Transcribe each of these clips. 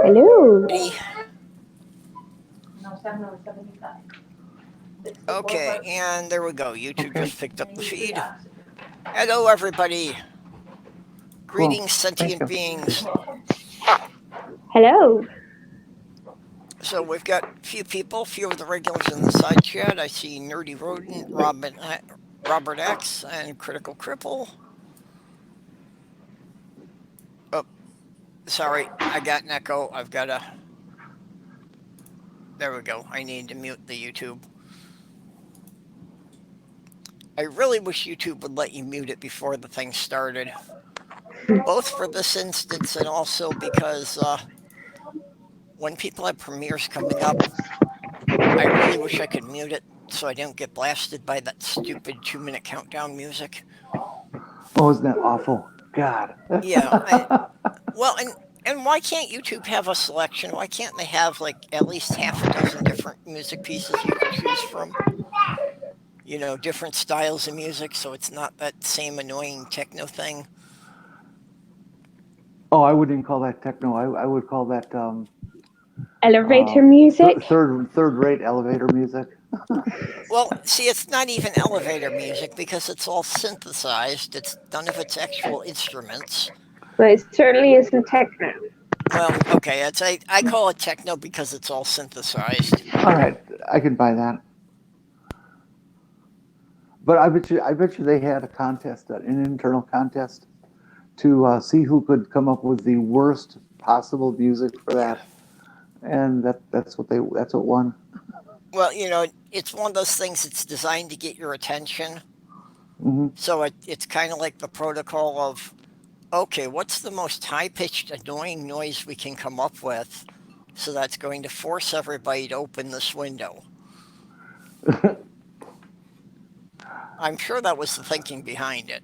Hello. Okay, and there we go. YouTube just picked up the feed. Hello, everybody. Cool. Greetings, Thank sentient you. beings. Hello. So we've got a few people, a few of the regulars in the side chat. I see Nerdy Rodent, Robert X, and Critical Cripple. Oh, sorry, I got an echo. I've got a... There we go. I need to mute the YouTube. I really wish YouTube would let you mute it before the thing started. Both for this instance and also because when people have premieres coming up, I really wish I could mute it so I don't get blasted by that stupid 2-minute countdown music. Oh, isn't that awful? God. Yeah. Well, and why can't YouTube have a selection? Why can't they have like at least half a dozen different music pieces you can choose from? You know, different styles of music, so it's not that same annoying techno thing. Oh, I wouldn't call that techno. I would call that Elevator music. third-rate elevator music. Well, see, it's not even elevator music because it's all synthesized. It's none of its actual instruments. Well, it certainly isn't techno. Well, okay, I call it techno because it's all synthesized. All right, I can buy that. But I bet you they had a contest, an internal contest, to see who could come up with the worst possible music for that, and that's what won. Well, you know, it's one of those things that's designed to get your attention. Mm-hmm. So it's kind of like the protocol of, okay, what's the most high-pitched, annoying noise we can come up with? So that's going to force everybody to open this window. I'm sure that was the thinking behind it.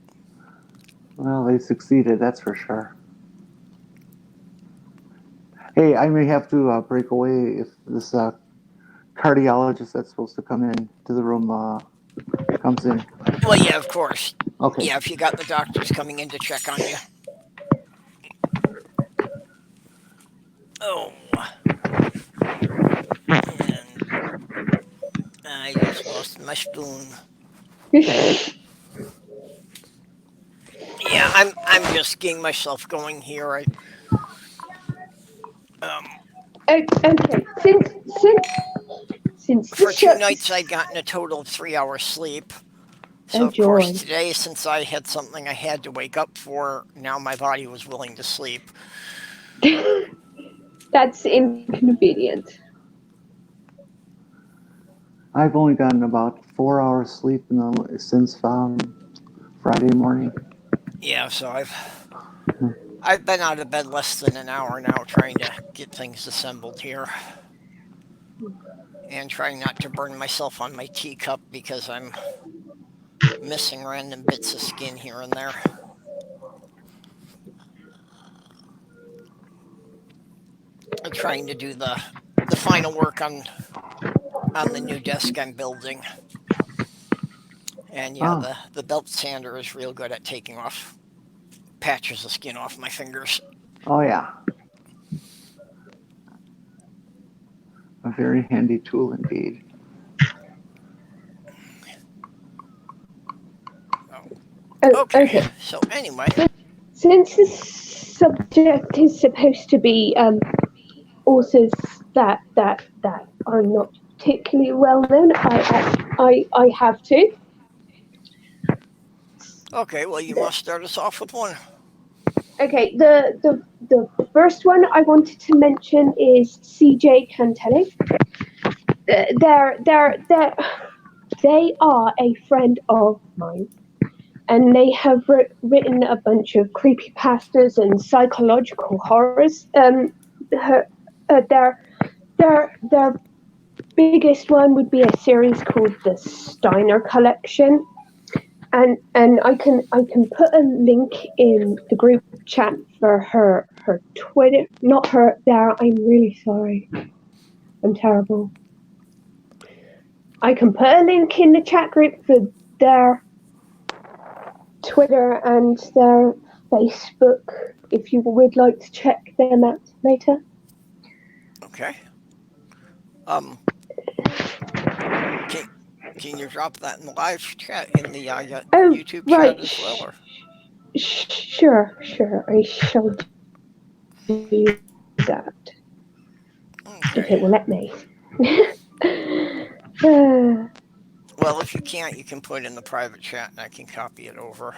Well, they succeeded, that's for sure. Hey, I may have to break away if this cardiologist that's supposed to come in to the room comes in. Well, yeah, of course. Okay. Yeah, if you got the doctors coming in to check on you. Oh. And I just lost my spoon. Yeah, I'm just getting myself going here. Okay. Since For this 2 nights, I'd gotten a total of 3 hours sleep. So, Oh, of course, joy. today, since I had something I had to wake up for, now my body was willing to sleep. That's inconvenient. I've only gotten about 4 hours sleep since Friday morning. Yeah, so I've been out of bed less than an hour now trying to get things assembled here. And trying not to burn myself on my teacup because I'm missing random bits of skin here and there. I'm trying to do the final work on the new desk I'm building. And yeah, the belt sander is real good at taking off patches of skin off my fingers. Oh yeah. A very handy tool indeed. Okay. So anyway, Since the subject is supposed to be authors that are not particularly well known, I have to. Okay, well, you must start us off with one. Okay, the first one I wanted to mention is CJ Cantelli. They are a friend of mine, and they have written a bunch of creepypastas and psychological horrors. Their biggest one would be a series called the Steiner Collection. And I can put a link in the group chat for her Twitter. Not her there. I'm really sorry. I'm terrible. I can put a link in the chat group for their Twitter and their Facebook if you would like to check them out later. Okay. Um, can can you drop that in the live chat in the Oh, YouTube chat right. as well, or Sure, sure. I shall do that if it will okay? let me. Uh, Well, if you can't, you can put it in the private chat, and I can copy it over.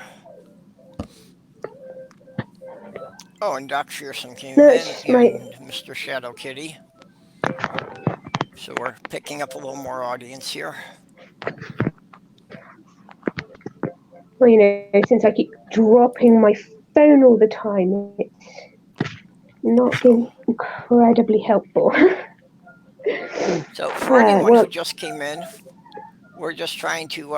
Oh, and Doc Fearsome came no, in, it's my. and Mr. Shadow Kitty. So we're picking up a little more audience here. Well, since I keep dropping my phone all the time, it's not So, been incredibly helpful. so for anyone who Well, just came in, we're just trying to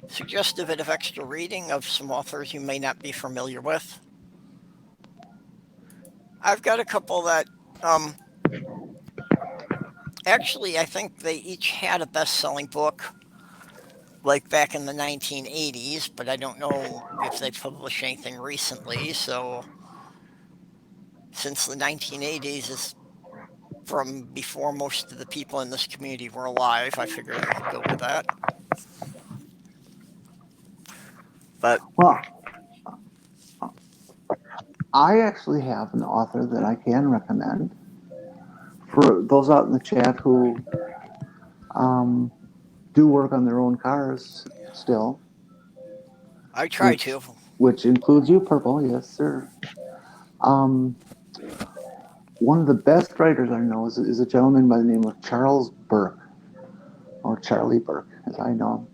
suggest a bit of extra reading of some authors you may not be familiar with. I've got a couple that um, actually I think they each had a best-selling book like back in the 1980s, but I don't know if they've published anything recently. So since the 1980s is from before most of the people in this community were alive, I figured I could go with that. But Well, I actually have an author that I can recommend for those out in the chat who um, do work on their own cars still, I try which to. which includes you, Purple. Yes, sir. Um, One of the best writers I know is a gentleman by the name of Charles Burke, or Charlie Burke, as I know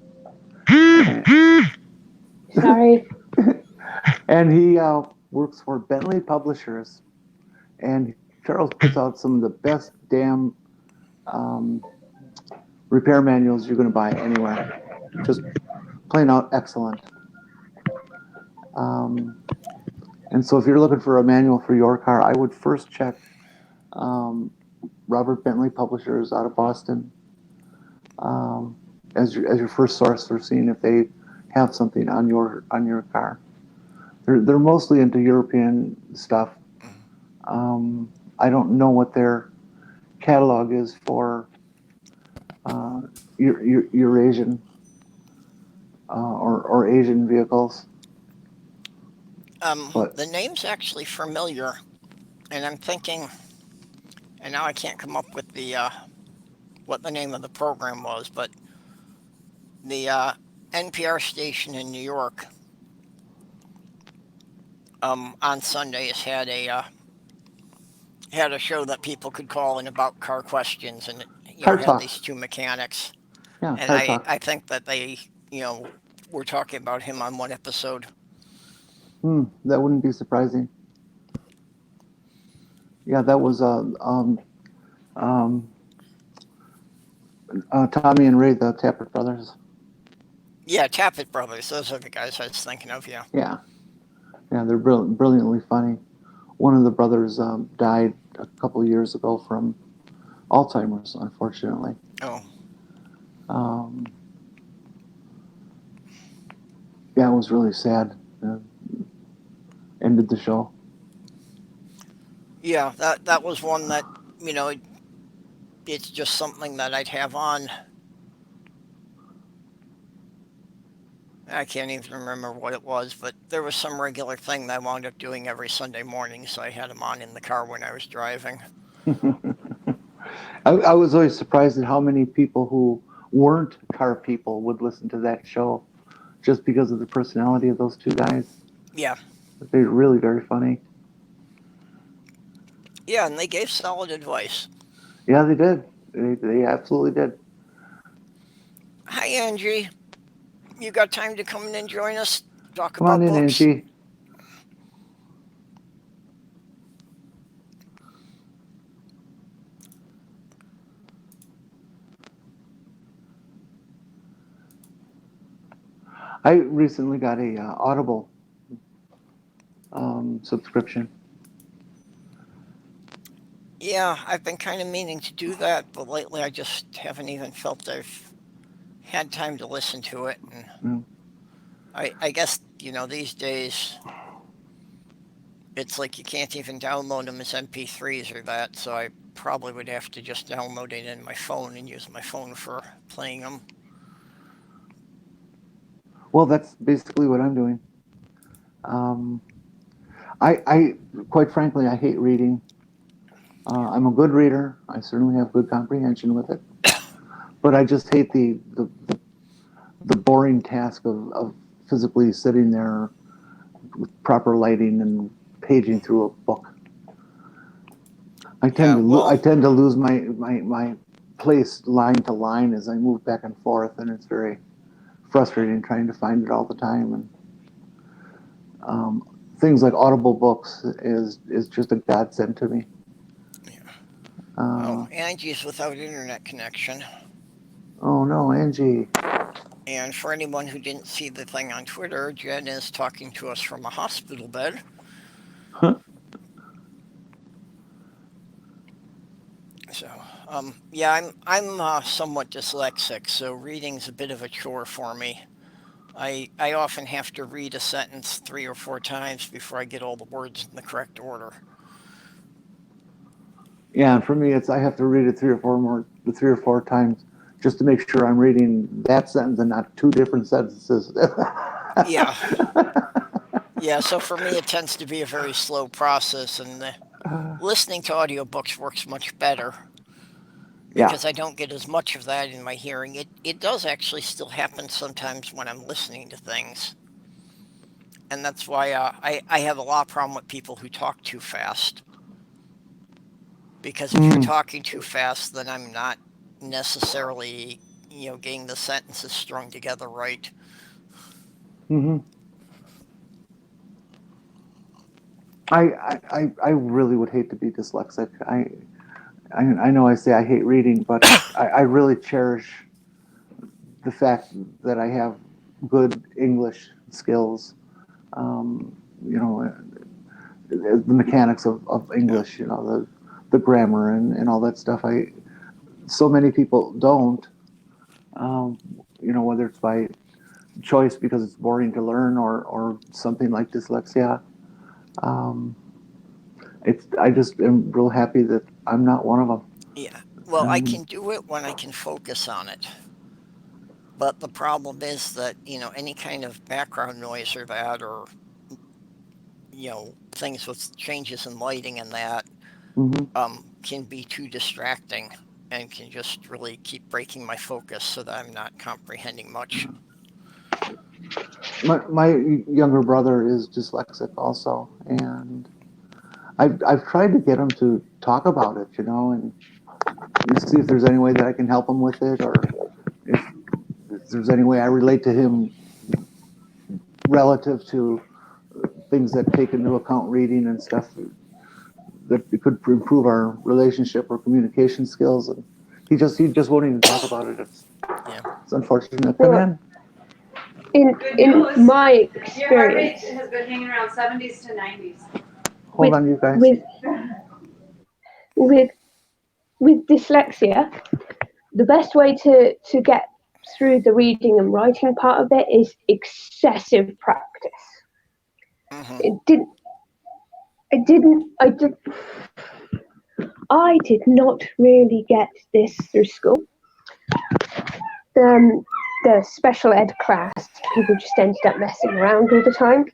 him. sorry. And he works for Bentley Publishers, and Charles puts out some of the best damn um, repair manuals you're going to buy anywhere. Just plain out excellent. Um, and so if you're looking for a manual for your car, I would first check um, Robert Bentley Publishers out of Boston as your first source for seeing if they have something on your car. They're mostly into European stuff. I don't know what their catalog is for uh, Eurasian or Asian vehicles, but The name's actually familiar, and I'm thinking, and now I can't come up with the what the name of the program was, but the NPR station in New York on Sundays had a show that people could call in about car questions, and car had talk. these two mechanics, Yeah, and car talk. I think that they were talking about him on one episode. That wouldn't be surprising. Yeah, that was um, Tommy and Ray, the Tappert brothers. Yeah, Tappet Brothers. Those are the guys I was thinking of. Yeah. Yeah, yeah, they're brilliantly funny. One of the brothers died a couple of years ago from Alzheimer's, unfortunately. Oh. Um, yeah, it was really sad. Ended the show. Yeah, that was one that you know it's just something that I'd have on. I can't even remember what it was, but there was some regular thing that I wound up doing every Sunday morning, so I had him on in the car when I was driving. I was always surprised at how many people who weren't car people would listen to that show just because of the personality of those two guys. Yeah. They're really very funny. Yeah, and they gave solid advice. Yeah, they did. They absolutely did. Hi, Angie. You got time to come in and join us? Talk Come on about in, books? Angie. I recently got a Audible subscription. Yeah, I've been kind of meaning to do that, but lately I just haven't even felt I've had time to listen to it. And Mm. I guess, these days it's like you can't even download them as MP3s or that, so I probably would have to just download it in my phone and use my phone for playing them. Well, that's basically what I'm doing. Um, I quite frankly, I hate reading. I'm a good reader. I certainly have good comprehension with it, but I just hate the boring task of physically sitting there with proper lighting and paging through a book. I Yeah, well, tend to lose my place line to line as I move back and forth, and it's very frustrating trying to find it all the time. And things like Audible books is just a godsend to me. yeah. Uh, Oh, Angie's without internet connection. oh no, Angie. And for anyone who didn't see the thing on Twitter, Jen is talking to us from a hospital bed. Huh. So, yeah, I'm somewhat dyslexic, so reading's a bit of a chore for me. I often have to read a sentence 3 or 4 times before I get all the words in the correct order. Yeah, and for me, it's I have to read it three or four times just to make sure I'm reading that sentence and not two different sentences. Yeah, yeah. So for me, it tends to be a very slow process, and listening to audiobooks works much better Yeah. because I don't get as much of that in my hearing. It does actually still happen sometimes when I'm listening to things, and that's why I have a lot of problem with people who talk too fast. Because if you're Mm. talking too fast, then I'm not necessarily, getting the sentences strung together right. Hmm. I really would hate to be dyslexic. I know I say I hate reading, but I really cherish the fact that I have good English skills. Um, you know, the mechanics of Yeah, English. The grammar and all that stuff. So many people don't. Um, whether it's by choice because it's boring to learn or something like dyslexia. Um, I just am real happy that I'm not one of them. yeah. Well, I And can do it when I can focus on it. But the problem is that, any kind of background noise or that, or, things with changes in lighting and that, mhm. can be too distracting and can just really keep breaking my focus so that I'm not comprehending much. My younger brother is dyslexic also, and I've tried to get him to talk about it, and see if there's any way that I can help him with it, or if there's any way I relate to him relative to things that take into account reading and stuff that it could improve our relationship or communication skills. And he just won't even talk about it. Yeah. It's unfortunate. Come Well, in. in my Your heart rate experience has been hanging around 70s to 90s. Hold with on, you guys. with with dyslexia, the best way to get through the reading and writing part of it is excessive practice. Hmm. It didn't. I didn't. I did not really get this through school. Um, the special ed class, people just ended up messing around all the time.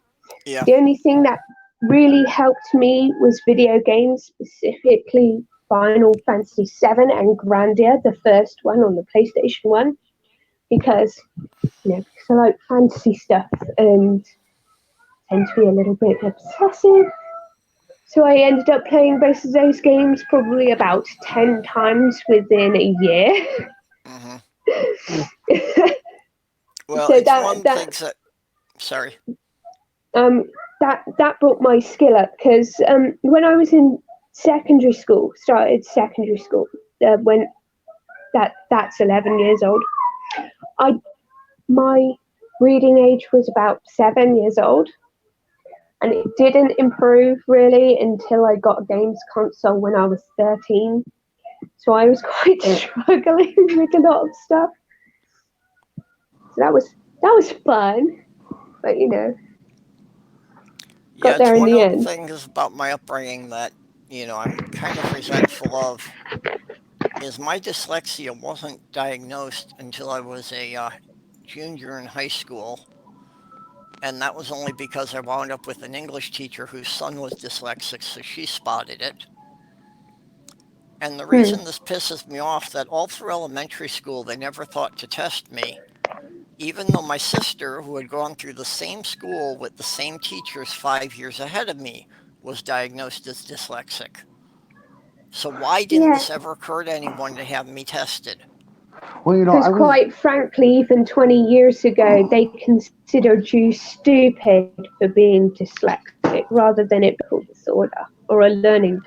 Yeah. The only thing that really helped me was video games, specifically Final Fantasy VII and Grandia, the first one on the PlayStation 1, because, because I like fantasy stuff and tend to be a little bit obsessive. So I ended up playing both of those games probably about 10 times within a year. Hmm. Well, So it's that one of the that things that. Sorry. um that brought my skill up because when I was in started secondary school, when that's 11 years old. I My reading age was about 7 years old, and it didn't improve really until I got a games console when I was 13. So I was quite struggling with a lot of stuff. So that was fun, but Yeah, got it's there in one the of the end. things about my upbringing that I'm kind of resentful of is my dyslexia wasn't diagnosed until I was a junior in high school. And that was only because I wound up with an English teacher whose son was dyslexic, so she spotted it. And the Hmm. reason this pisses me off that all through elementary school they never thought to test me, even though my sister, who had gone through the same school with the same teachers 5 years ahead of me, was diagnosed as dyslexic. So why didn't Yeah, this ever occur to anyone to have me tested? Well, because I was. quite frankly, even 20 years ago, they considered you stupid for being dyslexic rather than it being a mental disorder or a learning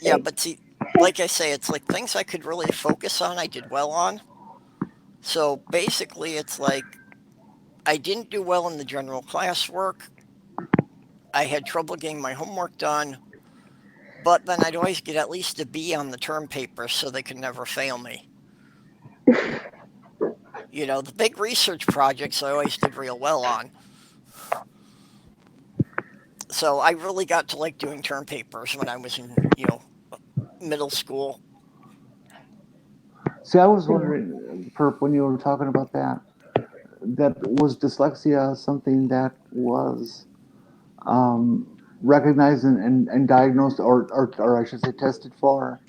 Yeah, difficulty. but see, like I say, it's like things I could really focus on, I did well on. So basically, it's like I didn't do well in the general classwork. I had trouble getting my homework done, but then I'd always get at least a B on the term paper, so they could never fail me. The big research projects I always did real well on. So I really got to like doing term papers when I was in, middle school. See, I was Hmm. wondering, Perp, when you were talking about that, that was dyslexia something that was um, recognized and diagnosed, or I should say, tested for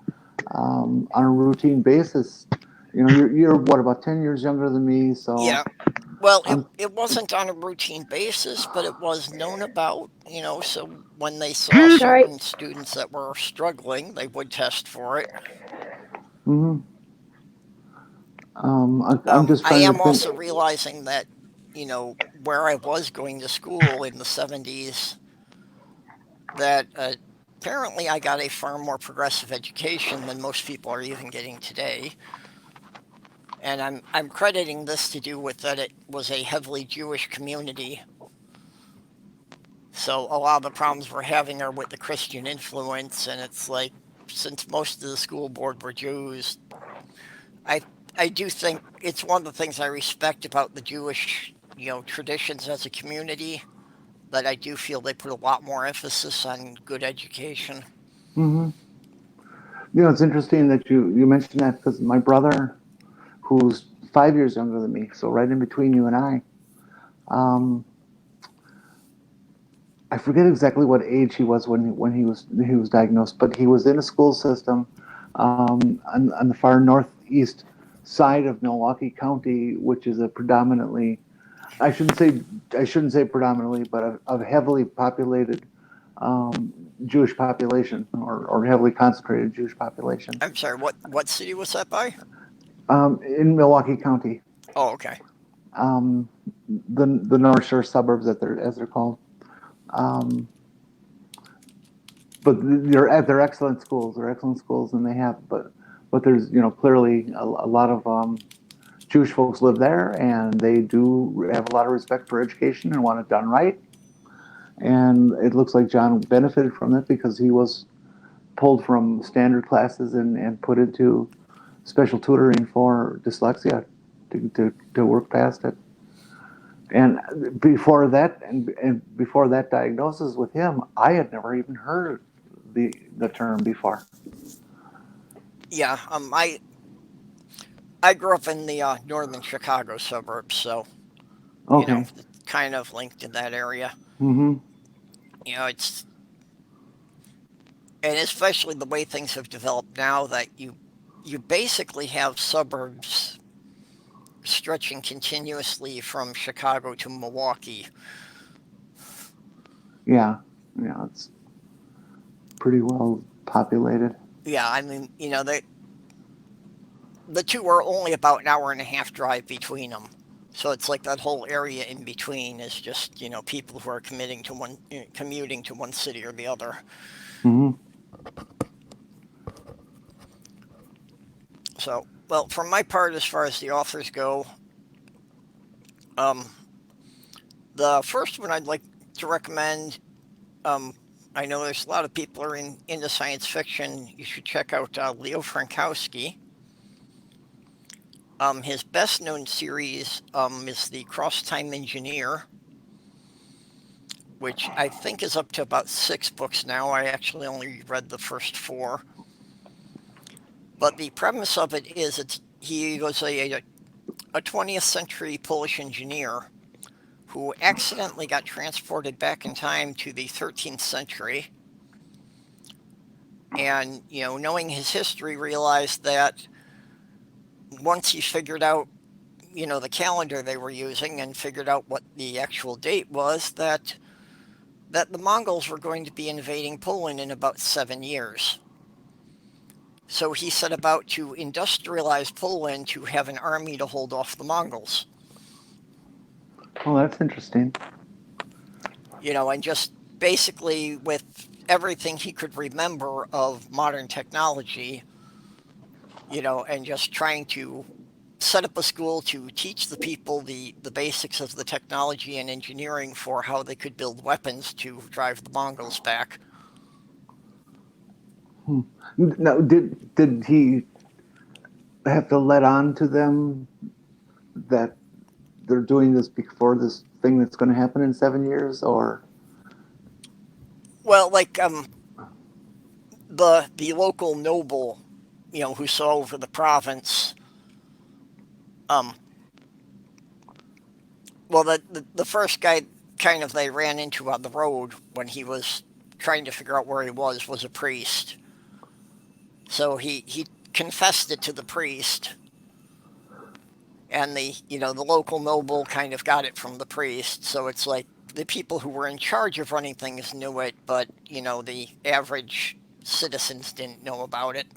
on a routine basis. You're what, about 10 years younger than me, so Yeah. Well, it, I'm. it wasn't on a routine basis, but it was known about, so when they saw Sorry. certain students that were struggling, they would test for it. Mhm. I'm just I trying to am think. also realizing that, where I was going to school in the 70s, that apparently I got a far more progressive education than most people are even getting today. And I'm crediting this to do with that it was a heavily Jewish community. So a lot of the problems we're having are with the Christian influence, and it's like since most of the school board were Jews, I I do think it's one of the things I respect about the Jewish, traditions as a community, that I do feel they put a lot more emphasis on good education. Hmm. It's interesting that you mentioned that because my brother, who's 5 years younger than me, so right in between you and um, I forget exactly what age he was when he was diagnosed, but he was in a school system on the far northeast side of Milwaukee County, which is a predominantly, I shouldn't say I shouldn't say predominantly, but a heavily populated Jewish population, or heavily concentrated Jewish population I'm sorry, what city was that by? in Milwaukee County, Oh, okay. um, the North Shore suburbs, as they're called. Um, but they're excellent schools. They're excellent schools, and they have but there's clearly a lot of Jewish folks live there, and they do have a lot of respect for education and want it done right. And it looks like John benefited from it because he was pulled from standard classes and put into special tutoring for dyslexia to work past it. And before that diagnosis with him, I had never even heard the term before. Yeah, I grew up in the northern Chicago suburbs, so Okay. it's kind of linked in that area. Mm-hmm. It's and especially the way things have developed now that you basically have suburbs stretching continuously from Chicago to Milwaukee. Yeah. Yeah. It's pretty well populated. Yeah, I mean, the two are only about an hour and a half drive between them. So it's like that whole area in between is just, people who are commuting to one city or the other. Mm-hmm. So, well, for my part, as far as the authors go, um, the first one I'd like to recommend, um, I know there's a lot of people are into science fiction. You should check out Leo Frankowski. His best known series is The Cross Time Engineer. which I think is up to about 6 books now. I actually only read the first four. But the premise of it is he was a 20th century Polish engineer who accidentally got transported back in time to the 13th century. And, knowing his history, realized that once he figured out, the calendar they were using and figured out what the actual date was, that the Mongols were going to be invading Poland in about 7 years. So he set about to industrialize Poland to have an army to hold off the Mongols. Oh, that's interesting. And just basically with everything he could remember of modern technology, and just trying to set up a school to teach the people the basics of the technology and engineering for how they could build weapons to drive the Mongols back. Now, did he have to let on to them that they're doing this before this thing that's going to happen in 7 years, or? Well, like the local noble, who saw over the province. Um, well, the first guy kind of they ran into on the road when he was trying to figure out where he was a priest. So he confessed it to the priest, and the local noble kind of got it from the priest. So it's like the people who were in charge of running things knew it, but the average citizens didn't know about it.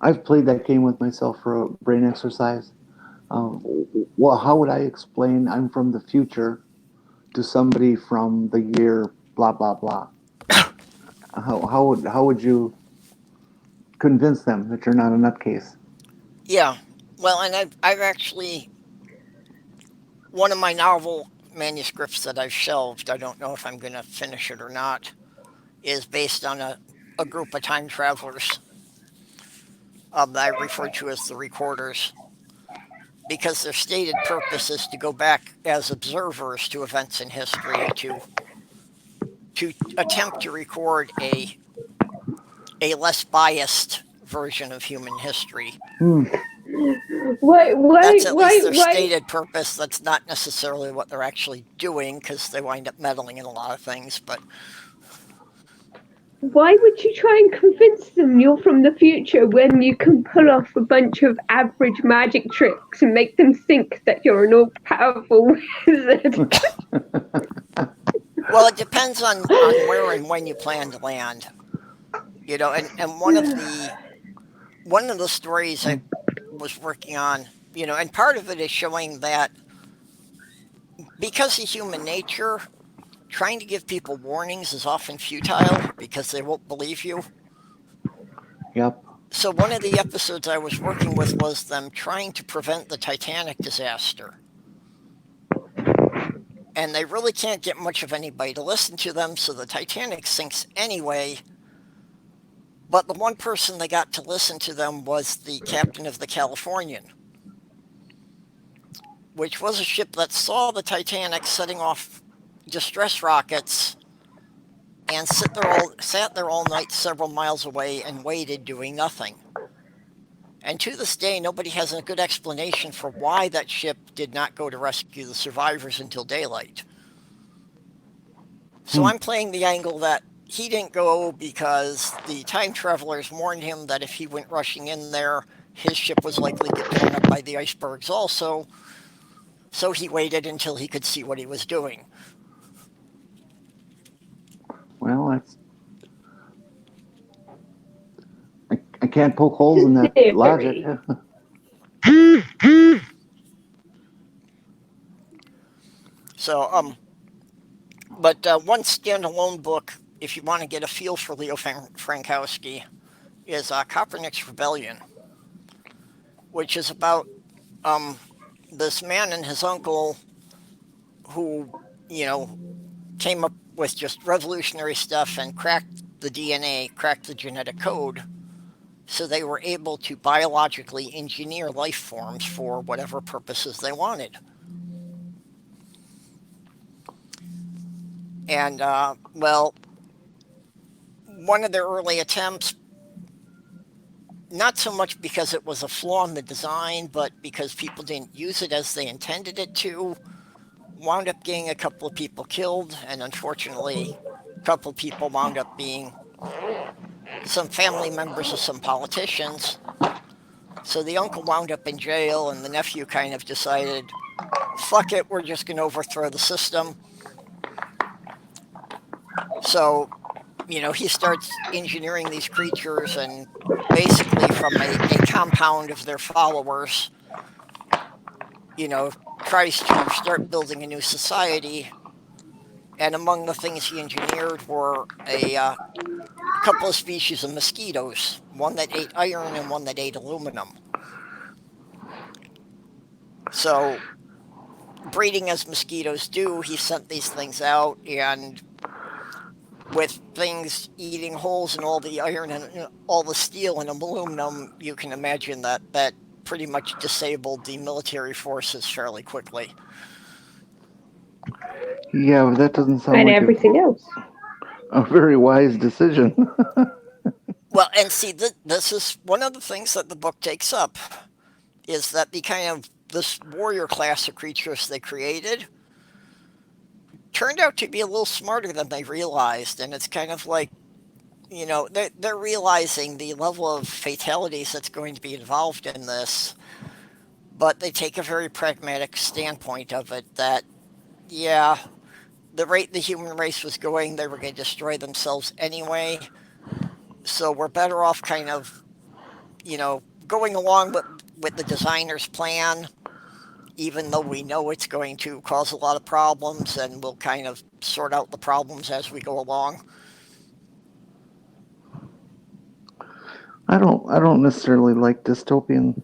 I've played that game with myself for a brain exercise. Well, how would I explain I'm from the future to somebody from the year blah blah blah? How would you convince them that you're not a nutcase? Yeah, well, and I've actually one of my novel manuscripts that I've shelved. I don't know if I'm going to finish it or not. Is based on a group of time travelers that I refer to as the recorders, because their stated purpose is to go back as observers to events in history to attempt to record a less biased version of human history. Hmm. That's at least their Why? stated purpose. That's not necessarily what they're actually doing, because they wind up meddling in a lot of things. But Why would you try and convince them you're from the future when you can pull off a bunch of average magic tricks and make them think that you're an all-powerful wizard? well, it depends on where and when you plan to land. And one of the stories I was working on, and part of it is showing that because of human nature, trying to give people warnings is often futile because they won't believe you. Yep. So one of the episodes I was working with was them trying to prevent the Titanic disaster. And they really can't get much of anybody to listen to them, so the Titanic sinks anyway. But the one person they got to listen to them was the captain of the Californian, which was a ship that saw the Titanic setting off distress rockets and sat there all night several miles away and waited, doing nothing. And to this day, nobody has a good explanation for why that ship did not go to rescue the survivors until daylight. So I'm playing the angle that he didn't go because the time travelers warned him that if he went rushing in there, his ship was likely to get torn up by the icebergs also. So he waited until he could see what he was doing. Well, I can't poke holes in that logic. So, but one standalone book, if you want to get a feel for Leo Frankowski, is Kopernik's Rebellion, which is about this man and his uncle who, you know, came up with just revolutionary stuff and cracked the DNA, cracked the genetic code, so they were able to biologically engineer life forms for whatever purposes they wanted. And, well, one of their early attempts, not so much because it was a flaw in the design, but because people didn't use it as they intended it to, wound up getting a couple of people killed, and unfortunately, a couple of people wound up being some family members of some politicians. So the uncle wound up in jail, and the nephew kind of decided, fuck it, we're just going to overthrow the system. So, he starts engineering these creatures, and basically from a compound of their followers, you know, tries to start building a new society. And among the things he engineered were a couple of species of mosquitoes, one that ate iron and one that ate aluminum. So, breeding as mosquitoes do, he sent these things out, and with things eating holes in all the iron and all the steel and aluminum, you can imagine that pretty much disabled the military forces fairly quickly. Yeah, but that doesn't sound And like everything else. a very wise decision. Well, and see, this is one of the things that the book takes up, is that the kind of this warrior class of creatures they created turned out to be a little smarter than they realized, and it's kind of like, they're realizing the level of fatalities that's going to be involved in this, but they take a very pragmatic standpoint of it that, yeah, the rate the human race was going, they were going to destroy themselves anyway. So we're better off kind of, going along with the designer's plan, even though we know it's going to cause a lot of problems, and we'll kind of sort out the problems as we go along. I don't necessarily like dystopian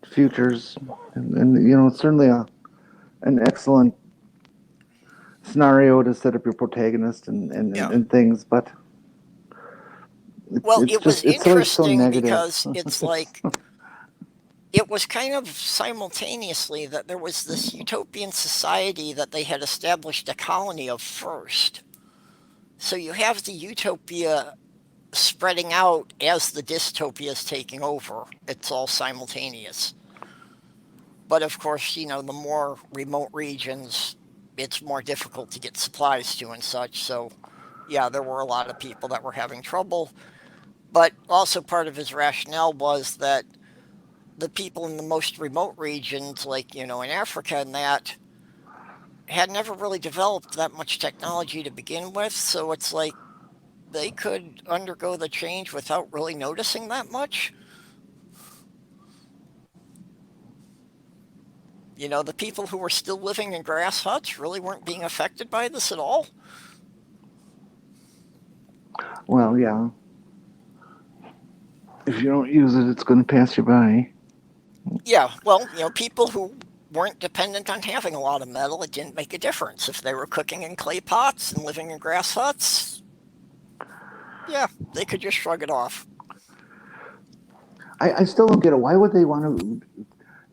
futures, and it's certainly an excellent scenario to set up your protagonist Yeah. and things, but Well, it's it was just it's always so interesting negative. because it's like it was kind of simultaneously that there was this utopian society that they had established a colony of first. So you have the utopia spreading out as the dystopia is taking over. It's all simultaneous. But of course, the more remote regions, it's more difficult to get supplies to and such. So, yeah, there were a lot of people that were having trouble. But also, part of his rationale was that the people in the most remote regions, like, in Africa and that, had never really developed that much technology to begin with. So it's like they could undergo the change without really noticing that much. The people who were still living in grass huts really weren't being affected by this at all. Well, yeah. If you don't use it, it's going to pass you by. Yeah, well, people who weren't dependent on having a lot of metal, it didn't make a difference. If they were cooking in clay pots and living in grass huts, yeah, they could just shrug it off. I still don't get it. Why would they want to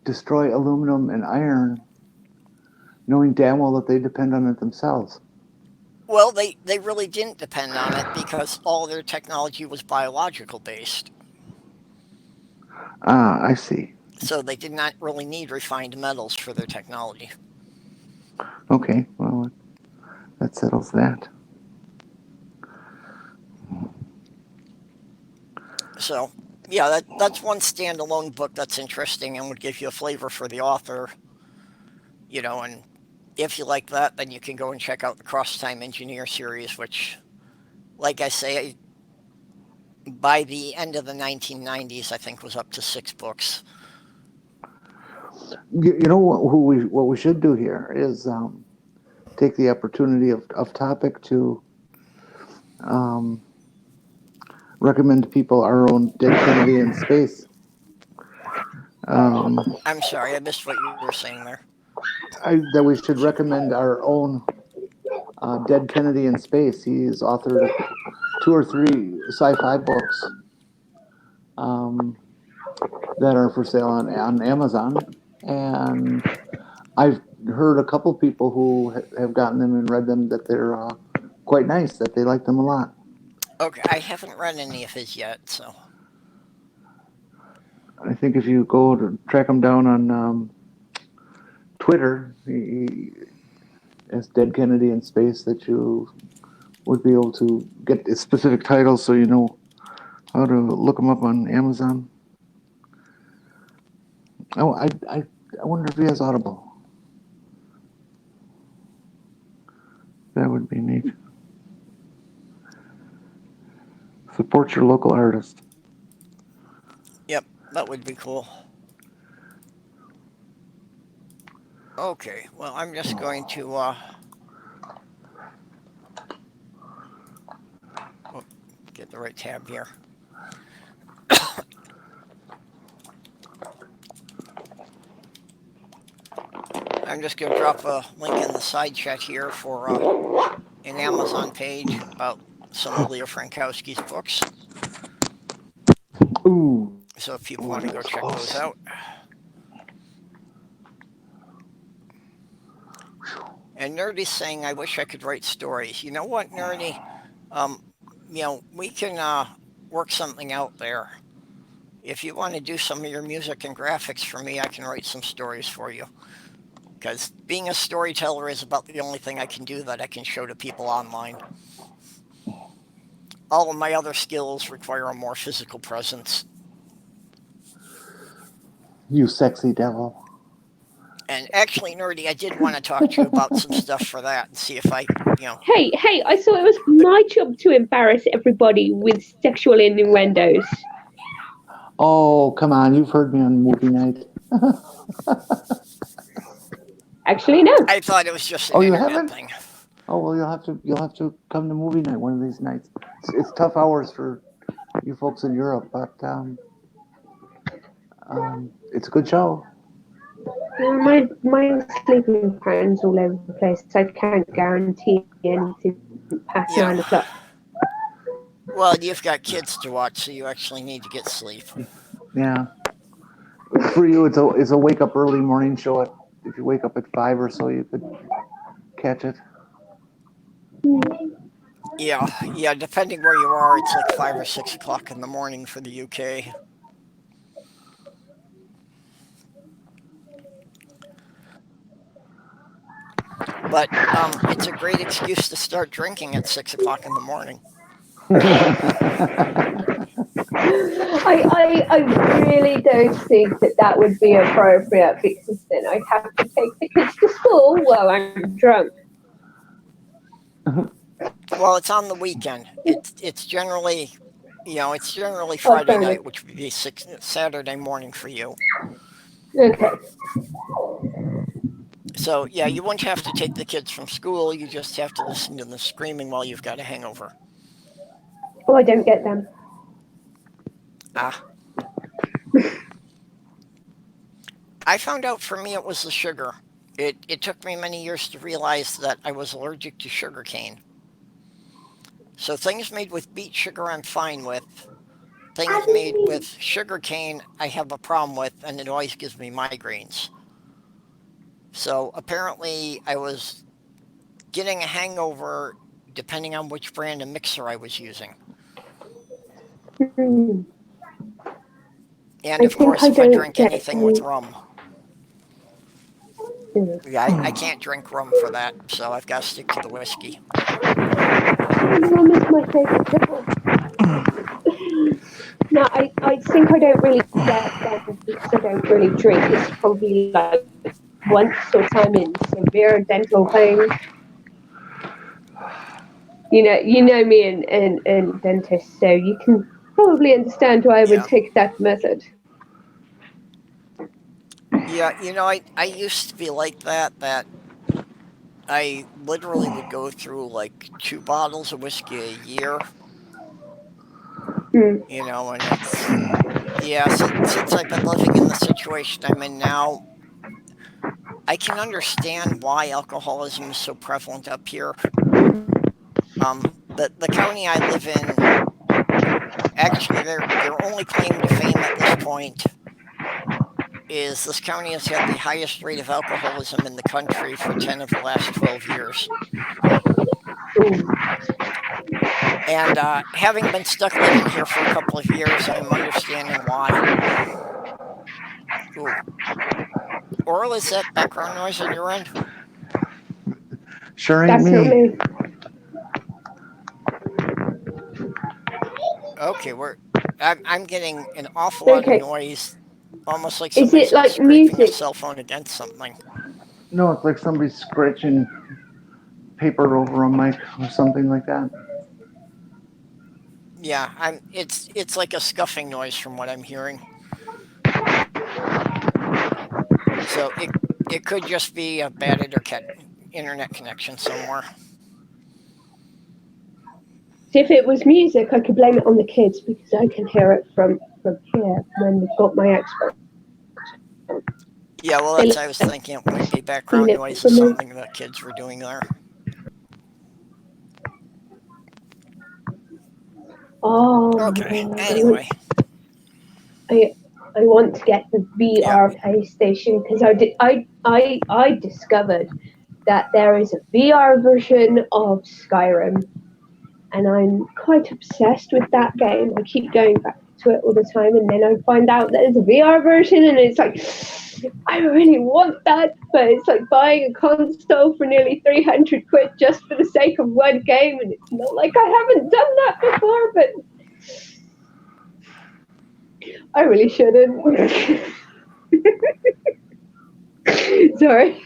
destroy aluminum and iron, knowing damn well that they depend on it themselves? Well, they really didn't depend on it because all their technology was biological based. Ah, I see. So they did not really need refined metals for their technology. Okay, well, that settles that. So, yeah, that's one standalone book that's interesting and would give you a flavor for the author. And if you like that, then you can go and check out the Cross Time Engineer series, which, like I say, by the end of the 1990s, I think was up to 6 books. What we should do here is take the opportunity of topic to recommend to people our own Dead Kennedy in Space. I'm sorry, I missed what you were saying there. That we should recommend our own Dead Kennedy in Space. He's authored 2 or 3 sci-fi books that are for sale on Amazon, and I've heard a couple people who have gotten them and read them that they're quite nice, that they like them a lot. Okay, I haven't read any of his yet, so. I think if you go to track him down on Twitter, as Dead Kennedy in Space, that you would be able to get specific titles so you know how to look them up on Amazon. Oh, I wonder if he has Audible. That would be neat. Support your local artist. Yep, that would be cool. Okay, well, I'm just going to get the right tab here. I'm just going to drop a link in the side chat here for an Amazon page about some of Leo Frankowski's books. Ooh. So if people want to go check those out. And Nerdy's saying, I wish I could write stories. You know what, Nerdy? We can work something out there. If you want to do some of your music and graphics for me, I can write some stories for you. Because being a storyteller is about the only thing I can do that I can show to people online. All of my other skills require a more physical presence. You sexy devil. And actually, Nerdy, I did want to talk to you about some stuff for that and see if I. Hey, I thought it was my job to embarrass everybody with sexual innuendos. Oh, come on. You've heard me on movie night. Actually, no. I thought it was just an internet thing. Oh, well, you'll have to come to movie night one of these nights. It's tough hours for you folks in Europe, but it's a good show. My sleeping patterns all over the place. So I can't guarantee anything past 9 o'clock. Well, you've got kids to watch, so you actually need to get sleep. Yeah. For you, it's a wake up early morning show. If you wake up at 5 or so, you could catch it. Yeah. Depending where you are, it's like 5 or 6 o'clock in the morning for the UK. But it's a great excuse to start drinking at 6 o'clock in the morning. I really don't think that would be appropriate because then I'd have to take the kids to school while I'm drunk. Well, it's on the weekend. It's generally, Friday night, which would be Saturday morning for you. Okay. So, yeah, you wouldn't have to take the kids from school. You just have to listen to them screaming while you've got a hangover. Oh, I don't get them. I found out for me it was the sugar. It took me many years to realize that I was allergic to sugar cane. So things made with beet sugar I'm fine with. Things made with sugar cane I have a problem with, and it always gives me migraines. So apparently I was getting a hangover depending on which brand of mixer I was using. And of course, if I drink anything with rum. Yeah, I can't drink rum for that, so I've got to stick to the whiskey. Rum is my favorite pickle. No, I think I don't really get them because I don't really drink. It's probably like once or time in severe dental pain. You know me and dentists, so you can probably understand why I would take that method. Yeah, I used to be like that I literally would go through like 2 bottles of whiskey a year. And since I've been living in the situation I'm in now, I can understand why alcoholism is so prevalent up here. The county I live in, actually their only claim to fame at this point is this county has had the highest rate of alcoholism in the country for 10 of the last 12 years. Ooh. And having been stuck living here for a couple of years, I'm understanding why. Ooh. Oral, is that background noise on your end? Sure ain't That's not me. me. Okay, I'm getting an awful lot of Okay. noise, almost like Is somebody's it like scraping their music? cell phone against something. No, it's like somebody scratching paper over a mic or something like that. Yeah, it's like a scuffing noise from what I'm hearing. So it could just be a bad internet connection somewhere. See, if it was music, I could blame it on the kids because I can hear it from here when we've got my Xbox. Yeah, well, They that's let I was thinking it might be clean background it noise for of me. something that kids were doing there. Oh Okay, my god, anyway. I want to get the Yeah, VR PlayStation because I discovered that there is a VR version of Skyrim, and I'm quite obsessed with that game. I keep going back to it all the time, and then I find out that there's a VR version, and it's like, I really want that, but it's like buying a console for nearly 300 quid just for the sake of one game, and it's not like I haven't done that before, but I really shouldn't. Sorry.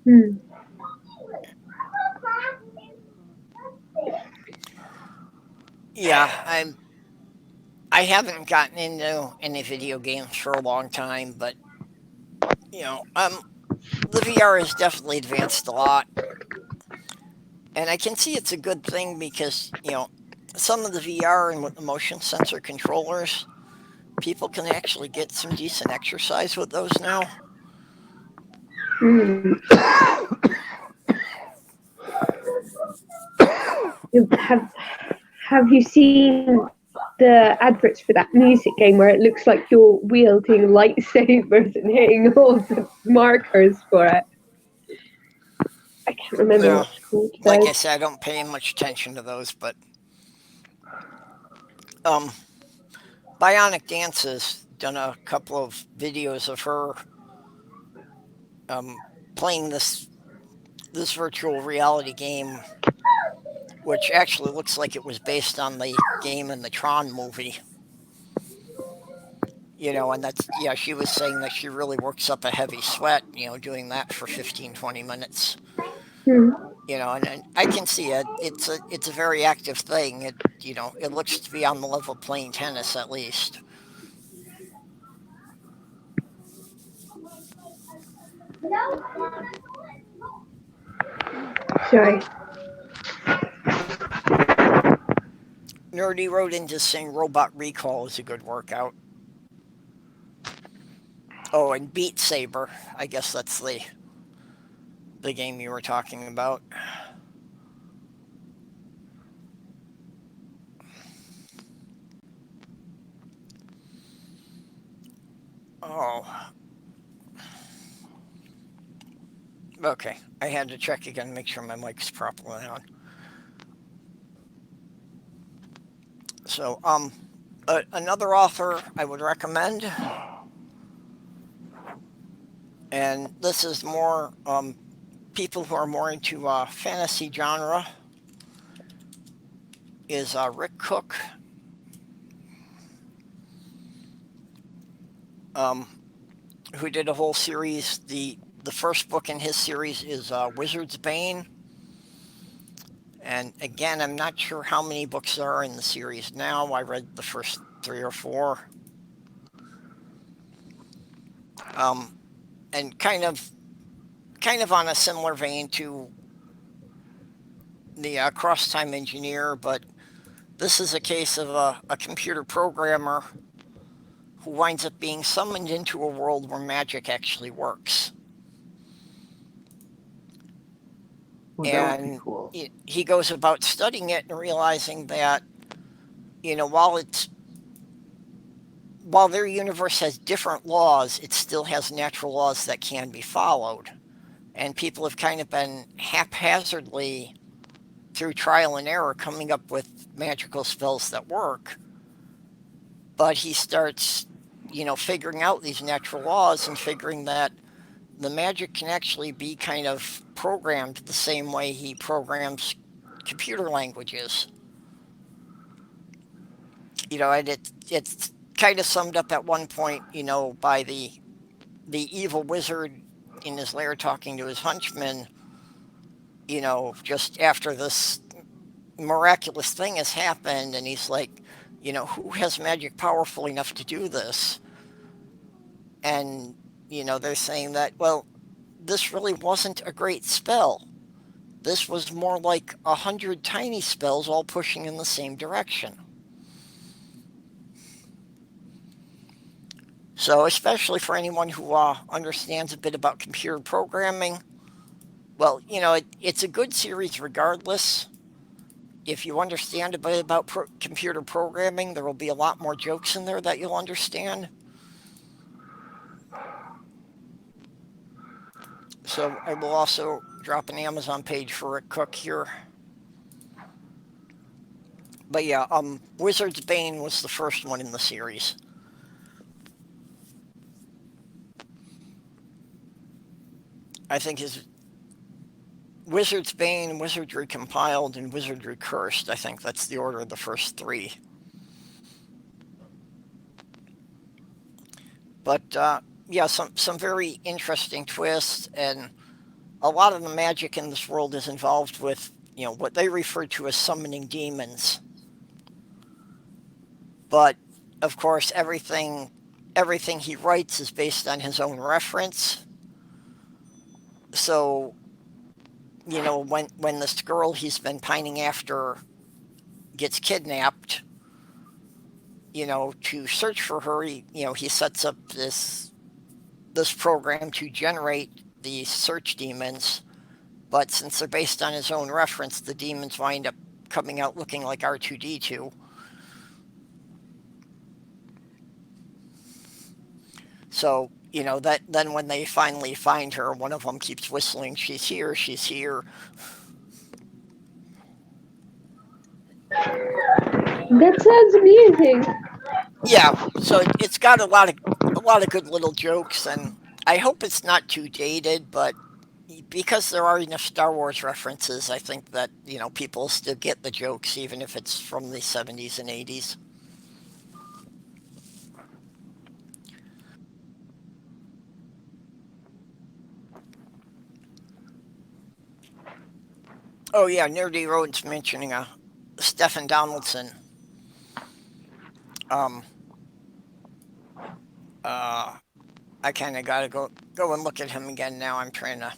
Hmm. yeah, I haven't gotten into any video games for a long time, but you know, the VR has definitely advanced a lot, and I can see it's a good thing because some of the VR and with the motion sensor controllers, people can actually get some decent exercise with those now. Hmm. Have you seen the adverts for that music game where it looks like you're wielding lightsabers and hitting all the markers for it? I can't remember Yeah, what it's called like though. I said, I don't pay much attention to those, but um, Bionic Dance has done a couple of videos of her um, playing this virtual reality game, which actually looks like it was based on the game in the Tron movie. And that's, yeah, she was saying that she really works up a heavy sweat, doing that for 15, 20 minutes. Hmm. And I can see it. It's a very active thing. It looks to be on the level of playing tennis at least. Sorry. Nerdy wrote in just saying Robot Recall is a good workout. Oh, and Beat Saber. I guess that's the game you were talking about. Oh, okay. I had to check again, make sure my mic's properly on. So, another author I would recommend, and this is more people who are more into fantasy genre, is Rick Cook. Um, who did a whole series. The first book in his series is Wizard's Bane. And again, I'm not sure how many books there are in the series now. I read the first 3 or 4. And kind of on a similar vein to the Cross Time Engineer, but this is a case of a computer programmer who winds up being summoned into a world where magic actually works. Well, that would be And cool. he goes about studying it and realizing that, while it's while their universe has different laws, it still has natural laws that can be followed. And people have kind of been haphazardly, through trial and error, coming up with magical spells that work. But he starts, figuring out these natural laws and figuring that the magic can actually be kind of programmed the same way he programs computer languages. And it's kind of summed up at one point, by the evil wizard in his lair talking to his henchman, just after this miraculous thing has happened, and he's like, who has magic powerful enough to do this? And, they're saying that, well, this really wasn't a great spell. This was more like 100 tiny spells all pushing in the same direction. So, especially for anyone who understands a bit about computer programming, well, it's a good series regardless. If you understand a bit about computer programming, there will be a lot more jokes in there that you'll understand. So I will also drop an Amazon page for Rick Cook here. But yeah, Wizard's Bane was the first one in the series. I think his Wizard's Bane, Wizardry Compiled, and Wizardry Cursed. I think that's the order of the first three. But yeah, some very interesting twists, and a lot of the magic in this world is involved with, what they refer to as summoning demons. But of course, everything he writes is based on his own reference. So, when this girl he's been pining after gets kidnapped, to search for her, he sets up this program to generate these search demons. But since they're based on his own reference, the demons wind up coming out looking like R2D2. So, that then when they finally find her, one of them keeps whistling, "She's here, she's here." That sounds amusing. Yeah, so it's got a lot of good little jokes, and I hope it's not too dated, but because there are enough Star Wars references, I think that, people still get the jokes even if it's from the 70s and 80s. Oh yeah, Nerdy Road's mentioning Stephen Donaldson. Um, uh, I kind of gotta go and look at him again now. I'm trying to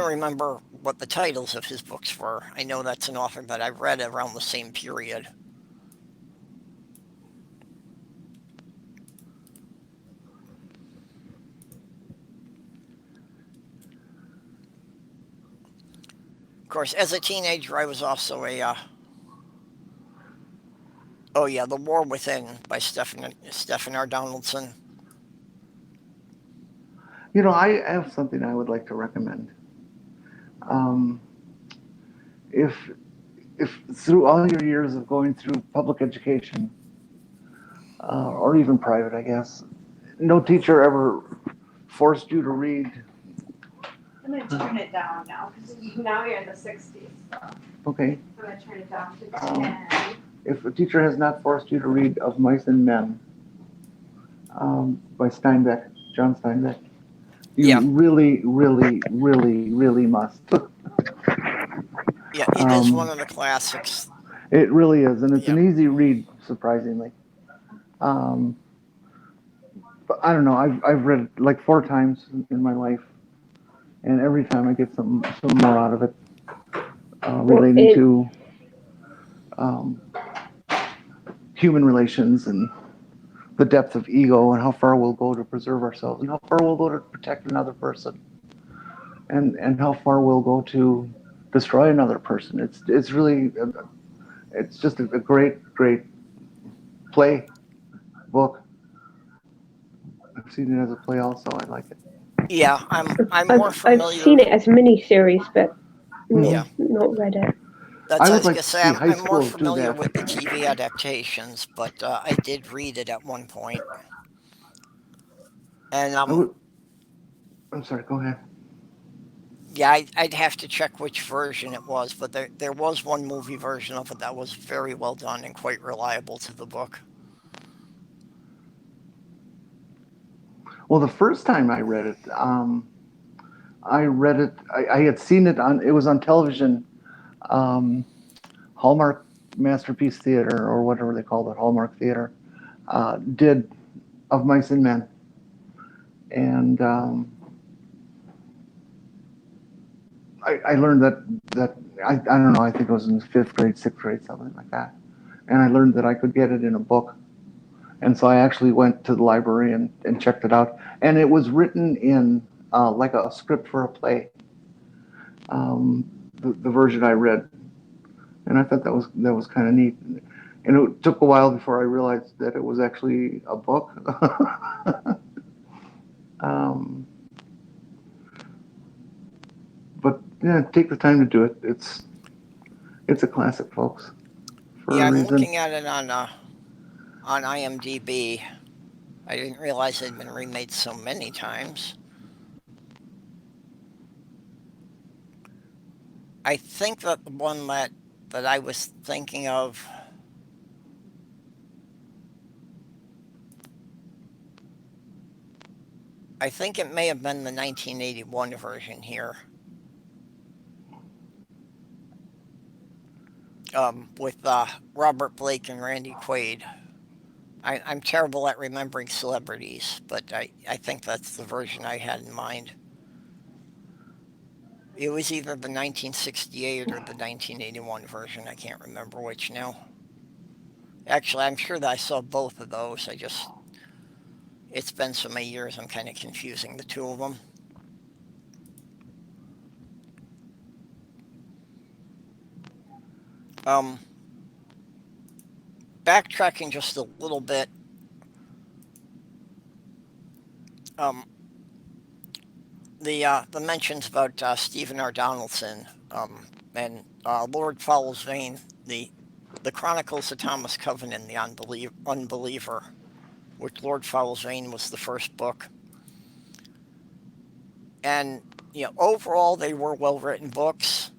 remember what the titles of his books were. I know that's an author that I read around the same period. Of course, as a teenager, I was also a oh yeah, The War Within by Stephen R. Donaldson. I have something I would like to recommend. Um, if if through all your years of going through public education, or even private, I guess, no teacher ever forced you to read. I'm gonna turn it down now, because now you're in the 60s. Okay. I'm gonna turn it down to Um, 10. If a teacher has not forced you to read Of Mice and Men, by Steinbeck, John Steinbeck, you Yeah, really, really, really, really must. yeah, it is one um, of the classics. it really is, and it's Yeah, an easy read, surprisingly. Um, but I don't know. I've read it like 4 times in my life, and every time I get some more out of it, Well, relating to um, human relations and the depth of ego and how far we'll go to preserve ourselves and how far we'll go to protect another person and how far we'll go to destroy another person. It's really it's just a great play book. I've seen it as a play also. I like it. Yeah, I'm more I've familiar. seen it as miniseries, but Hmm. Yeah, not read it. that's I what I would was like gonna to say. see high I'm more schools do familiar that. with the TV adaptations, but I did read it at one point, and I would. I'm sorry. Go ahead. yeah, I'd have to check which version it was, but there was one movie version of it that was very well done and quite reliable to the book. Well, the first time I read it. I had seen it on. It was on television. Um, Hallmark Masterpiece Theater or whatever they called it, Hallmark Theater, did Of Mice and Men, and I learned that I don't know. I think it was in fifth grade, sixth grade, something like that. And I learned that I could get it in a book, and so I actually went to the library and checked it out. And it was written in like a script for a play. The version I read, and I thought that was kind of neat. And it took a while before I realized that it was actually a book. um, but yeah, take the time to do it. It's a classic, folks, for Yeah, a I'm reason. looking at it on IMDb. I didn't realize it had been remade so many times. I think that the one that I was thinking of, I think it may have been the 1981 version here, with Robert Blake and Randy Quaid. I'm terrible at remembering celebrities, but I think that's the version I had in mind. It was either the 1968 or the 1981 version. I can't remember which now. Actually, I'm sure that I saw both of those. It's been so many years, I'm kind of confusing the two of them. Um, Backtracking just a little bit, um, the mentions about Stephen R. Donaldson, and Lord Fowlsvane, the Chronicles of Thomas Coven and the Unbeliever, which Lord Fowlsvane was the first book. And overall they were well written books,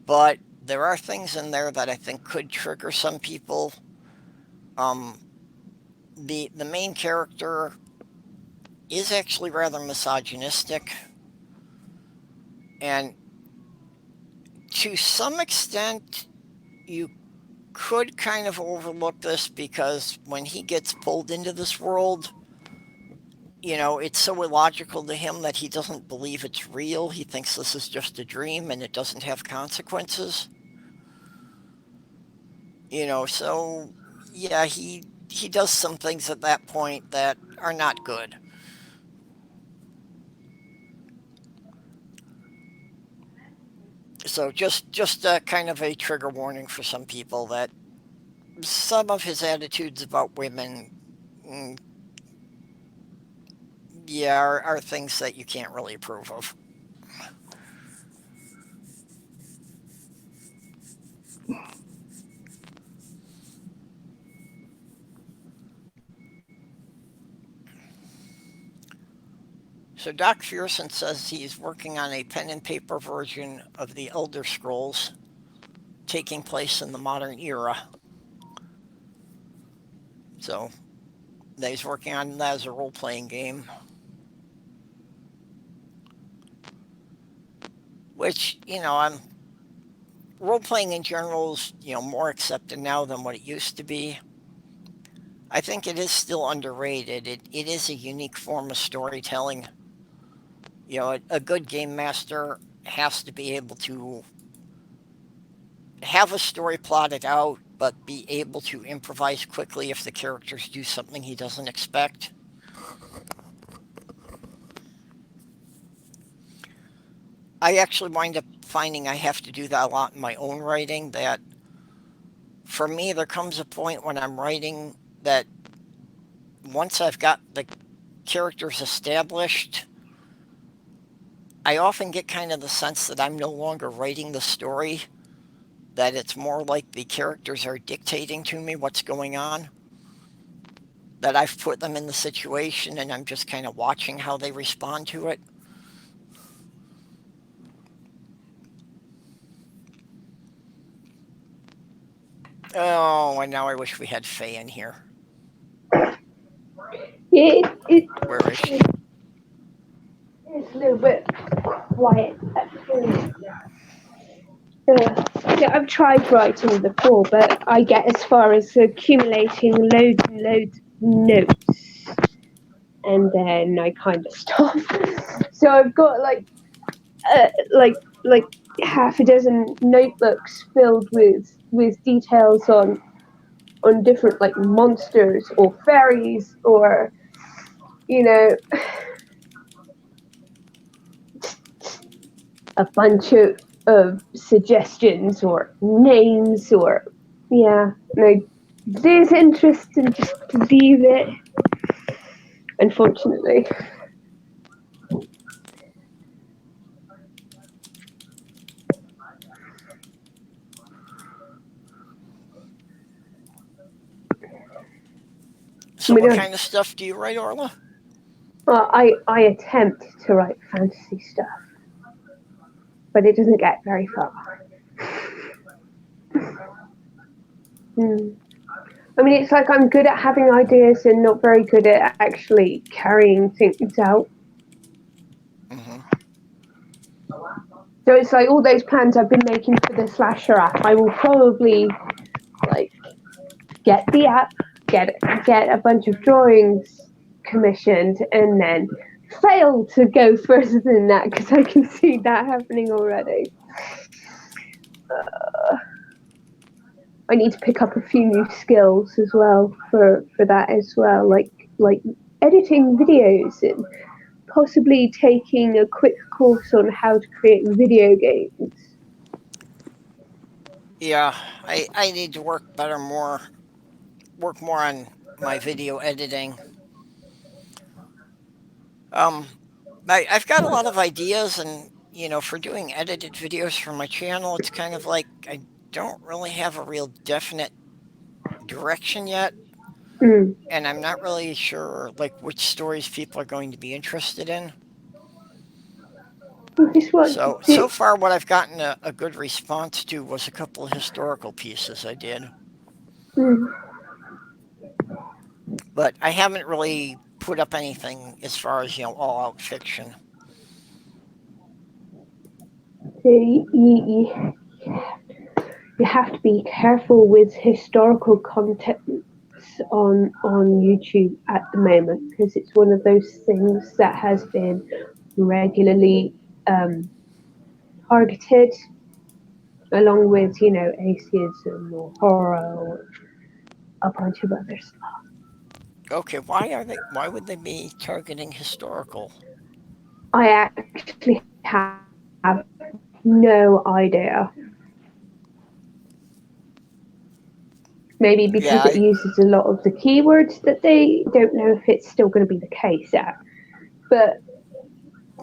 but there are things in there that I think could trigger some people. Um, the main character is actually rather misogynistic, and to some extent, you could kind of overlook this because when he gets pulled into this world, it's so illogical to him that he doesn't believe it's real. He thinks this is just a dream and it doesn't have consequences. So yeah, he does some things at that point that are not good. So just kind of a trigger warning for some people that some of his attitudes about women, mm, yeah, are things that you can't really approve of. So Doc Fearson says he's working on a pen and paper version of the Elder Scrolls, taking place in the modern era. So he's working on that as a role playing game, which I'm role playing in general is more accepted now than what it used to be. I think it is still underrated. It is a unique form of storytelling. A good game master has to be able to have a story plotted out, but be able to improvise quickly if the characters do something he doesn't expect. I actually wind up finding I have to do that a lot in my own writing. That for me, there comes a point when I'm writing that once I've got the characters established, I often get kind of the sense that I'm no longer writing the story, that it's more like the characters are dictating to me what's going on, that I've put them in the situation and I'm just kind of watching how they respond to it. Oh, and now I wish we had Faye in here. Yeah, Where is she? it's a little bit quiet at first. Yeah, I've tried writing before, but I get as far as accumulating loads and loads of notes, and then I kind of stop. So I've got like half a dozen notebooks filled with details on different like monsters or fairies or you know a bunch of suggestions or names or yeah, no, lose interest and just leave it, unfortunately. I So, mean, what kind of stuff do you write, Orla? I attempt to write fantasy stuff, but it doesn't get very far. Hmm. I mean, it's like I'm good at having ideas and not very good at actually carrying things out. Hmm. So it's like all those plans I've been making for the slasher app. I will probably like get the app, get a bunch of drawings commissioned, and then fail to go further than that because I can see that happening already. Uh, I need to pick up a few new skills as well for that as well, like editing videos and possibly taking a quick course on how to create video games. Yeah, I need to work more on my video editing. Um, I've got a lot of ideas, and for doing edited videos for my channel, it's kind of like I don't really have a real definite direction yet, Mm. and I'm not really sure like which stories people are going to be interested in. This one, So far, what I've gotten a good response to was a couple of historical pieces I did, mm. but I haven't really put up anything as far as all out fiction. So you have to be careful with historical content on YouTube at the moment because it's one of those things that has been regularly um, targeted along with atheism or horror or a bunch of other stuff. Okay, why would they be targeting historical? I actually have no idea. Maybe because Yeah, it uses a lot of the keywords that they don't know if it's still going to be the case at. But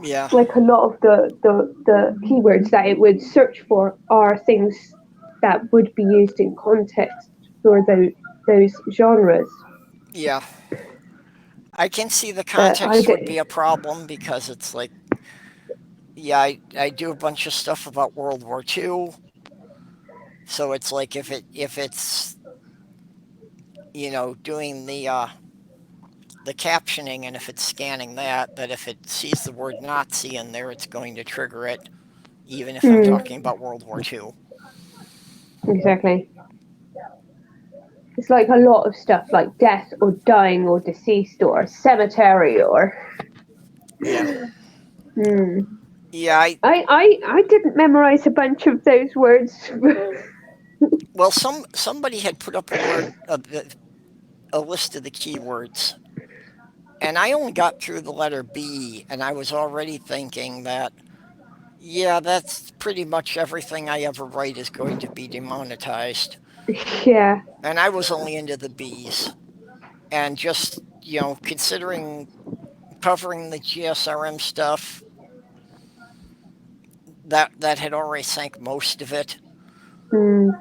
yeah, like a lot of the keywords that it would search for are things that would be used in context for those genres. yeah. I can see the But I context would don't. be a problem because it's like, yeah, I do a bunch of stuff about World War II, so it's like if it's doing the captioning, and if it's scanning that if it sees the word Nazi in there, it's going to trigger it, even if I'm talking about World War II. Exactly. It's like a lot of stuff like death or dying or deceased or cemetery or. Yeah, Hmm. yeah. I didn't memorize a bunch of those words. Well, somebody had put up a list of the keywords, and I only got through the letter B, and I was already thinking that, yeah, that's pretty much everything I ever write is going to be demonetized. Yeah. And I was only into the Bs. And just, considering covering the GSRM stuff, that had already sank most of it. Mm.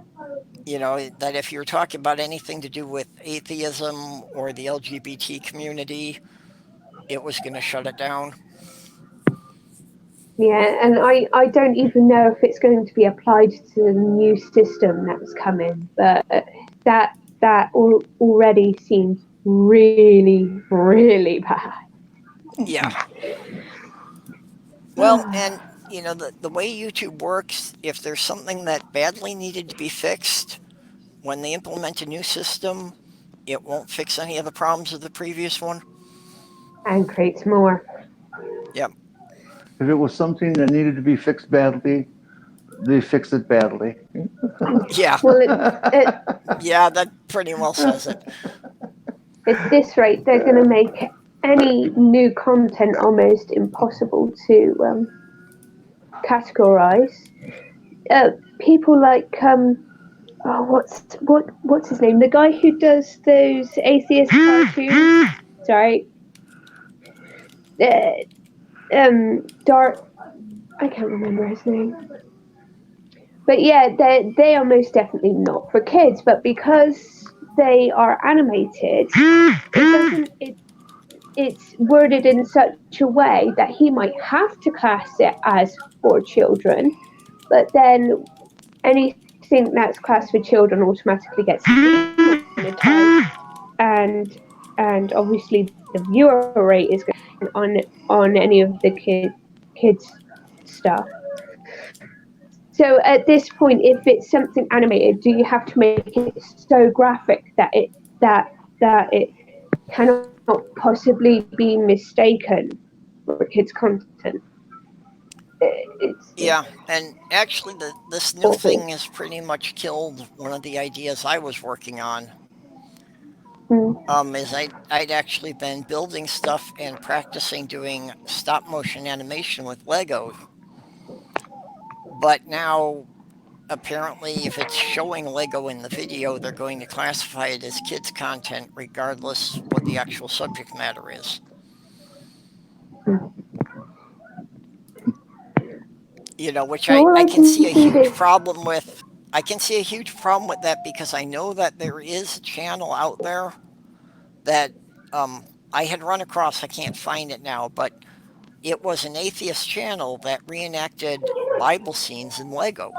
That if you're talking about anything to do with atheism or the LGBT community, it was going to shut it down. Yeah, and I don't even know if it's going to be applied to the new system that's coming, but that already seems really, really bad. Yeah. Well, and the way YouTube works, if there's something that badly needed to be fixed, when they implement a new system, it won't fix any of the problems of the previous one. And creates more. Yep. If it was something that needed to be fixed badly, they fix it badly. Yeah. Well, Yeah, that pretty well says it. at this rate, they're going to make any new content almost impossible to categorize. People like what's his name? The guy who does those atheist cartoons. Sorry, Dark. I can't remember his name. But yeah, they are most definitely not for kids. But because they are animated, it's worded in such a way that he might have to class it as for children, but then anything that's classed for children automatically gets demonetized, and obviously the viewer rate is going on any of the kids stuff. So at this point, if it's something animated, do you have to make it so graphic that it cannot possibly be mistaken for kids' content? It's Yeah, and actually, this new awful. thing has pretty much killed one of the ideas I was working on. Mm. Is I'd actually been building stuff and practicing doing stop motion animation with Lego, but now apparently, if it's showing Lego in the video, they're going to classify it as kids content, regardless what the actual subject matter is. Which I, All I I can see can a see huge this. problem with. I can see a huge problem with that because I know that there is a channel out there that I had run across. I can't find it now, but it was an atheist channel that reenacted Bible scenes in Lego.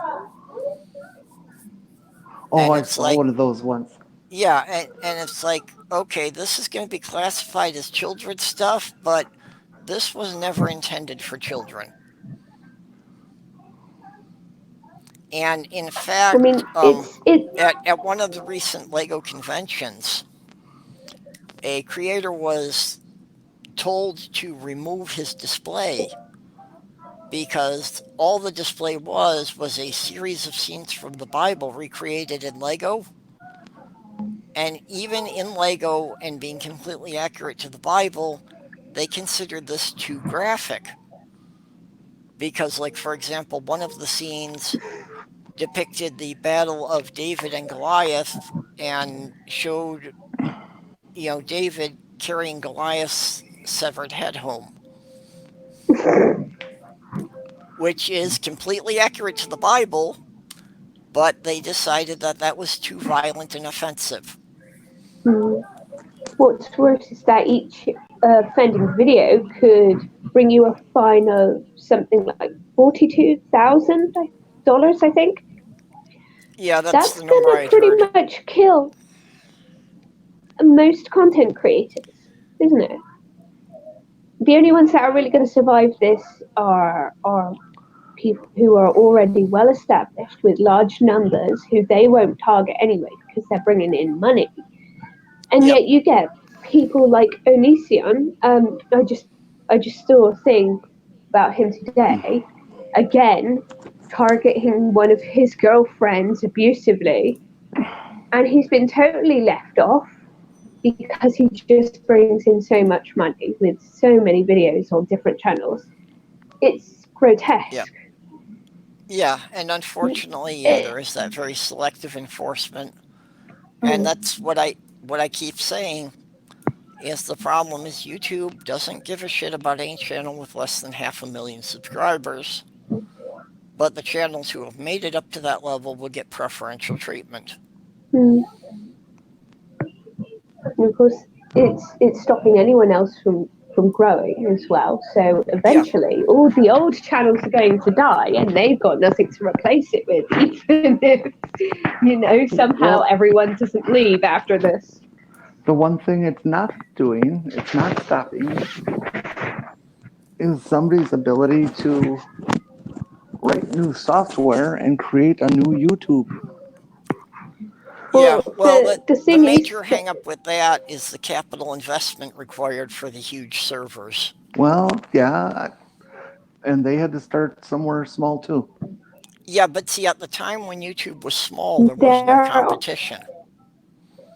Oh, And I it's saw like, one of those once. yeah, and it's like, okay, this is going to be classified as children's stuff, but this was never intended for children. And in I fact, mean, it. at one of the recent Lego conventions, a creator was told to remove his display because all the display was a series of scenes from the Bible recreated in Lego. And even in Lego and being completely accurate to the Bible, they considered this too graphic. Because, like, for example, one of the scenes depicted the battle of David and Goliath and showed, David carrying Goliath's severed head home, which is completely accurate to the Bible, but they decided that that was too violent and offensive. Hmm. What's worse is that each offending video could bring you a fine of something like $42,000, I think. Yeah, that's That's the number gonna I'd pretty heard. much kill most content creators, isn't it? The only ones that are really going to survive this are people who are already well established with large numbers, who they won't target anyway because they're bringing in money. And Yep. yet you get people like Onision. I just saw a thing about him today. Again, targeting one of his girlfriends abusively, and he's been totally left off because he just brings in so much money with so many videos on different channels. It's Yep. grotesque. Yeah, and unfortunately, yeah, It, there is that very selective enforcement, and mm, that's what I keep saying is the problem is YouTube doesn't give a shit about any channel with less than 500,000 subscribers, but the channels who have made it up to that level will get preferential treatment. mm. And of course, it's stopping anyone else from growing as well. So Yeah, eventually, all the old channels are going to die, and they've got nothing to replace it with, even if somehow Well, everyone doesn't leave after this. the one thing it's not doing, it's not stopping, is somebody's ability to write new software and create a new YouTube. yeah. Well, Well, the the the the thing is major that hang up with that is the capital investment required for the huge servers. Well, yeah, and they had to start somewhere small too. Yeah, but see, at the time when YouTube was small, there was no there competition.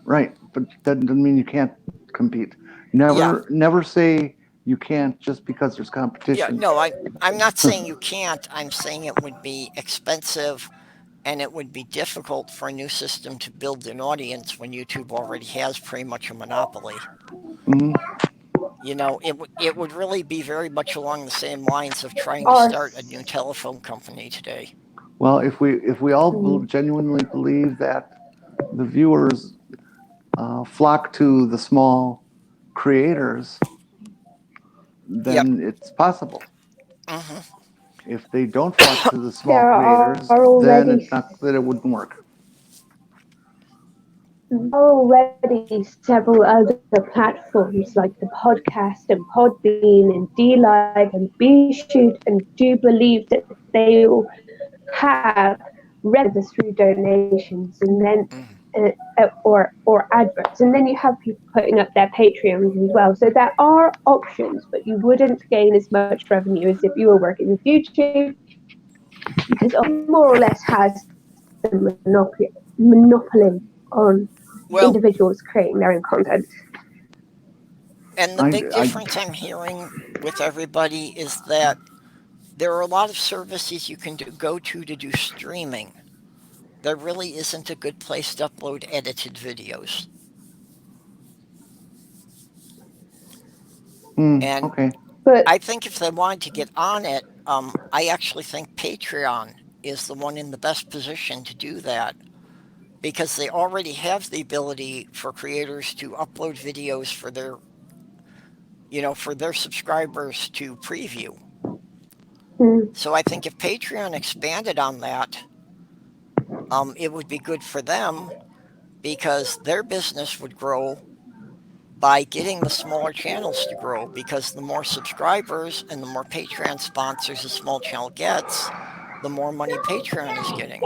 Right, but that doesn't mean you can't compete. Yeah, Never say you can't just because there's yeah. competition. No, I'm not saying you can't. I'm saying it would be expensive and it would be difficult for a new system to build an audience when YouTube already has pretty much a monopoly. Mhm. It would really be very much along the same lines of trying to are start a new telephone company today. Well, if we all genuinely believe that the viewers flock to the small creators, Yep. then it's possible. Hmm. If they don't flock to the small there are creators, then already it's not that it wouldn't work. already several other platforms like the podcast and Podbean and D Live and B Shoot, and do believe that they will have revenue through donations, and then or adverts, and then you have people putting up their Patreons as well. So there are options, but you wouldn't gain as much revenue as if you were working with YouTube, because more or less has the monopoly on Well, individuals creating their own content. and the big I difference I'm hearing with everybody is that there are a lot of services you can go to do streaming. There really isn't a good place to upload edited videos. And okay. But I think if they wanted to get on it, I actually think Patreon is the one in the best position to do that because they already have the ability for creators to upload videos for their subscribers to preview. mm, So I think if Patreon expanded on that, it would be good for them because their business would grow by getting the smaller channels to grow because the more subscribers and the more Patreon sponsors a small channel gets, the more money Patreon is getting.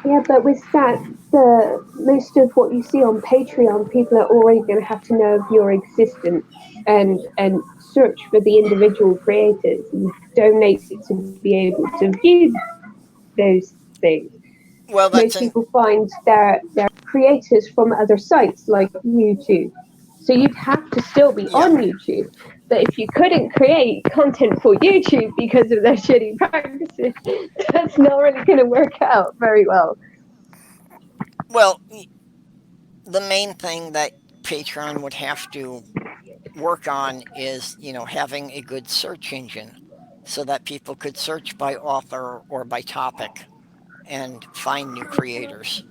yeah, but with that, the most of what you see on Patreon, people are already going to have to know of your existence and search for the individual creators and donate to be able to view those things. Well, Most people find their creators from other sites like YouTube. So you'd have to still be yeah. on YouTube. But if you couldn't create content for YouTube because of their shitty practices, that's not really going to work out very well. Well, the main thing that Patreon would have to work on is, having a good search engine so that people could search by author or by topic and find new creators.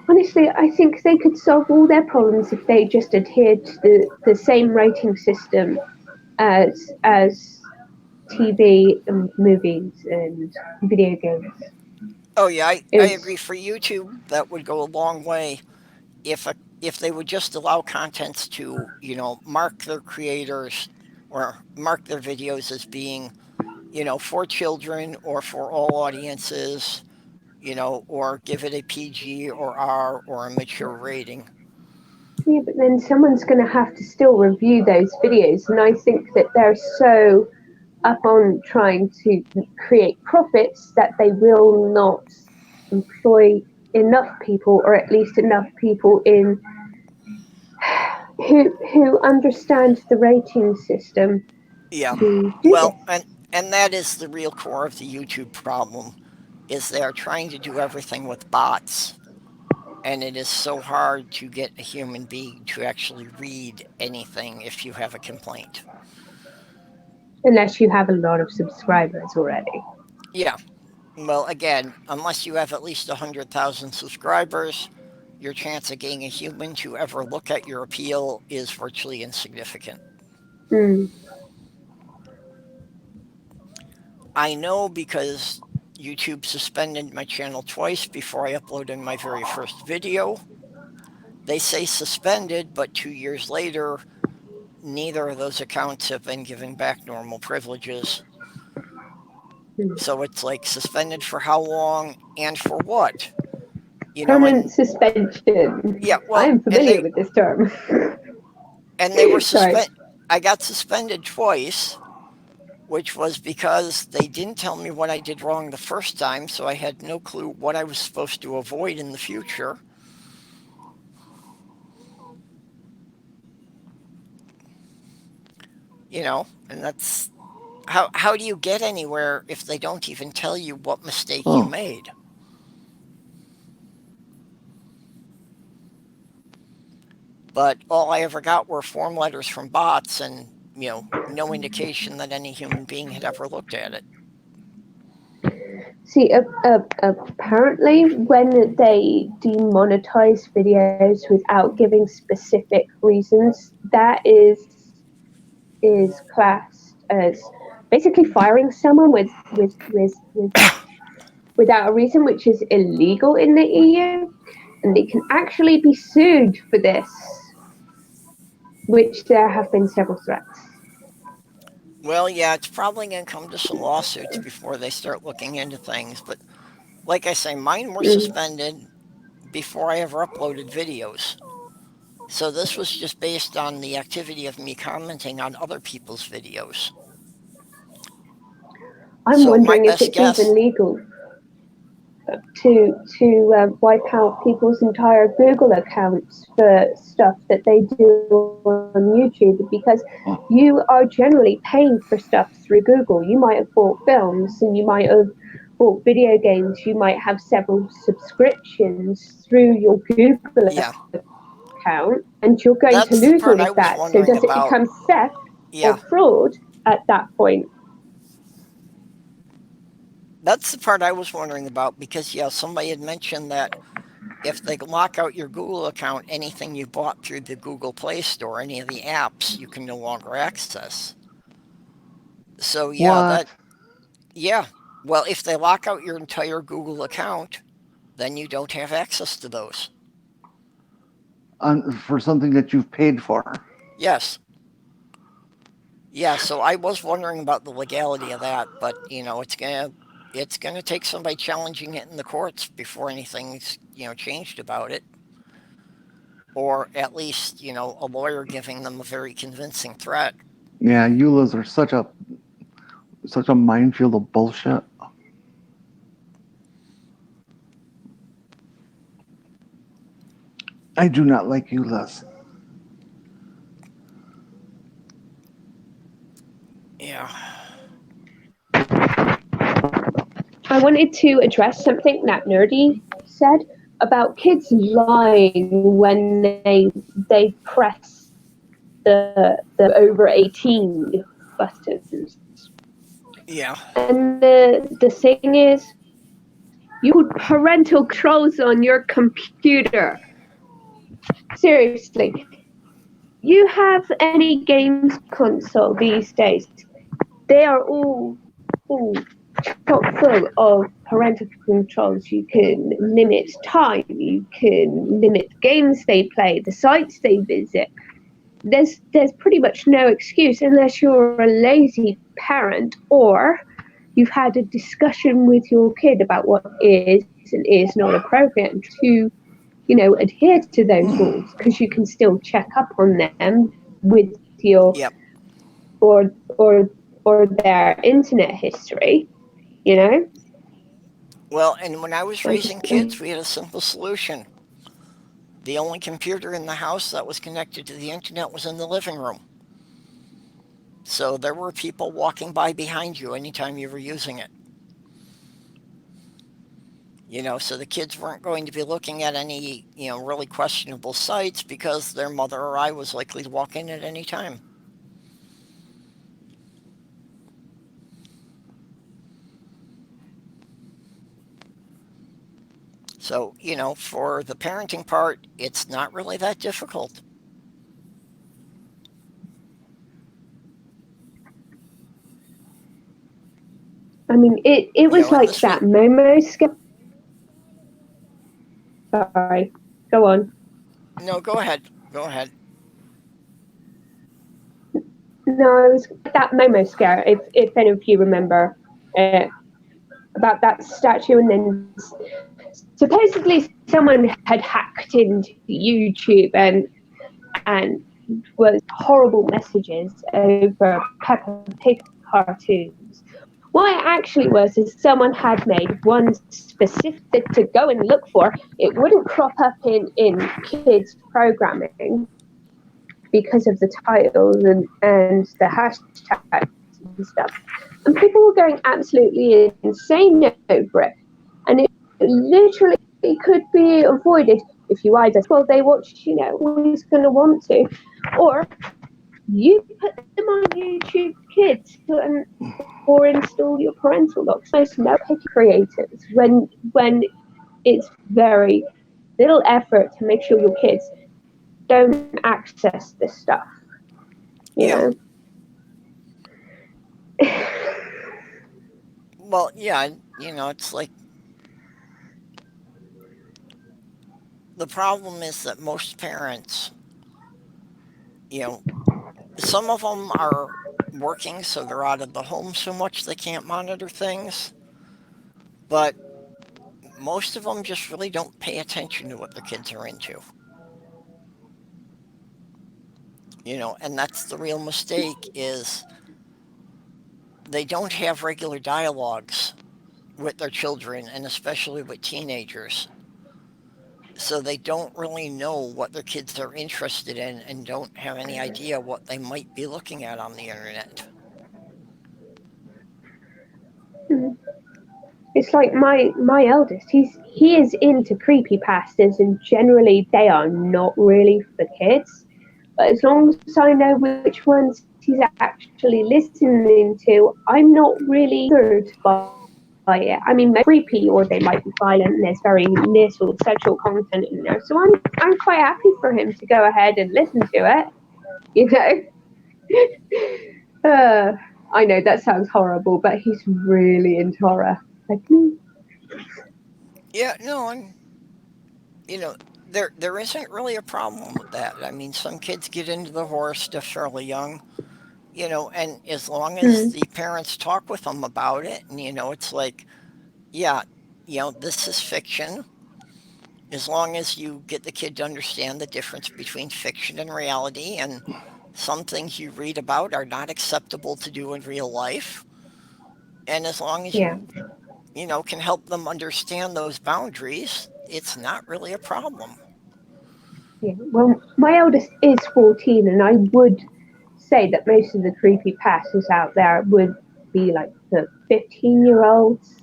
Honestly, I think they could solve all their problems if they just adhered to the same rating system as TV and movies and video games. Oh yeah, I agree. It's For YouTube, that would go a long way if they would just allow contents to mark their creators or mark their videos as being for children or for all audiences, or give it a PG or R or a mature rating. Yeah, but then someone's going to have to still review those videos, and I think that they're so up on trying to create profits that they will not employ enough people, or at least enough people in who understand the rating system Yeah. to do Well, and this. And that is the real core of the YouTube problem, is they are trying to do everything with bots. And it is so hard to get a human being to actually read anything if you have a complaint. Unless you have a lot of subscribers already. Yeah. Well, again, unless you have at least 100,000 subscribers, your chance of getting a human to ever look at your appeal is virtually insignificant. Mm. I know because YouTube suspended my channel twice before I uploaded my very first video. They say suspended, but 2 years later, neither of those accounts have been given back normal privileges. Mm. So it's like suspended for how long and for what? Permanent And suspension. yeah, I well, am familiar with this term. and they were Sorry. I got suspended twice, which was because they didn't tell me what I did wrong the first time, so I had no clue what I was supposed to avoid in the future. And that's how do you get anywhere if they don't even tell you what mistake you Oh, made? But all I ever got were form letters from bots and, no indication that any human being had ever looked at it. See, apparently, when they demonetize videos without giving specific reasons, that is classed as basically firing someone with without a reason, which is illegal in the EU, and they can actually be sued for this, which there have been several threats. Well, yeah, it's probably going to come to some lawsuits before they start looking into things. But like I say, mine were Mm. suspended before I ever uploaded videos. So this was just based on the activity of me commenting on other people's videos. I'm So my wondering if best it's even guess, legal to wipe out people's entire Google accounts for stuff that they do on YouTube, because oh, you are generally paying for stuff through Google. You might have bought films and you might have bought video games. You might have several subscriptions through your Google yeah, account, and you're going to that's the lose part all I of was that. So wondering does it about. become theft or Yeah, fraud at that point? that's the part I was wondering about because, yeah, somebody had mentioned that if they lock out your Google account, anything you bought through the Google Play Store, any of the apps, you can no longer access. So, what? yeah. Well, if they lock out your entire Google account, then you don't have access to those. For something that you've paid for? Yes. Yeah, so I was wondering about the legality of that, but it's gonna take somebody challenging it in the courts before anything's changed about it, or at least a lawyer giving them a very convincing threat. Yeah, EULAs are such a minefield of bullshit. I do not like EULAs. Yeah. I wanted to address something that Nerdy said about kids lying when they press the over 18 buttons. Yeah. And the thing is, you put parental controls on your computer. Seriously, you have any games console these days? They are all chock full of parental controls. You can limit time, you can limit games they play, the sites they visit. There's pretty much no excuse unless you're a lazy parent or you've had a discussion with your kid about what is and is not appropriate, and to adhere to those rules, because you can still check up on them with your Yep. or or or their internet history, you know. Well, and when I was I raising just kids, we had a simple solution. The only computer in the house that was connected to the internet was in the living room. So there were people walking by behind you anytime you were using it. So the kids weren't going to be looking at any, really questionable sites because their mother or I was likely to walk in at any time. So, for the parenting part, it's not really that difficult. I mean, it was And like this that was, Momo scare. Sorry, go on. no, go ahead. Go ahead. No, it was that Momo scare. If any of you remember, uh, about that statue, and then supposedly someone had hacked into YouTube and was horrible messages over Peppa Pig cartoons. What it actually was is someone had made one specific to go and look for. It wouldn't crop up in kids programming because of the titles and the hashtags and stuff. And people were going absolutely insane over it. And it literally could be avoided if you either, well, they watch, always going to want to, or you put them on YouTube Kids or install your parental locks. Most no picky creators when it's very little effort to make sure your kids don't access this stuff. You Yeah. know. Well, yeah, it's like the problem is that most parents, you know, some of them are working, so they're out of the home so much they can't monitor things. But most of them just really don't pay attention to what their kids are into. And that's the real mistake is they don't have regular dialogues with their children and especially with teenagers. So they don't really know what their kids are interested in and don't have any idea what they might be looking at on the internet. It's like my eldest. He is into creepy pastas, and generally they are not really for kids. But as long as I know which ones he's actually listening to, I'm not really bothered by it. I mean, they're creepy or they might be violent, and there's very little sexual content in there. So I'm quite happy for him to go ahead and listen to it. You know. I know that sounds horrible, but he's really into horror. Like, Yeah, no, and you know, there isn't really a problem with that. I mean, some kids get into the horror stuff fairly young, and as long as mm, the parents talk with them about it, and it's like, yeah, this is fiction. As long as you get the kid to understand the difference between fiction and reality, and some things you read about are not acceptable to do in real life, and as long as yeah. you can help them understand those boundaries, it's not really a problem. Yeah, well, my eldest is 14, and I would say that most of the creepy pastas out there would be like the 15-year-olds,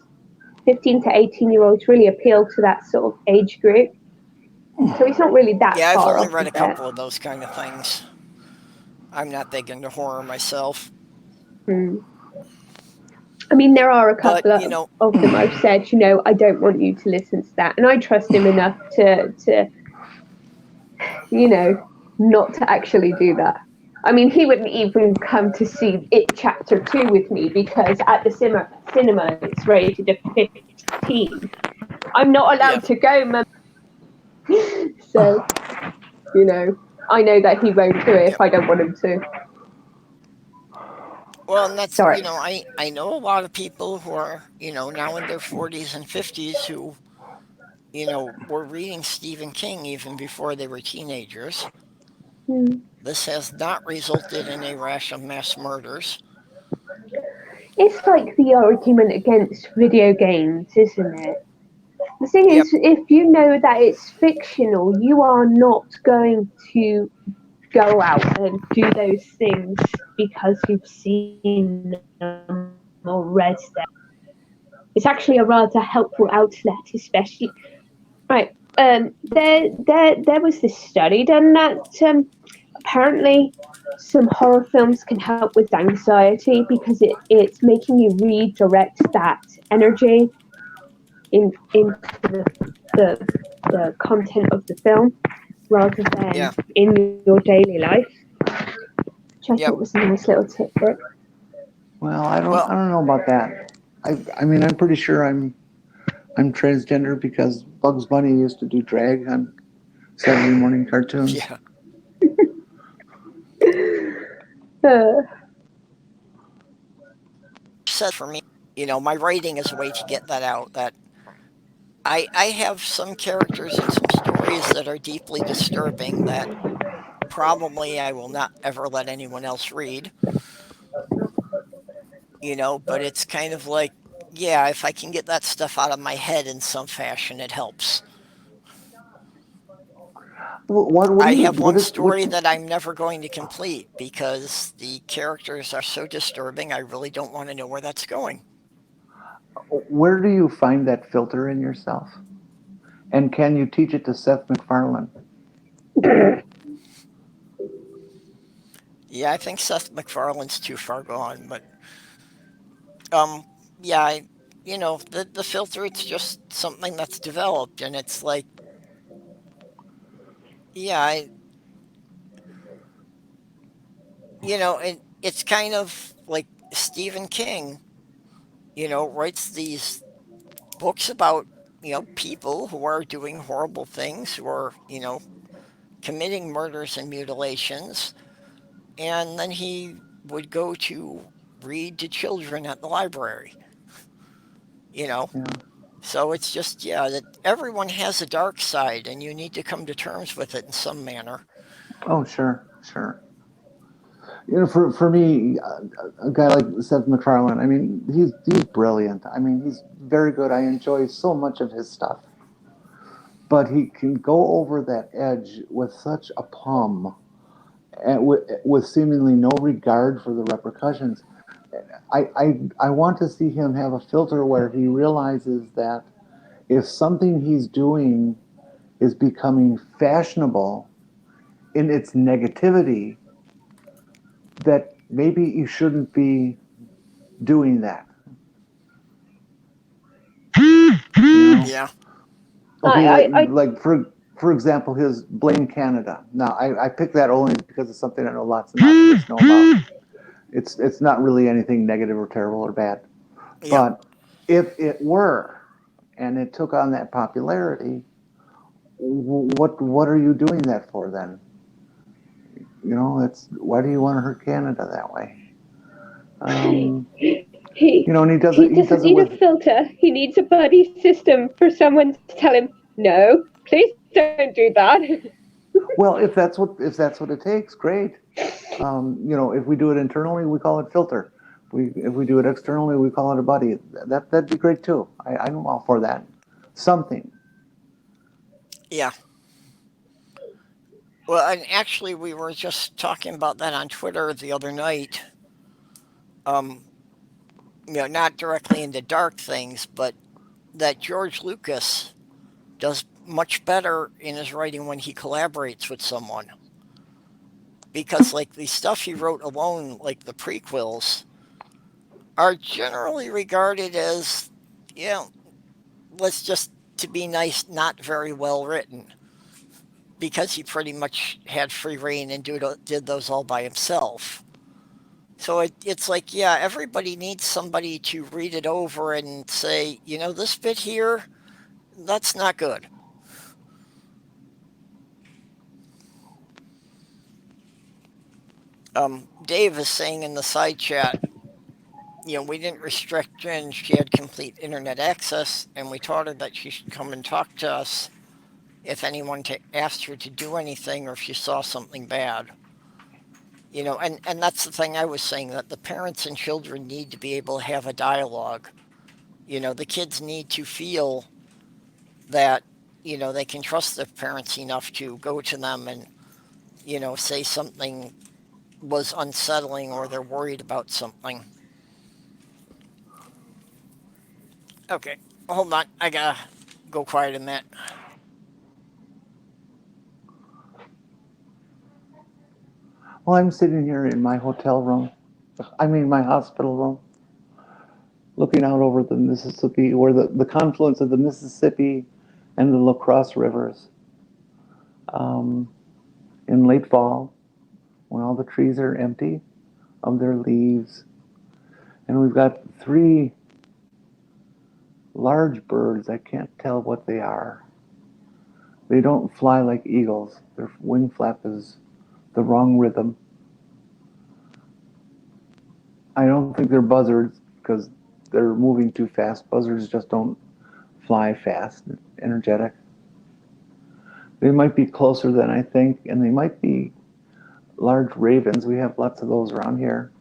15 to 18-year-olds really appeal to that sort of age group. So he's not really that Yeah, I've far only off read of a it. couple of those kind of things. I'm not big into horror myself, Mm. I mean, there are a but couple of them I've said, I don't want you to listen to that. And I trust him enough to not to actually do that. I mean, he wouldn't even come to see It Chapter 2 with me because at the cinema it's rated a 15. I'm not yeah. allowed to go, Mum. So, I know that he won't do it Yeah. if I don't want him to. Well, and that's, Sorry. I know a lot of people who are, now in their 40s and 50s who, were reading Stephen King even before they were teenagers. Hmm. This has not resulted in a rash of mass murders. It's like the argument against video games, isn't it? The thing Yep. is, if you know that it's fictional, you are not going to go out and do those things because you've seen them or read them. It's actually a rather helpful outlet, especially right. There was this study done that apparently some horror films can help with anxiety because it's making you redirect that energy into the, the content of the film rather than Yeah. in your daily life, which I thought Yep. was a nice little tidbit. Well, I Well, don't know about that. I mean, I'm pretty sure I'm transgender because Bugs Bunny used to do drag on Saturday morning cartoons. yeah. Uh, Said for me, my writing is a way to get that out. That I have some characters and some stories that are deeply disturbing that probably I will not ever let anyone else read. But it's kind of like, yeah, if I can get that stuff out of my head in some fashion, it helps. What do I you have one what story that I'm never going to complete because the characters are so disturbing, I really don't want to know where that's going. where do you find that filter in yourself? And can you teach it to Seth MacFarlane? Yeah, I think Seth MacFarlane's too far gone, but um, yeah, the filter, it's just something that's developed, and it's like, yeah, and it's kind of like Stephen King, writes these books about, people who are doing horrible things, who are, committing murders and mutilations, and then he would go to read to children at the library, you know. Yeah. So it's just, yeah, that everyone has a dark side, and you need to come to terms with it in some manner. Oh, sure, sure. For me, a guy like Seth MacFarlane, I mean, he's brilliant. I mean, he's very good. I enjoy so much of his stuff, but he can go over that edge with such a plum, and with seemingly no regard for the repercussions. I want to see him have a filter where he realizes that if something he's doing is becoming fashionable in its negativity, that maybe you shouldn't be doing that. You know? Yeah, Okay, I like for example, his Blame Canada. Now, I picked that only because it's something I know lots of novelists know about. It's not really anything negative or terrible or bad, yeah, but if it were, and it took on that popularity, what are you doing that for then? You know, that's why do you want to hurt Canada that way? Um, he and he he doesn't does it need a with filter. He needs a buddy system for someone to tell him, no, please don't do that. well, if that's what it takes, great. If we do it internally, we call it filter. If we do it externally, we call it a buddy. That'd be great too. I'm all for that. Something. yeah. Well, and actually, we were just talking about that on Twitter the other night. Um, not directly into dark things, but that George Lucas does much better in his writing when he collaborates with someone. Because, like, the stuff he wrote alone, like the prequels, are generally regarded as, you know, let's just, to be nice, not very well written. Because he pretty much had free reign and did those all by himself. So it's like, yeah, everybody needs somebody to read it over and say, this bit here, that's not good. Dave is saying in the side chat, we didn't restrict Jen. She had complete internet access, and we taught her that she should come and talk to us if anyone asked her to do anything or if she saw something bad. And that's the thing I was saying, that the parents and children need to be able to have a dialogue. The kids need to feel that, they can trust their parents enough to go to them and, say something was unsettling or they're worried about something. Okay, hold on. I gotta go quiet a minute. Well, I'm sitting here in my hotel room. I mean, my hospital room, looking out over the Mississippi, or the confluence of the Mississippi and the La Crosse rivers. Um, in late fall, when all the trees are empty of their leaves, and we've got three large birds. I can't tell what they are. They don't fly like eagles. Their wing flap is the wrong rhythm. I don't think they're buzzards because they're moving too fast. Buzzards just don't fly fast, energetic. They might be closer than I think, and they might be large ravens. We have lots of those around here.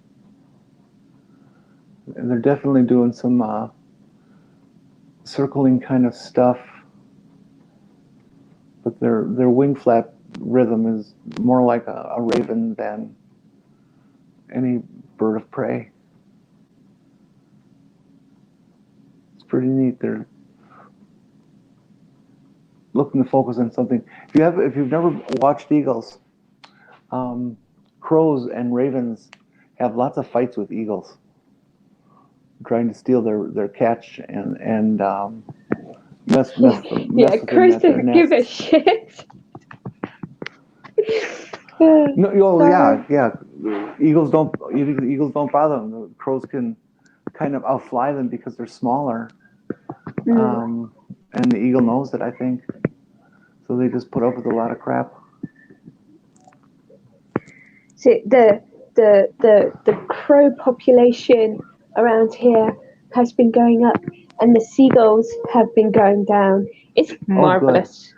And they're definitely doing some circling kind of stuff. But their wing flap rhythm is more like a raven than any bird of prey. It's pretty neat. They're looking to focus on something. If you've never watched eagles, crows and ravens have lots of fights with eagles, trying to steal their catch and mess Yeah, with them crows at their don't give a nests. shit. No, oh yeah. Eagles don't bother them. The crows can kind of outfly them because they're smaller, and the eagle knows it, I think. So they just put up with a lot of crap. So the crow population around here has been going up, and the seagulls have been going down. It's marvelous.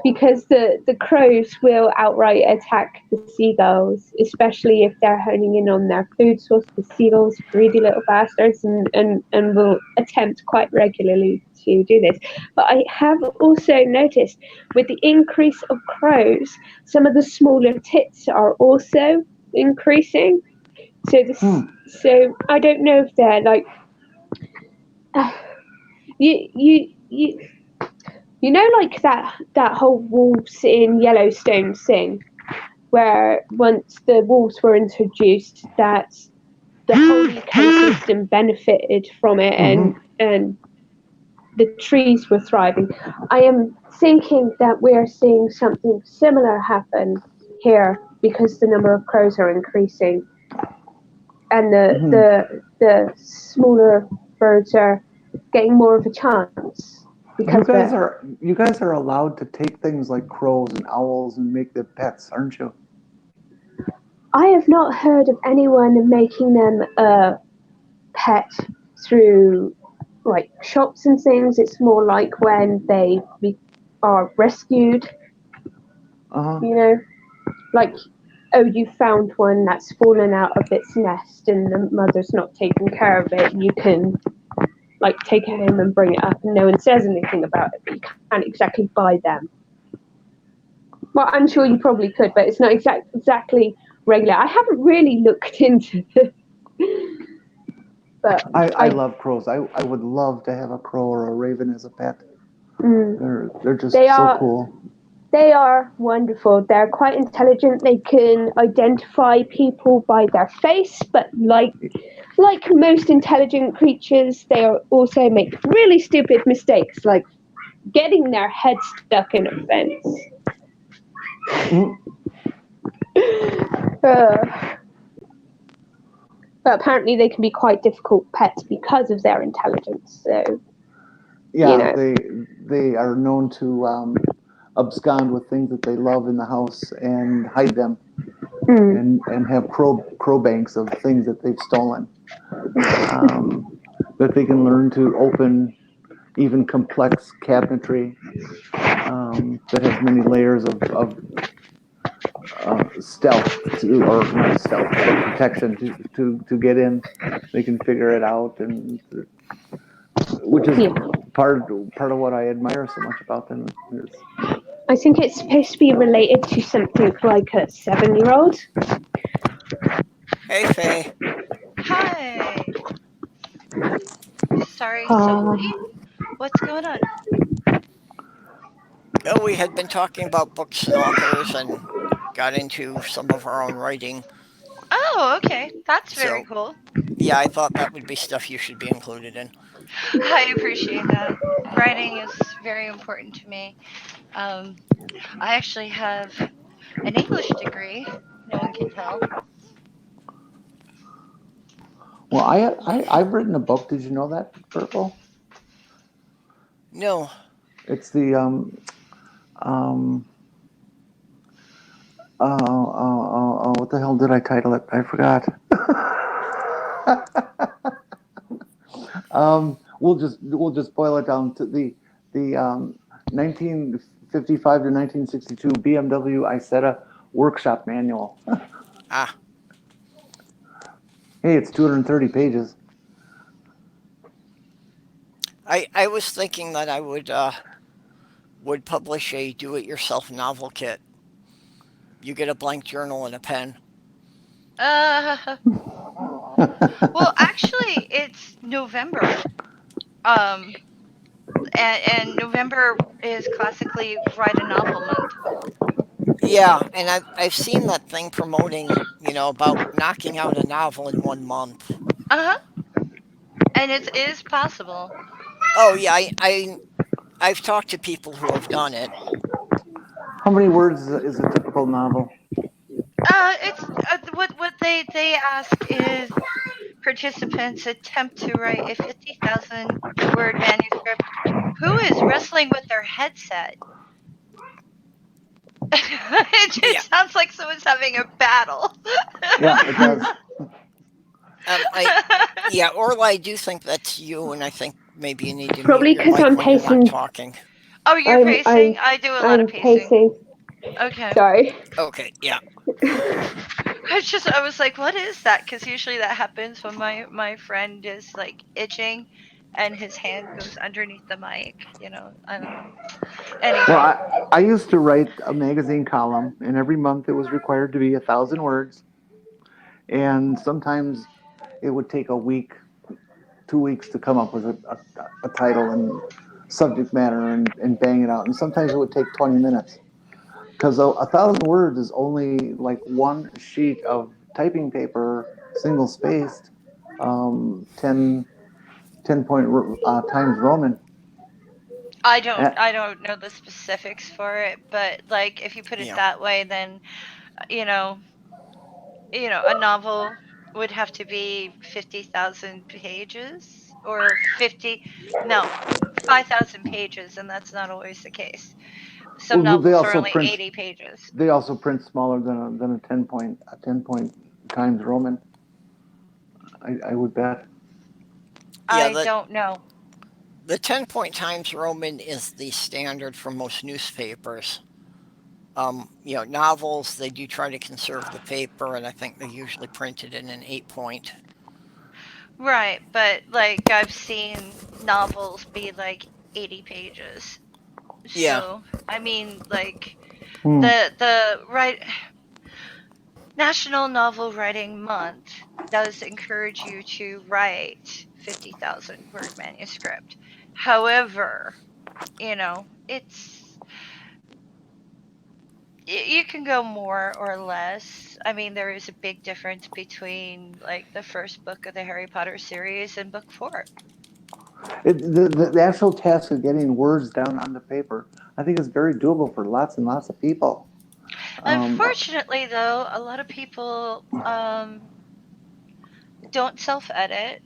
Because the crows will outright attack the seagulls, especially if they're honing in on their food source. The seagulls, greedy little bastards, and will attempt quite regularly to do this. But I have also noticed with the increase of crows, some of the smaller tits are also increasing. So I don't know if they're like you like that whole wolves in Yellowstone thing, where once the wolves were introduced, that the whole ecosystem benefited from it, and the trees were thriving. I am thinking that we are seeing something similar happen here because the number of crows are increasing, and the smaller birds are getting more of a chance. You guys are allowed to take things like crows and owls and make them pets, aren't you? I have not heard of anyone making them a pet through like shops and things. It's more like when they are rescued. Like, oh, you found one that's fallen out of its nest and the mother's not taking care of it. You can like take it home and bring it up, and no one says anything about it. But you can't exactly buy them. Well, I'm sure you probably could, but it's not exactly regular. I haven't really looked into this. But I love crows. I would love to have a crow or a raven as a pet. They're just so cool. They are wonderful. They're quite intelligent. They can identify people by their face, but like most intelligent creatures, they also make really stupid mistakes, like getting their head stuck in a fence. But apparently they can be quite difficult pets because of their intelligence. So yeah, they are known to abscond with things that they love in the house and hide them, and have crow banks of things that they've stolen. That they can learn to open even complex cabinetry that has many layers of stealth or not stealth, but protection to get in. They can figure it out, and which is part of what I admire so much about them. I think it's supposed to be related to something like a 7-year-old. Hey, Faye. Hi. Sorry, so late. What's going on? Oh, we had been talking about books and authors and got into some of our own writing. Oh, okay. That's very So, cool. yeah, I thought that would be stuff you should be included in. I appreciate that. Writing is very important to me. Um, I actually have an English degree. No one can tell. Well, I've written a book. Did you know that, Purple? No. It's the um what the hell did I title it? I forgot. We'll just boil it down to the 1955 to 1962 BMW Isetta workshop manual. Ah, Hey, it's 230 pages. I was thinking that I would publish a do-it-yourself novel kit. You get a blank journal and a pen. Uh, well, actually, it's November. Um, and November is classically write a novel month. Yeah, and I've seen that thing promoting, about knocking out a novel in 1 month. Uh-huh. And it is possible. Oh yeah, I've talked to people who have done it. How many words is a typical novel? It's what they ask is participants attempt to write a 50,000 word manuscript. Who is wrestling with their headset? It Yeah, just sounds like someone's having a battle. Yeah, it does. I yeah, Orla, I do think that's you, and I think maybe you need to mute Probably your because mic I'm when you're not pacing. talking. Oh, you're I'm pacing? I do a lot of I'm pacing. pacing. Okay. Sorry. Okay, yeah. I was like, what is that? Because usually that happens when my friend is like itching, and his hand goes underneath the mic. I don't know. Well, Anywho, I used to write a magazine column, and every month it was required to be 1,000 words, and sometimes it would take a week, 2 weeks to come up with a title and subject matter and bang it out, and sometimes it would take 20 minutes because 1,000 words is only like one sheet of typing paper, single spaced, 10 point times Roman. Uh, I don't know the specifics for it, but like if you put it Yeah. that way, then you know a novel would have to be 50,000 pages or 50 no 5,000 pages, and that's not always the case. Some well, novels are only 80 pages. they also print smaller than a 10 point times Roman. I would bet. Yeah, I don't know. the 10-point times Roman is the standard for most newspapers. Novels, they do try to conserve the paper, and I think they usually print it in an 8-point. Right, but like I've seen novels be like 80 pages. Yeah, So, I mean, like Hmm. the right National Novel Writing Month does encourage you to write 50,000 word manuscript. However, it's you can go more or less. I mean, there is a big difference between like the first book of the Harry Potter series and book 4. The actual task of getting words down on the paper, I think, is very doable for lots and lots of people. Um, Unfortunately, though, a lot of people don't self-edit,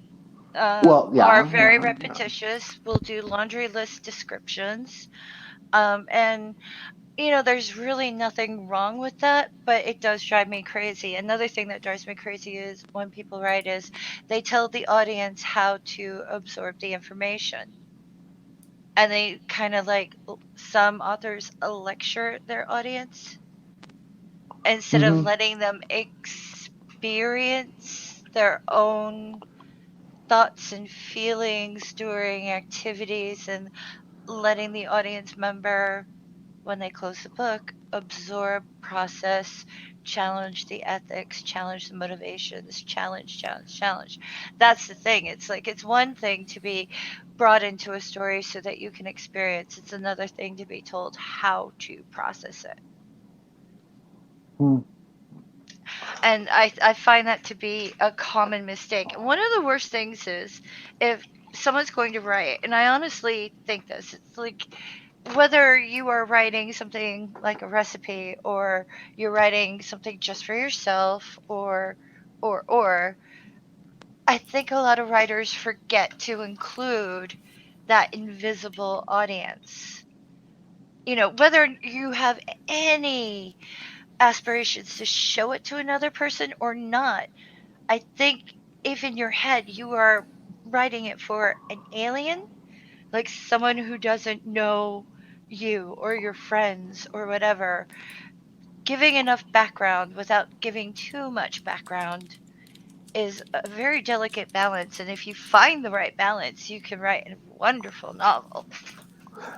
well, are yeah, very repetitious, will do laundry list descriptions, and there's really nothing wrong with that, but it does drive me crazy. Another thing that drives me crazy is when people write is they tell the audience how to absorb the information. And they kind of like some authors lecture their audience instead of hmm letting them experience their own thoughts and feelings during activities and letting the audience member when they close the book, absorb, process, challenge the ethics, challenge the motivations, challenge. That's the thing. It's like it's one thing to be brought into a story so that you can experience. It's another thing to be told how to process it. Hmm. And I find that to be a common mistake. And one of the worst things is if someone's going to write, and I honestly think this, it's like whether you are writing something like a recipe or you're writing something just for yourself or I think a lot of writers forget to include that invisible audience. You know, whether you have any aspirations to show it to another person or not, I think if in your head you are writing it for an alien, like someone who doesn't know you or your friends or whatever, giving enough background without giving too much background is a very delicate balance. And if you find the right balance, you can write a wonderful novel.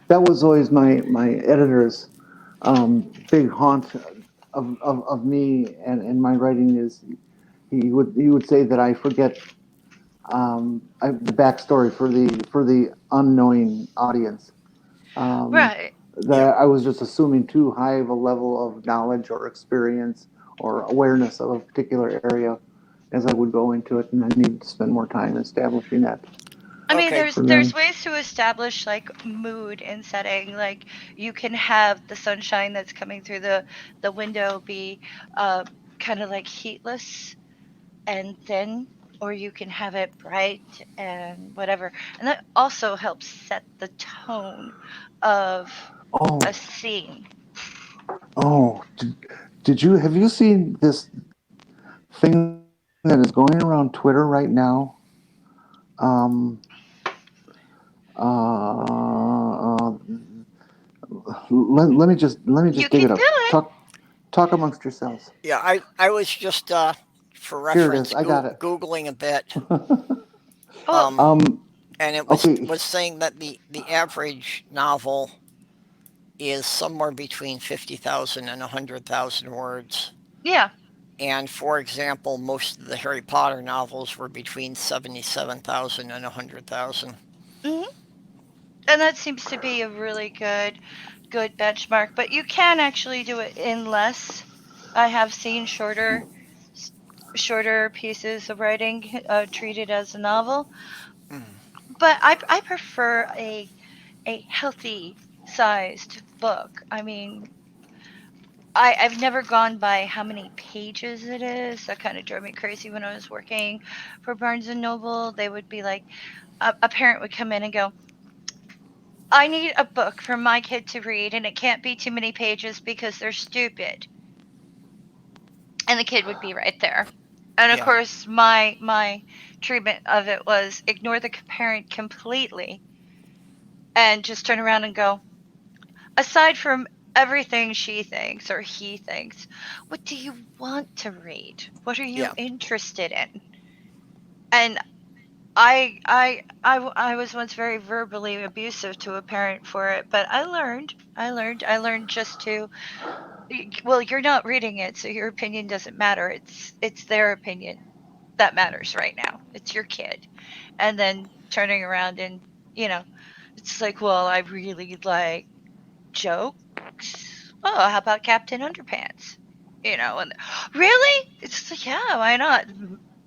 That was always my editor's big haunt of me and my writing is he would say that I forget the backstory for the unknowing audience. Um, Right. Yep. that I was just assuming too high of a level of knowledge or experience or awareness of a particular area as I would go into it, and I needed to spend more time establishing that I mean, Okay. for there's them. ways to establish like mood and setting. Like you can have the sunshine that's coming through the window be uh, kind of like heatless and thin, or you can have it bright and whatever. And that also helps set the tone of Oh, a scene. oh, did you have you seen this thing that is going around Twitter right now? Um, uh, let me just You dig it can up. do it. Talk amongst yourselves. Yeah, I was just for Here it is. reference I got it. googling a bit, Well, um, and it Okay. was saying that the average novel is somewhere between 50,000 and 100,000 words. yeah. And for example, most of the Harry Potter novels were between 77,000 and 100,000. Hmm. And that seems to be a really good benchmark. But you can actually do it in less. I have seen shorter pieces of writing treated as a novel, Mm. but I prefer a healthy sized book. I mean, I've never gone by how many pages it is. That kind of drove me crazy when I was working for Barnes and Noble. They would be like, a parent would come in and go, I need a book for my kid to read, and it can't be too many pages because they're stupid. And the kid would be right there. And of Yeah, course, my treatment of it was ignore the parent completely and just turn around and go, aside from everything she thinks or he thinks, what do you want to read? What are you yeah, interested in? And I was once very verbally abusive to a parent for it, but I learned just to, well, you're not reading it, so your opinion doesn't matter. It's their opinion that matters right now. It's your kid. And then turning around and, you know, it's like, well, I really like jokes. Oh, how about Captain Underpants? You know, and really? It's like, yeah, why not?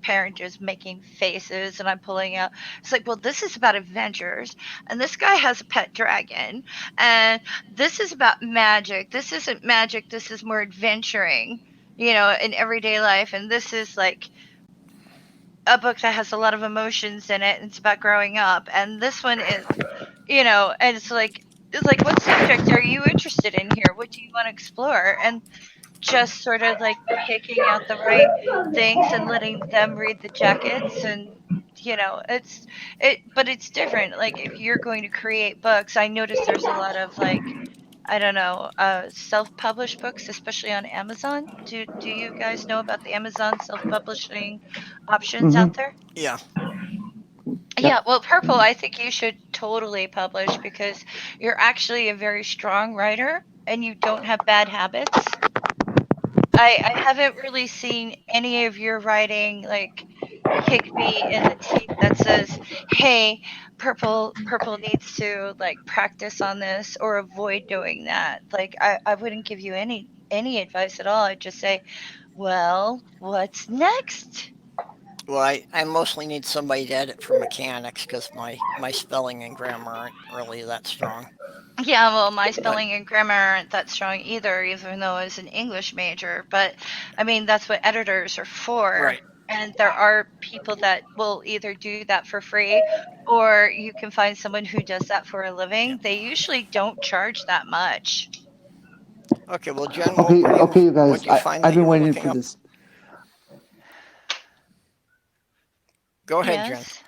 Parent just making faces and I'm pulling out. It's like, well, this is about adventures and this guy has a pet dragon and this is about magic. This isn't magic. This is more adventuring, you know, in everyday life. And this is like a book that has a lot of emotions in it. And it's about growing up. And this one is, you know, and it's like what subject are you interested in here? What do you want to explore? And just sort of like picking out the right things and letting them read the jackets. And you know, but it's different. Like if you're going to create books, I notice there's a lot of like, I don't know, self-published books, especially on Amazon. Do you guys know about the Amazon self-publishing options Mm-hmm. out there? yeah. Yeah, Yep. well, Purple, I think you should totally publish because you're actually a very strong writer and you don't have bad habits. I haven't really seen any of your writing like kick me in the teeth that says, "Hey, purple needs to like practice on this or avoid doing that." Like I wouldn't give you any advice at all. I'd just say, "Well, what's next?" Well, I mostly need somebody to edit for mechanics because my spelling and grammar aren't really that strong. Yeah, well, my But spelling and grammar aren't that strong either, even though I was an English major. But I mean, that's what editors are for. right, And there are people that will either do that for free or you can find someone who does that for a yeah. living. They usually don't charge that much. Okay, well, Jen, Okay, okay, you guys. what'd you find I've that been you were waiting looking for up? this. Go ahead, Jen. Yes,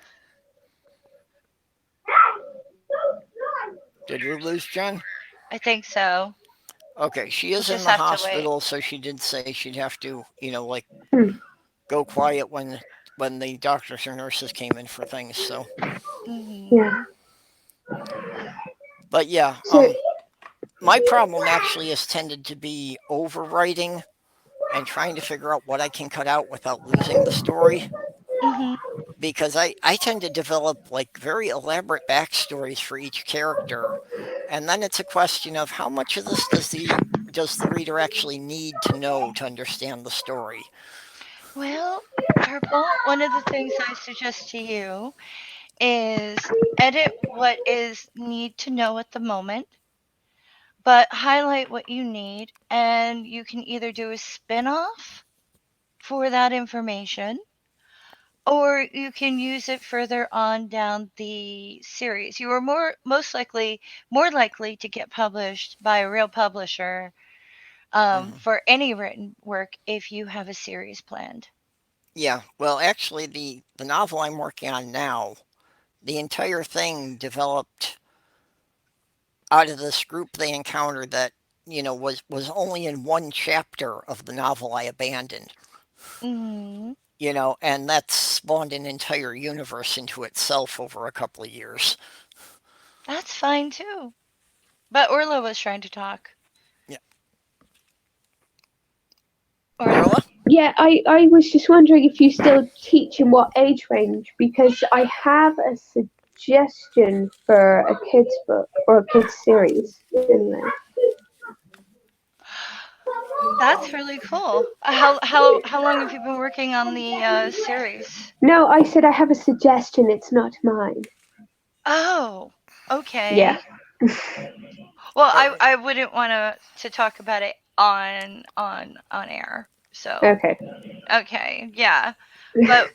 Did we lose Jen? I think so. Okay, she We'll is in just the have to wait. hospital, so she did say she'd have to, like Hmm. go quiet when the doctors or nurses came in for things. So, Yeah. Hmm. but yeah, So my problem actually has tended to be overwriting and trying to figure out what I can cut out without losing the story. Hmm. Because I tend to develop like very elaborate backstories for each character. And then it's a question of how much of this does the reader actually need to know to understand the story? Well, Purple, one of the things I suggest to you is edit what is need to know at the moment, but highlight what you need, and you can either do a spin-off for that information or you can use it further on down the series. You are more likely to get published by a real publisher Mhm. for any written work if you have a series planned. Yeah, well, actually, the novel I'm working on now, the entire thing developed out of this group they encountered that was only in one chapter of the novel I abandoned. Hmm. And that spawned an entire universe into itself over a couple of years. That's fine too. But Orla was trying to talk. Yeah, Orla? Orla. yeah, I was just wondering if you still teach in what age range, because I have a suggestion for a kids book or a kids series anyway. That's really cool. How long have you been working on the series? No, I said I have a suggestion, it's not mine. Oh, Yeah. okay. Well, Uh, I wouldn't want to talk about it on air. So, Okay. okay, yeah. But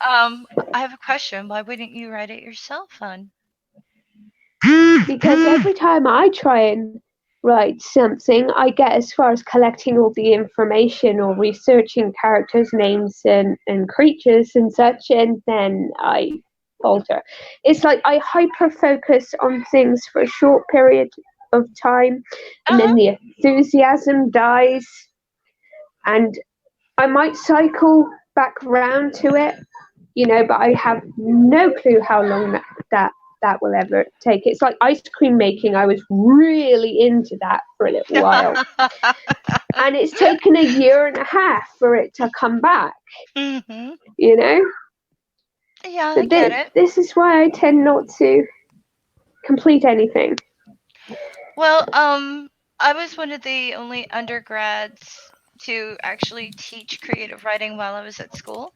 I have a question. Why wouldn't you write it yourself, hon? Because every time I try and write something, I get as far as collecting all the information or researching characters' names and creatures and such, and then I falter. It's like I hyper focus on things for a short period of time, and then Uh-huh. the enthusiasm dies, and I might cycle back round to it, but I have no clue how long that will ever take. It's like ice cream making. I was really into that for a little while, and it's taken a year and a half for it to come back. Hmm. You know, Yeah, so I get it. this is why I tend not to complete anything. Well, I was one of the only undergrads to actually teach creative writing while I was at school.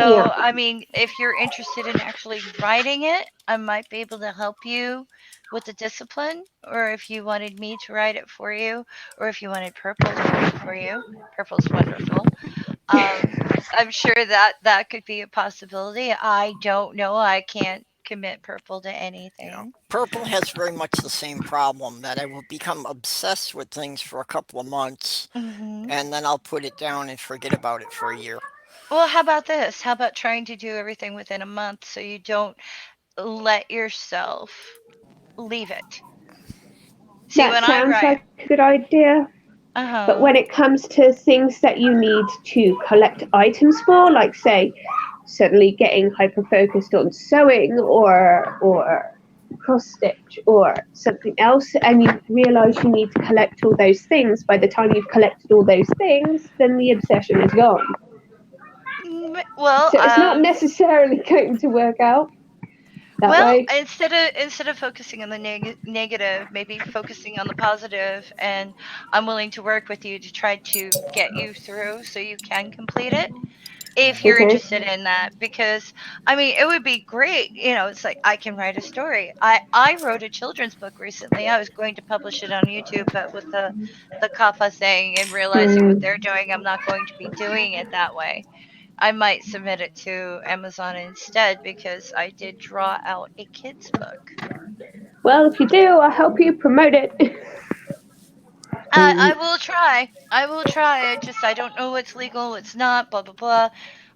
Yeah, So, I mean, if you're interested in actually writing it, I might be able to help you with the discipline, or if you wanted me to write it for you, or if you wanted Purple to write it for you. Purple's wonderful. Um, I'm sure that that could be a possibility. I don't know. I can't commit Purple to anything. Purple has very much the same problem that I will become obsessed with things for a couple of months, Hmm. and then I'll put it down and forget about it for a year. Well, how about this? How about trying to do everything within a month so you don't let yourself leave it? See, that when I sounds write, like a good idea. uh But huh. when it comes to things that you need to collect items for, like say suddenly getting hyper focused on sewing or cross stitch or something else, and you realize you need to collect all those things, by the time you've collected all those things, then the obsession is gone. Well, So it's not necessarily going to work out that way. instead of focusing on the negative, maybe focusing on the positive, and I'm willing to work with you to try to get you through so you can complete it if you're Okay. interested in that. Because I mean, it would be great. It's like I can write a story. I wrote a children's book recently. I was going to publish it on YouTube, but with the kappa thing and realizing what they're doing, I'm not going to be doing it that way. I might submit it to Amazon instead because I did draw out a kid's book. Well, if you do, I'll help you promote it. I will try. I will try. I don't know what's legal, what's not, blah blah blah,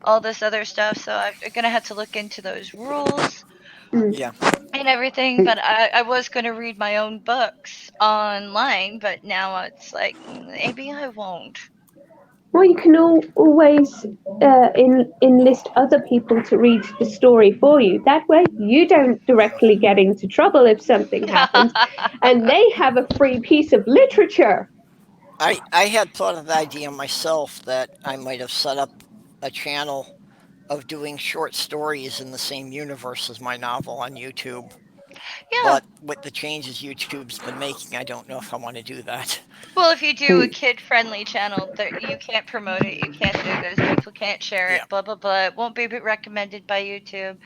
all this other stuff. So I'm gonna have to look into those rules Yeah. and everything. Hey, But I was gonna read my own books online, but now it's like maybe I won't. Well, you can always enlist other people to read the story for you. That way, you don't directly get into trouble if something happens, and they have a free piece of literature. I had thought of the idea myself that I might have set up a channel of doing short stories in the same universe as my novel on YouTube. Yeah. But with the changes YouTube's been making, I don't know if I want to do that. Well, if you do a hey, kid-friendly channel, that you can't promote it, you can't do this, people can't share Yeah. it, blah blah blah. It won't be recommended by YouTube.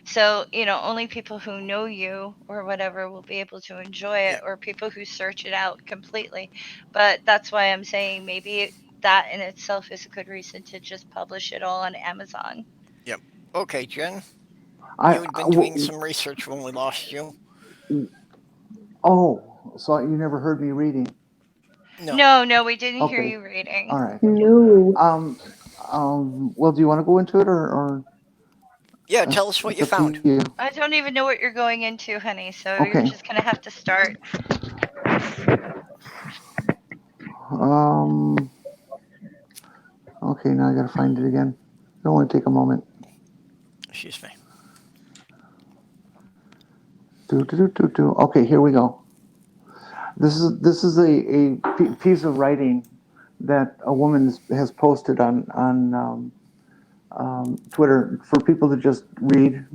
So, only people who know you or whatever will be able to enjoy Yeah. it, or people who search it out completely. But that's why I'm saying maybe that in itself is a good reason to just publish it all on Amazon. Yep. Okay, Jen, I, you had been doing some research when we lost you. oh, so you never heard me reading? No. No, we didn't hear Okay, you reading. all right. No. Well, do you want to go into it, or Yeah, tell us what it's you up to found. you? I don't even know what you're going into, honey, so you're Okay. just going to have to start. Um. Okay, now I gotta find it again. It'll only take a moment. Excuse me. Okay, here we go. This is a piece of writing that a woman has posted on Twitter for people to just read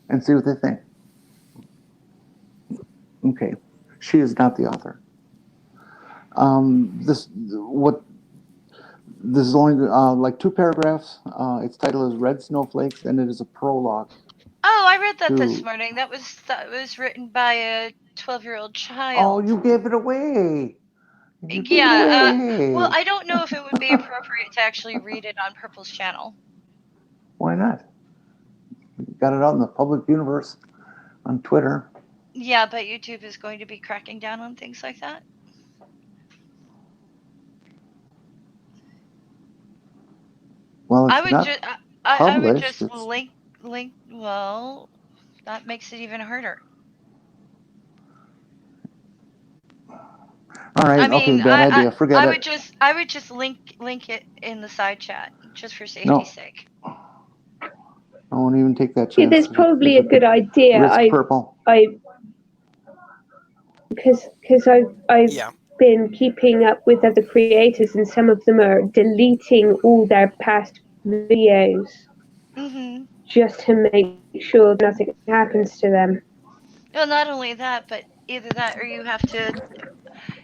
and see what they think. Okay, she is not the author. This is only like 2 paragraphs. Its title is Red Snowflakes, and it is a prologue Oh, I read that this to. morning. That was written by a 12-year-old Oh, child. you gave it away! You gave it Yeah, well, away! I don't know if it would be appropriate to actually read it on Purple's channel. Why not? Got it out in the public universe on Twitter. Yeah, but YouTube is going to be cracking down on things like that. Well, I it's would not just I would published. just It's link. Well, that makes it even harder. all right. I Okay, mean, bad idea. Forget it. I would just link it in the side chat just for safety's No, sake. I won't even take that Yeah, chance that's probably because a it good could idea. risk purple. Because I've Yeah. been keeping up with other creators, and some of them are deleting all their past videos Mhm. just to make sure nothing happens to them. Well, not only that, but either that or you have to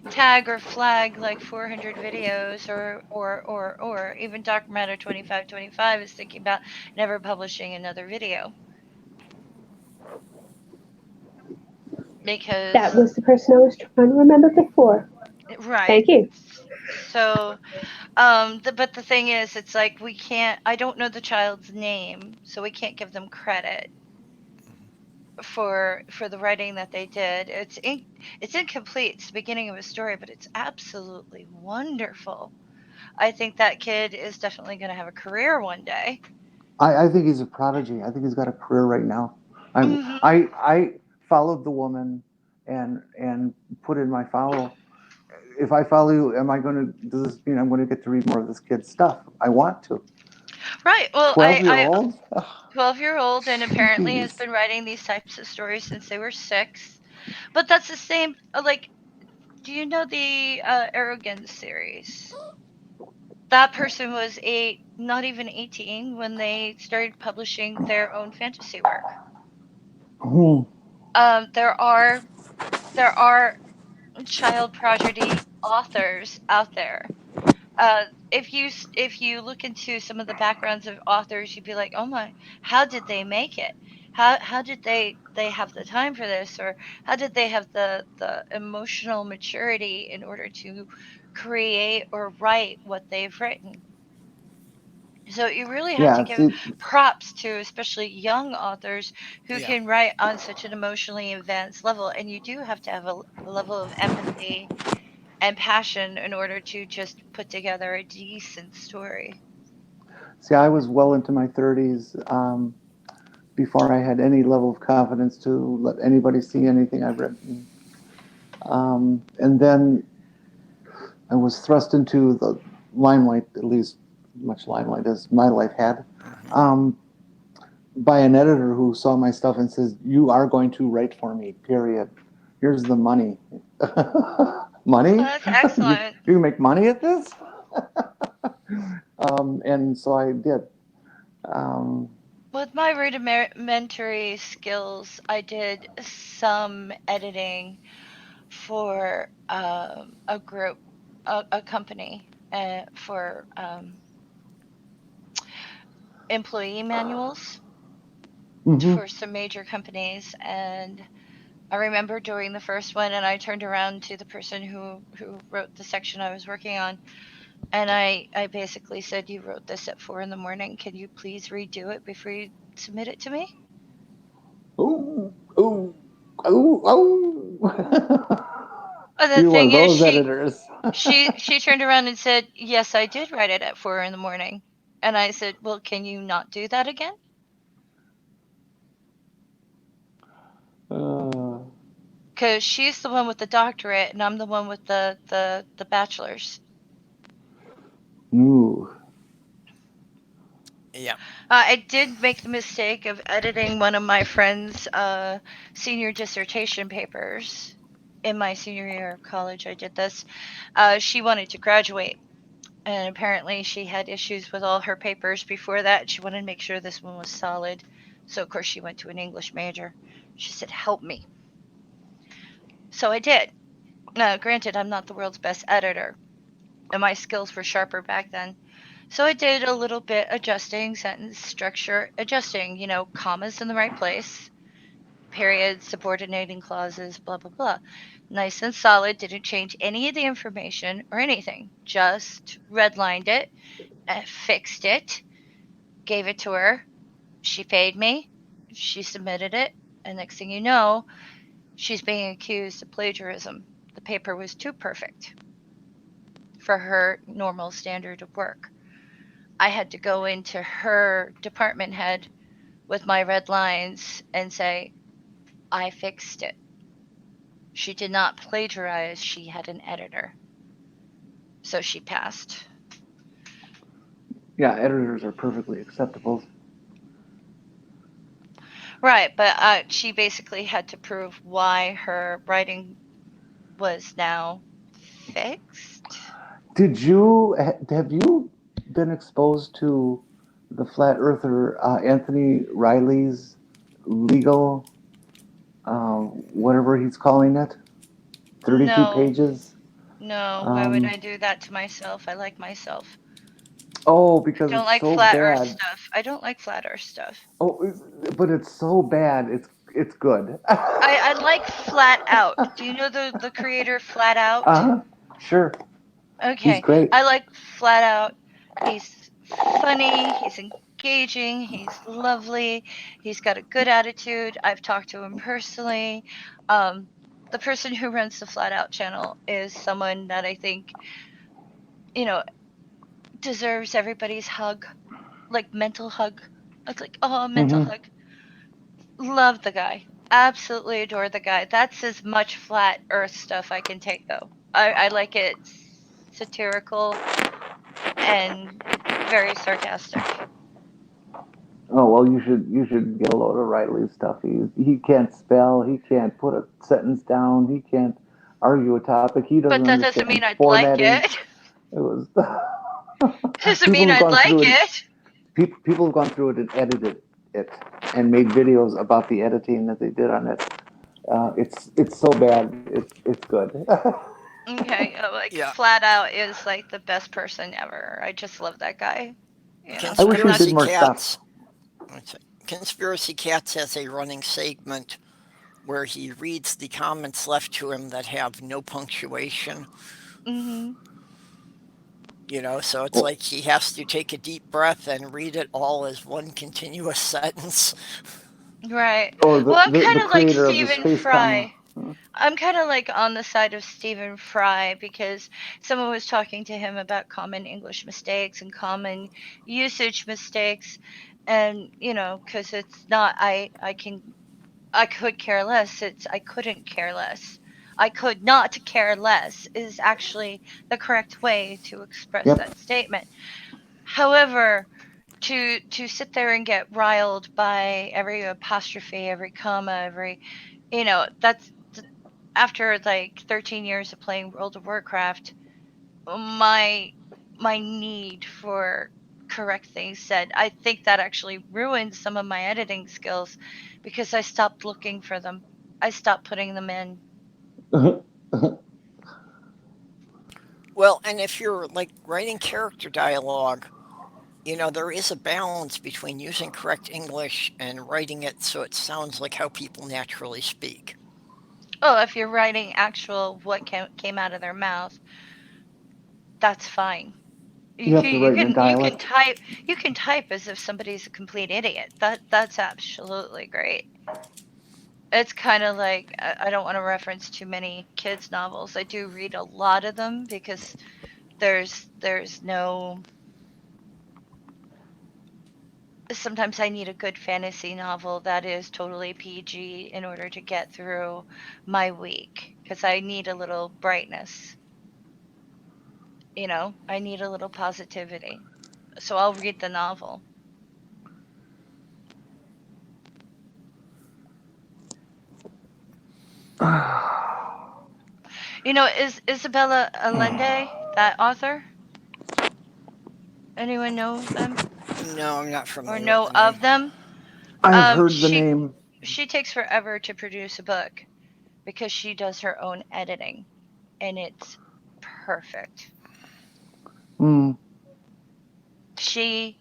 tag or flag like 400 videos, or even Dark Matter 2525 is thinking about never publishing another video That because was the person I was trying to remember before. right. Thank you. So but the thing is, it's like I don't know the child's name, so we can't give them credit for the writing that they did. It's incomplete. It's the beginning of a story, but it's absolutely wonderful. I think that kid is definitely going to have a career one day. I think he's a prodigy. I think he's got a career right now. Mhm. I followed the woman and put in my follow. If I follow you, am I going to? Does this mean I'm going to get to read more of this kid's stuff? I want to. Right. Well, 12-year-old? 12-year-old, and apparently has Jeez. been writing these types of stories since they were 6. But that's the same. Like, do you know the Arrogance series? That person was not even 18 when they started publishing their own fantasy work. Hmm. There are child prodigy authors out there. If you look into some of the backgrounds of authors, you'd be like, oh my, how did they make it? How did they have the time for this, or how did they have the emotional maturity in order to create or write what they've written? So you really have to Yeah, give see, props to especially young authors who Yeah. can write on such an emotionally advanced level, and you do have to have a level of empathy and passion in order to just put together a decent story. I was well into my 30s before I had any level of confidence to let anybody see anything I've written. And then I was thrust into the limelight, at least much limelight as my life had, Hmm. um, by an editor who saw my stuff and says, "You are going to write for me, period. Here's the money." Money? Well, that's You excellent. can make money at this? And so I did. Um, With my rudimentary skills, I did some editing for a group, a company, for employee manuals mhm. for some major companies. And I remember doing the first one, and I turned around to the person who wrote the section I was working on, and I basically said, "You wrote this at 4 in the morning. Can you please redo it before you submit it to me?" Ooh, ooh, ooh, ooh. And the You're one thing of is, those she editors. she she turned around and said, "Yes, I did write it at 4 in the morning." And I said, "Well, can you not do that again?" Uh, Because she's the one with the doctorate, and I'm the one with the bachelor's. ooh. Yeah. I did make the mistake of editing one of my friend's senior dissertation papers in my senior year of college. I did this. She wanted to graduate, and apparently she had issues with all her papers before that. She wanted to make sure this one was solid. So, of course, she went to an English major. She said, "Help me." So I did. Now, granted, I'm not the world's best editor, and my skills were sharper back then. So I did a little bit adjusting, sentence structure, adjusting, commas in the right place, periods, subordinating clauses, blah, blah, blah. Nice and solid, didn't change any of the information or anything. Just redlined it, fixed it, gave it to her. She paid me, she submitted it, and next thing you know, she's being accused of plagiarism. The paper was too perfect for her normal standard of work. I had to go into her department head with my red lines and say, I fixed it. She did not plagiarize, she had an editor. So she passed. Yeah, editors are perfectly acceptable. Right, but she basically had to prove why her writing was now fixed. Have you been exposed to the flat earther Anthony Riley's legal, whatever he's calling it, 32 No, pages? no, why would Um, I do that to myself? I like myself. oh, I because don't it's like so flat earth bad. stuff. I don't like flat earth stuff. Oh, but it's so bad. It's good. I like Flat Out. Do you know the creator Flat Out? Uh-huh. Sure. He's Okay, great. I like Flat Out. He's funny, he's engaging, he's lovely, he's got a good attitude. I've talked to him personally. Um, the person who runs the Flat Out channel is someone that I think, you know, deserves everybody's hug, like mental hug. It's like, oh, mental Hmm. hug. Love the guy. Absolutely adore the guy. That's as much flat earth stuff I can take though. I like it satirical and very sarcastic. Oh well, you should get a load of Riley's stuff. He can't spell. He can't put a sentence down. He can't argue a topic. He doesn't But that doesn't mean understand I'd like formatting. it. It was Doesn't people mean have I'd gone like through it. it. People have gone through it and edited it and made videos about the editing that they did on it. It's so bad. It's good. Okay, like Yeah, flat out is like the best person ever. I just love that guy. I wish I'm we not. did Conspiracy more stuff. Cats. Conspiracy Cats has a running segment where he reads the comments left to him that have no punctuation. Hmm. So it's Well, like he has to take a deep breath and read it all as one continuous sentence. Right. oh, Well, I'm the kind of like creator of the Stephen space comma. Fry. I'm kind of like on the side of Stephen Fry because someone was talking to him about common English mistakes and common usage mistakes, and because it's not I could care less. It's I couldn't care less. I could not care less is actually the correct way to express Yep. that statement. However, to sit there and get riled by every apostrophe, every comma, every that's after like 13 years of playing World of Warcraft, my my need for correct things said, I think that actually ruined some of my editing skills because I stopped looking for them. I stopped putting them in. Well, and if you're like writing character dialogue, there is a balance between using correct English and writing it so it sounds like how people naturally speak. Oh, if you're writing actual what came out of their mouth, that's fine. You have to write in a You can dialect. type as if somebody's a complete idiot. That's absolutely great. It's kind of like I don't want to reference too many kids novels. I do read a lot of them because there's no sometimes I need a good fantasy novel that is totally PG in order to get through my week because I need a little brightness. I need a little positivity. So I'll read the novel. Is Isabella Allende that author? Anyone know them No, I'm not or familiar with know the name. of them? I've Um, heard the she name. she takes forever to produce a book because she does her own editing and it's perfect. Hmm. She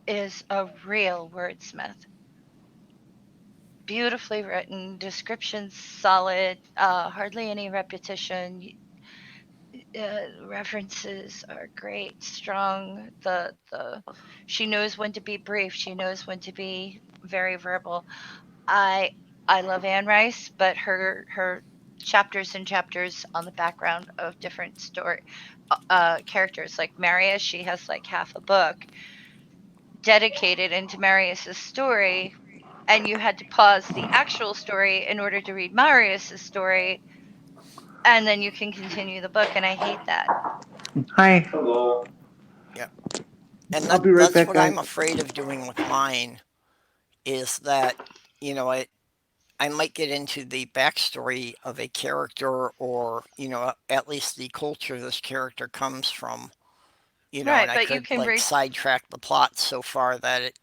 is a real wordsmith. Beautifully written, descriptions solid, hardly any repetition. References are great, strong. The She knows when to be brief. She knows when to be very verbal. I I love Anne Rice, but her chapters and chapters on the background of different story characters like Marius, she has like half a book dedicated into Marius's story, and you had to pause the actual story in order to read Marius's story, and then you can continue the book, and I hate that. Hi. Yeah. And I'll that be right that's back, what I'm guys. afraid of doing with mine is that, I might get into the backstory of a character or, at least the culture this character comes from, Right, and I but you could can like read. sidetrack the plot so far that it,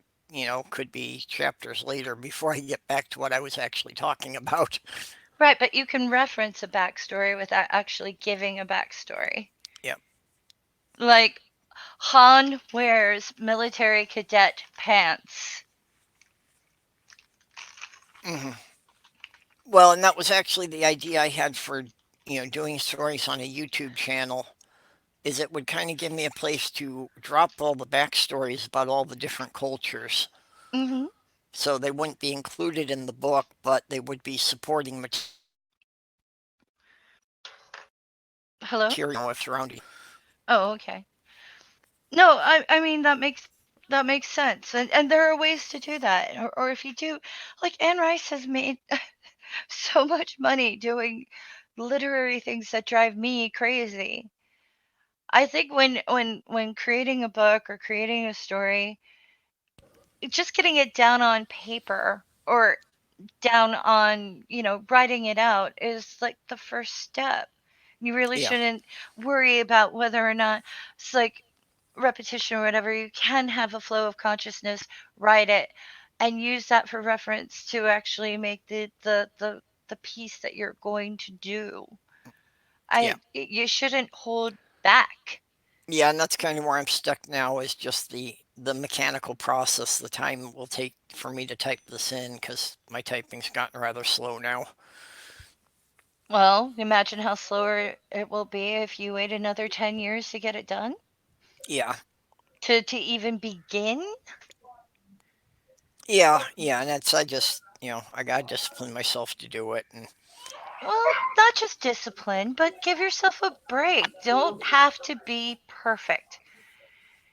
could be chapters later before I get back to what I was actually talking about. Right, but you can reference a backstory without actually giving a backstory. Yeah. Like Han wears military cadet pants. Hmm. Well, and that was actually the idea I had for, doing stories on a YouTube channel, is it would kind of give me a place to drop all the backstories about all the different cultures. Mm-hmm. So they wouldn't be included in the book, but they would be supporting Hello? material if surrounding. Oh, okay. No, I mean that makes sense, and there are ways to do that, or if you do, like Anne Rice has made so much money doing literary things that drive me crazy. I think when creating a book or creating a story, just getting it down on paper or down on, writing it out is like the first step. You really Yeah, shouldn't worry about whether or not it's like repetition or whatever. You can have a flow of consciousness, write it, and use that for reference to actually make the piece that you're going to do. yeah, You shouldn't hold back. yeah, and that's kind of where I'm stuck now is just the mechanical process, the time it will take for me to type this in because my typing's gotten rather slow now. Well, imagine how slower it will be if you wait another 10 years to get it done, Yeah, to even begin. yeah, and that's I just I gotta discipline myself to do it, and Well, not just discipline, but give yourself a break. Don't have to be perfect.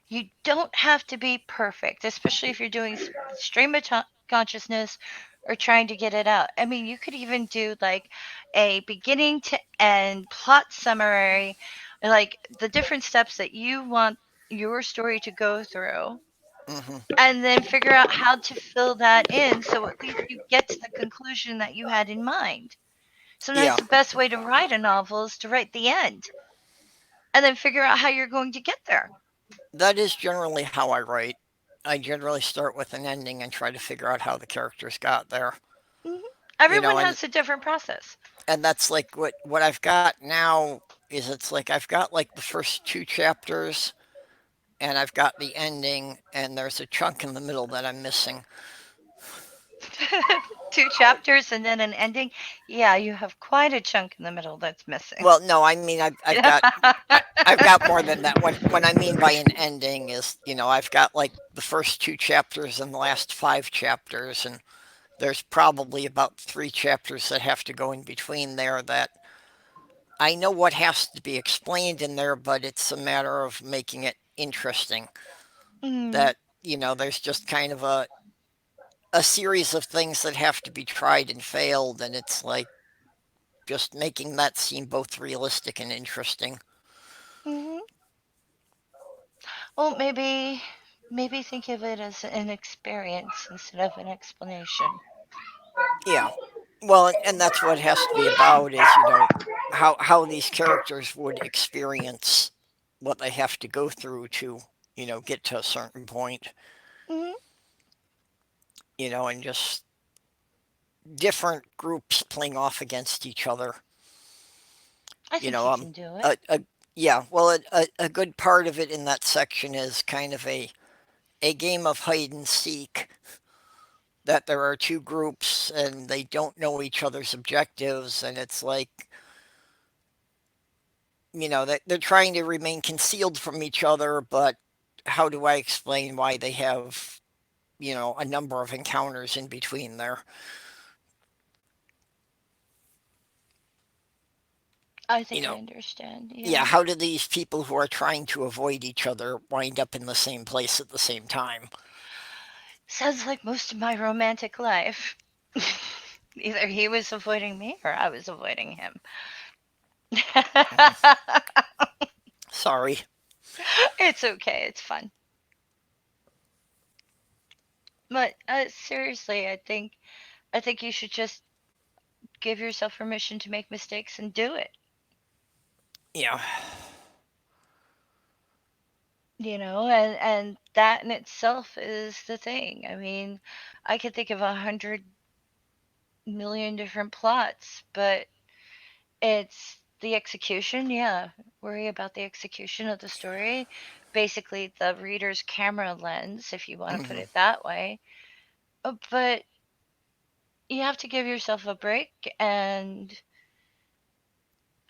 You don't have to be perfect, especially if you're doing stream of consciousness or trying to get it out. I mean, you could even do like a beginning to end plot summary, like the different steps that you want your story to go through, hmm and then figure out how to fill that in so at least you get to the conclusion that you had in mind. Sometimes yeah, the best way to write a novel is to write the end and then figure out how you're going to get there. that is generally how I write. I generally start with an ending and try to figure out how the characters got there. Hmm. You know, Everyone and has a different process. that's like what I've got now is it's like I've got like the first two chapters and I've got the ending and there's a chunk in the middle that I'm missing. Two chapters and then an ending. Yeah, you have quite a chunk in the middle that's missing. Well, no, I mean I've got more than that. What I mean by an ending is, I've got like the first two chapters and the last five chapters, and there's probably about three chapters that have to go in between there that I know what has to be explained in there, but it's a matter of making it interesting. Mm, That, there's just kind of a series of things that have to be tried and failed, and it's like just making that seem both realistic and interesting. hmm. Well, maybe think of it as an experience instead of an explanation. Yeah. Well, and that's what it has to be about is, how these characters would experience what they have to go through to, get to a certain point, Hmm. and just different groups playing off against each other. I You think know, you um, can do it. a yeah, well, a good part of it in that section is kind of a game of hide and seek that there are two groups and they don't know each other's objectives and it's like they're trying to remain concealed from each other, but how do I explain why they have a number of encounters in between there? I you think I know understand. yeah, Yeah. how do these people who are trying to avoid each other wind up in the same place at the same time? Sounds like most of my romantic life. Either he was avoiding me or I was avoiding him. Mm, sorry. It's okay. It's fun. But seriously, I think you should just give yourself permission to make mistakes and do it. Yeah, And that in itself is the thing. I mean, I could think of 100 million different plots, but it's the execution. Yeah, worry about the execution of the story. Basically, the reader's camera lens, if you want to put hmm it that way. But you have to give yourself a break and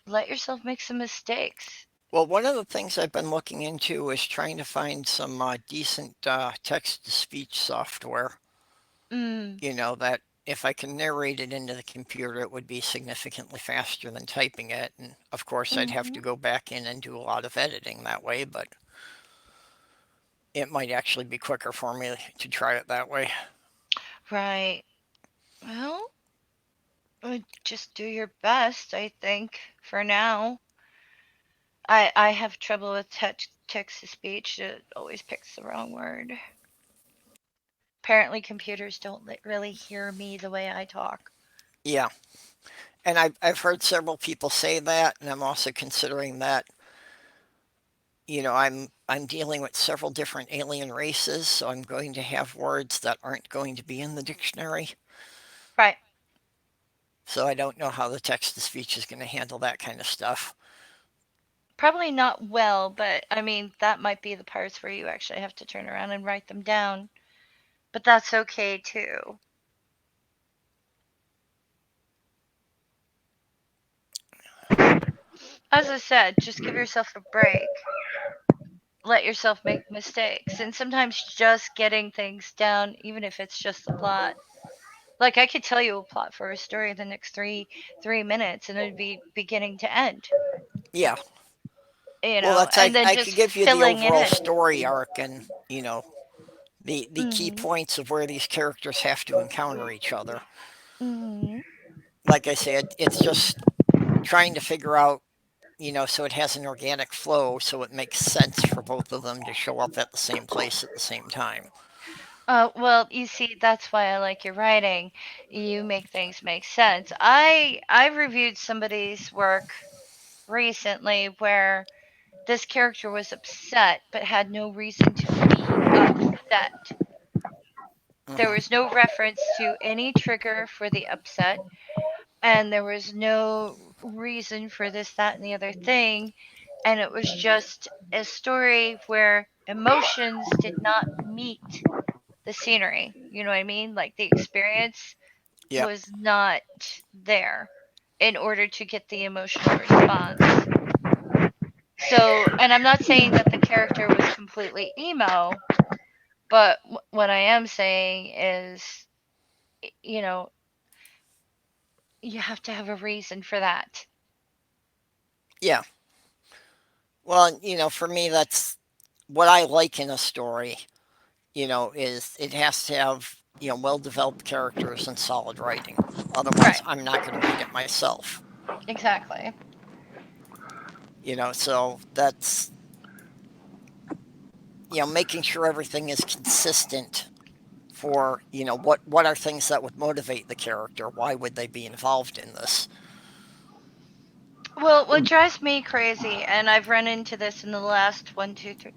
let yourself make some mistakes. well, one of the things I've been looking into is trying to find some decent text to speech software. Mm, That if I can narrate it into the computer, it would be significantly faster than typing it. And of course, I'd have hmm. to go back in and do a lot of editing that way, but it might actually be quicker for me to try it that way. Right. Well, just do your best, I think, for now. I have trouble with text to speech. It always picks the wrong word. apparently computers don't really hear me the way I talk. Yeah. And I've heard several people say that, and I'm also considering that, I'm dealing with several different alien races, so I'm going to have words that aren't going to be in the dictionary. Right. So I don't know how the text to speech is going to handle that kind of stuff. Probably not well, but I mean, that might be the parts where you actually have to turn around and write them down. But that's okay too. As I said, just give yourself a break. Let yourself make mistakes. And sometimes just getting things down, even if it's just the plot. Like I could tell you a plot for a story in the next three minutes and it'd be beginning to end. Yeah. You Well, know, that's and then I could just give you the filling it overall in. story arc and, the key Mhm. points of where these characters have to encounter each other. Mhm. Like I said, it's just trying to figure out, so it has an organic flow, so it makes sense for both of them to show up at the same place at the same time. Well, you see, that's why I like your writing. You make things make sense. I reviewed somebody's work recently where this character was upset but had no reason to be upset. There Hmm. was no reference to any trigger for the upset, and there was no reason for this, that, and the other thing. And it was just a story where emotions did not meet the scenery. You know what I mean? Like the experience Yep. was not there in order to get the emotional response. So, and I'm not saying that the character was completely emo, but what I am saying is, you know, you have to have a reason for that. Yeah. Well, for me, that's what I like in a story, is it has to have, well developed characters and solid writing. Otherwise, Right. I'm not going to read it myself. Exactly. So that's, making sure everything is consistent for, what are things that would motivate the character? Why would they be involved in this? Well, what drives me crazy, and I've run into this in the last one, two, three,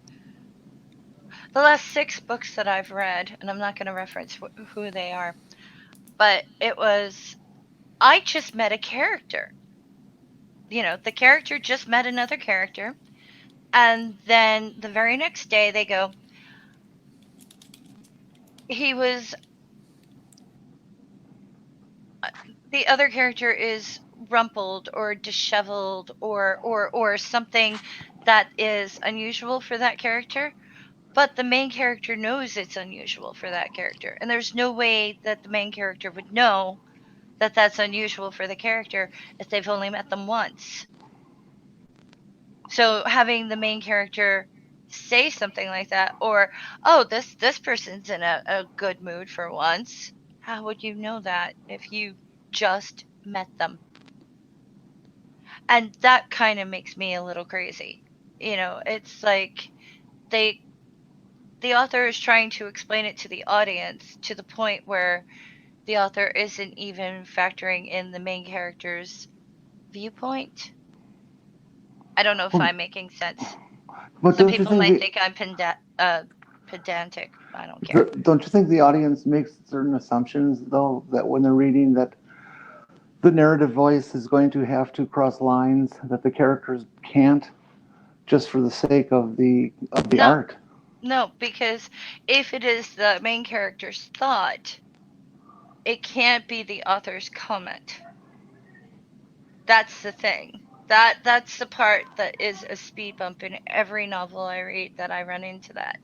the last six books that I've read, and I'm not going to reference who they are, but it was, I just met a character. The character just met another character, and then the very next day they go, he was, the other character is rumpled or disheveled or something that is unusual for that character, but the main character knows it's unusual for that character, and there's no way that the main character would know that that's unusual for the character if they've only met them once. So having the main character say something like that, or oh, this person's in a good mood for once, how would you know that if you just met them? And that kind of makes me a little crazy. It's like they the author is trying to explain it to the audience to the point where the author isn't even factoring in the main character's viewpoint. I don't know if Well, I'm making sense. but Some don't you people think might the think I'm pedantic. I don't care. don't you think the audience makes certain assumptions though that when they're reading that the narrative voice is going to have to cross lines that the characters can't just for the sake of the No, art? no, because if it is the main character's thought, it can't be the author's comment. That's the thing. That's the part that is a speed bump in every novel I read, that I run into that.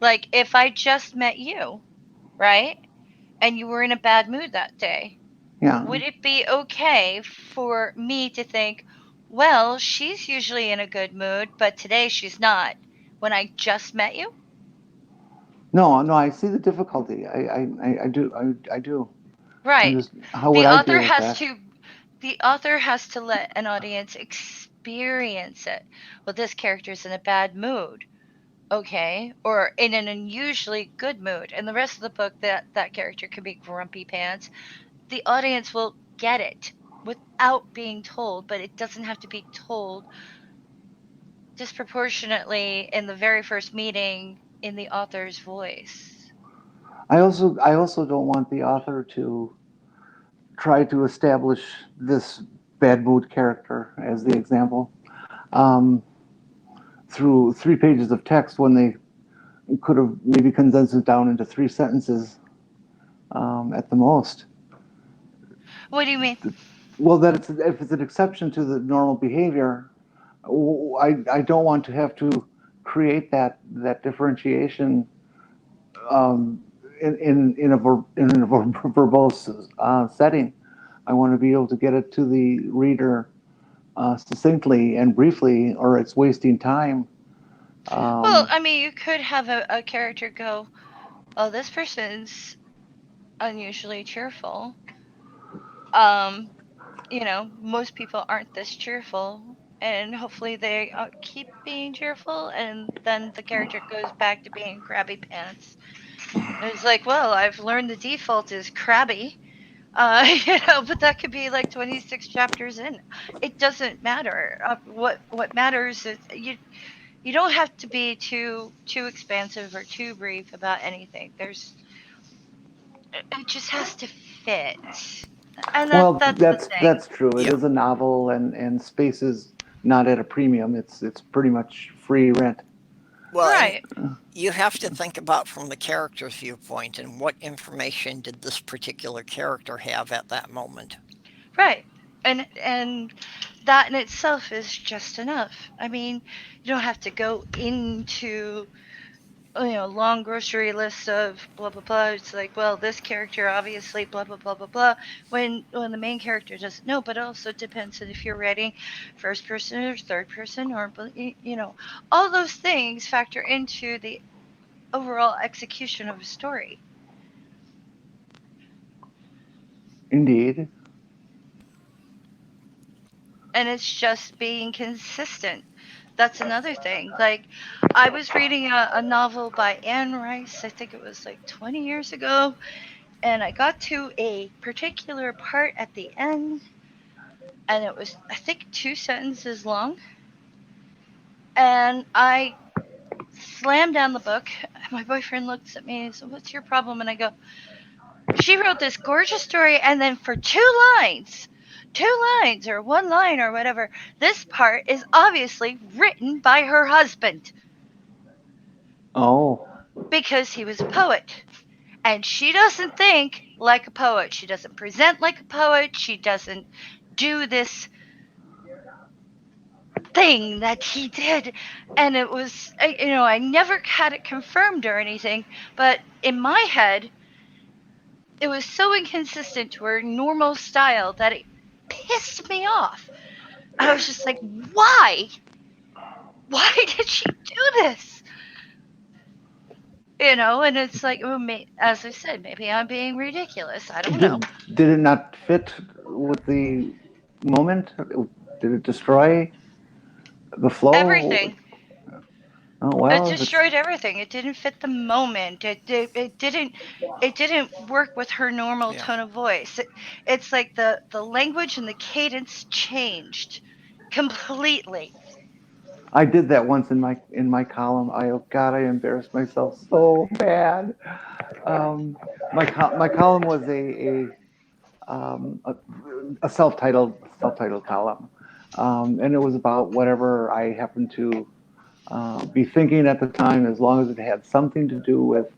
Like if I just met you, right? And you were in a bad mood that day, Yeah. would it be okay for me to think, well, she's usually in a good mood, but today she's not, when I just met you? No, no, I see the difficulty. I do. I do. I'm Right. just, how would The I author deal with has that? to the author has to let an audience experience it. Well, this character's in a bad mood. okay, or in an unusually good mood, and the rest of the book that character can be grumpy pants, the audience will get it without being told, but it doesn't have to be told disproportionately in the very first meeting in the author's voice. I also don't want the author to try to establish this bad mood character as the example um, through 3 pages of text when they could have maybe condensed it down into 3 sentences at the most. What do you mean? Well, if it's an exception to the normal behavior, I don't want to have to create that differentiation um, in a verbose setting. I want to be able to get it to the reader succinctly and briefly, or it's wasting time. Well, I mean, you could have a character go, "Oh, this person's unusually cheerful." Um, most people aren't this cheerful, and hopefully they keep being cheerful, and then the character goes back to being crabby pants. And it's like, well, I've learned the default is crabby, but that could be like 26 chapters in. It doesn't matter. What matters is you don't have to be too expansive or too brief about anything. It just has to fit, and Well, that's the thing. that's true. It Yeah. is a novel, and space is not at a premium. It's pretty much free rent. Well, and Right. you have to think about from the character's viewpoint and what information did this particular character have at that moment. Right. And that in itself is just enough. I mean, you don't have to go into long grocery lists of blah blah blah. It's like, well, this character obviously blah blah blah blah blah. When the main character doesn't know, but it also depends on if you're writing first person or third person, or all those things factor into the overall execution of a story. Indeed. And it's just being consistent. That's another thing. Like, I was reading a novel by Anne Rice, I think it was like 20 years ago, and I got to a particular part at the end, and it was, I think, 2 sentences long. And I slammed down the book. My boyfriend looks at me and said, "What's your problem?" And I go, "She wrote this gorgeous story, and then for 2 lines or 1 line or whatever, this part is obviously written by her husband Oh, because he was a poet. And she doesn't think like a poet. She doesn't present like a poet. She doesn't do this thing that he did." And it was, I never had it confirmed or anything, but in my head, it was so inconsistent to her normal style that it pissed me off. I was just like, why? Why did she do this? And it's like, well, as I said, maybe I'm being ridiculous. I don't know. did it not fit with the moment? Did it destroy the flow? Everything. Oh It well, if it's destroyed everything. It didn't fit the moment. It didn't work with her normal Yeah. tone of voice. It's like the language and the cadence changed completely. I did that once in my column. Oh God, I embarrassed myself so bad. My column was um, a, a self-titled column, and it was about whatever I happened to be thinking at the time, as long as it had something to do with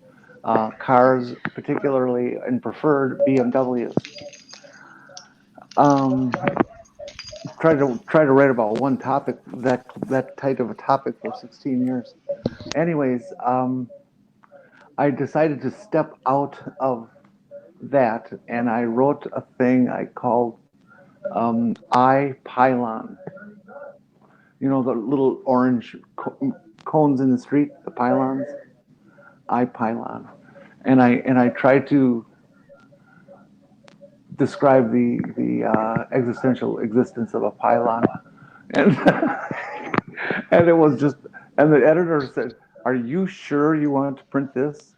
cars, particularly and preferred BMWs. Um, try to write about one topic, that type of a topic, for 16 years. Anyways, I decided to step out of that, and I wrote a thing I called I pylon. You know the little orange cones in the street, the pylons. I pylon, and I tried to describe the existential existence of a pylon, and and it was just, and the editor said, "Are you sure you want to print this?"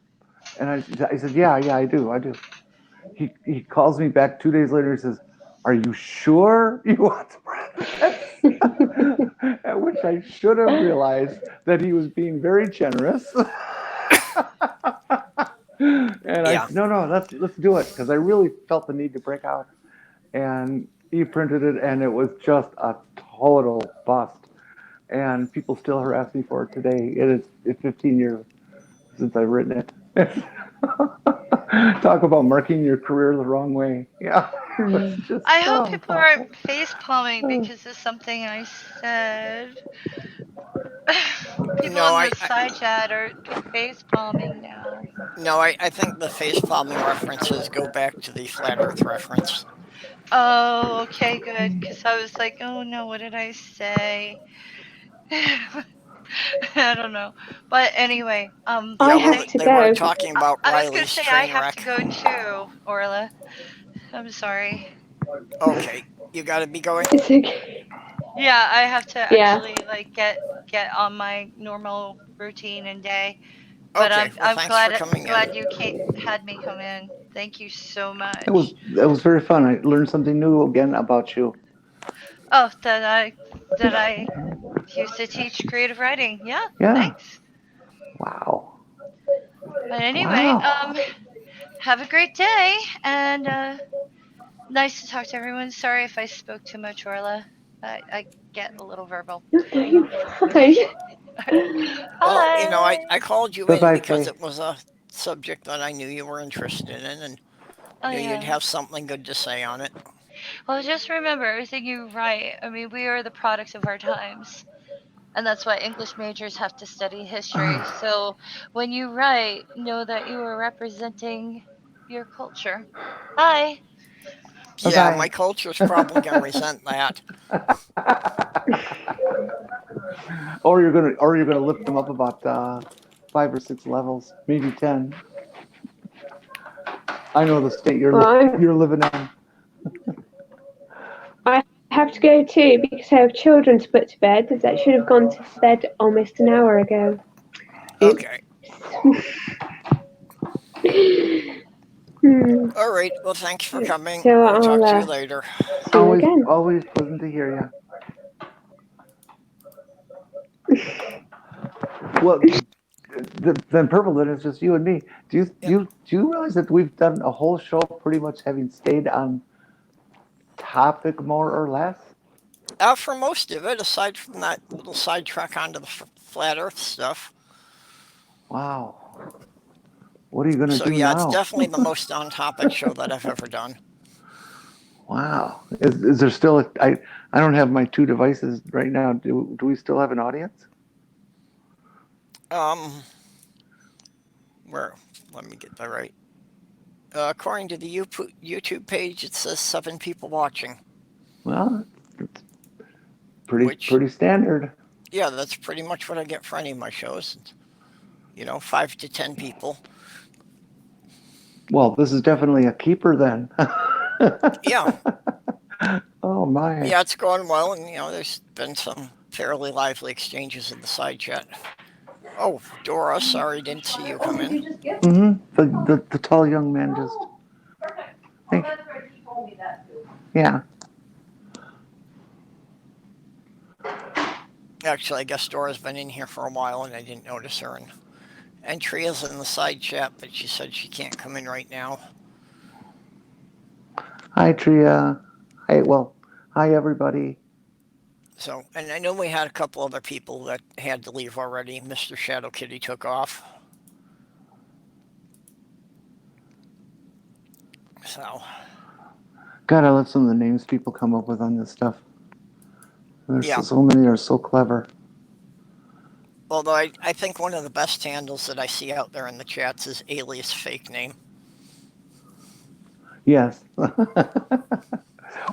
And I said, "Yeah, I do. He calls me back 2 days later. He says, "Are you sure you want to print this?" At which I should have realized that he was being very generous. And I Yeah. said, "No, let's do it," because I really felt the need to break out. And he printed it, and it was just a total bust. And people still harass me for it today. It's 15 years since I've written it. Talk about marking your career the wrong way. Yeah, it was just I hope so people awful. aren't face palming because of something I said. People No, in the side chat are face palming now. I think the face palming references go back to the flat Earth reference. Oh, okay, good. Because I was like, oh no, what did I say? I don't know. But anyway, I Yeah, well, have thank. to they were go. talking about I was gonna Riley's say I train have to wreck. go too, Orla. I'm sorry. Okay, you got to be going. It's okay. Yeah, I have to Yeah. actually like get on my normal routine and day. But Okay, well, I'm thanks for coming in. glad you had me come in. Thank you so It was much. it was very fun. I learned something new again about you. Oh, that I used to teach creative writing. Yeah, Yeah. thanks. Wow. But anyway, Wow. have a great day and nice to talk to everyone. Sorry if I spoke too much, Orla. I get a little verbal. No, you're fine. Well, Bye. I called you Bye in bye, because Faye. it was a subject that I knew you were interested in and Oh knew you'd yeah. have something good to say on it. Well, just remember everything you write. I mean, we are the products of our times. And that's why English majors have to study history. So when you write, know that you are representing your culture. Bye. Bye Yeah, my bye. culture's probably going to resent that. Or you're gonna lift them up about 5 or 6 levels, maybe 10. I know the state Well, you're living in. I have to go too because I have children to put to bed. That should have gone to bed almost an hour ago. Oops. Okay. Hmm. All right. Well, thanks for coming. So We'll talk I'll to you later. see you again. Always pleasant to hear you. Well, then purple. Then it's just you and me. Yep. Do you realize that we've done a whole show pretty much having stayed on topic more or less? For most of it, aside from that little sidetrack onto the flat Earth stuff. Wow. What are you gonna So do yeah, it's now? definitely the most on-topic show that I've ever done. Wow. Is there still I don't have my two devices right now. Do we still have an audience? Um, where? Let me get that right. According to the YouTube page, it says 7 people watching. Well, it's Which, pretty standard. yeah, that's pretty much what I get for any of my shows. 5 to 10 people. Well, this is definitely a keeper then. Yeah, Oh my. yeah, it's going well, and there's been some fairly lively exchanges in the side chat. Oh, Dora, sorry, didn't see you come in. The tall young man just. Thank you. Yeah. Actually, I guess Dora's been in here for a while, and I didn't notice her. And Tria's in the side chat, but she said she can't come in right now. Hi, Tria. Hi, everybody. So, and I know we had a couple other people that had to leave already. Mr. Shadow Kitty took off. So, God, I love some of the names people come up with on this stuff. There's yeah. so many are so clever. Although I think one of the best handles that I see out there in the chats is alias fake name. Yes.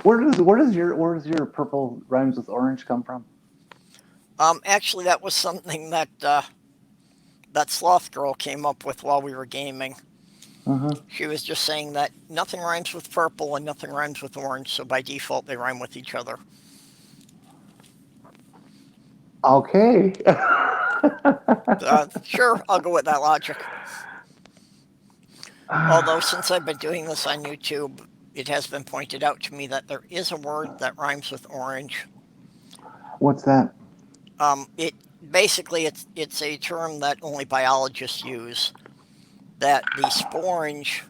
Where does your purple rhymes with orange come from? Actually, that was something that that sloth girl came up with while we were gaming. She was just saying that nothing rhymes with purple and nothing rhymes with orange, so by default they rhyme with each other. Okay. Sure, I'll go with that logic. Although, since I've been doing this on YouTube, it has been pointed out to me that there is a word that rhymes with orange. What's that? It basically it's a term that only biologists use. That the sporange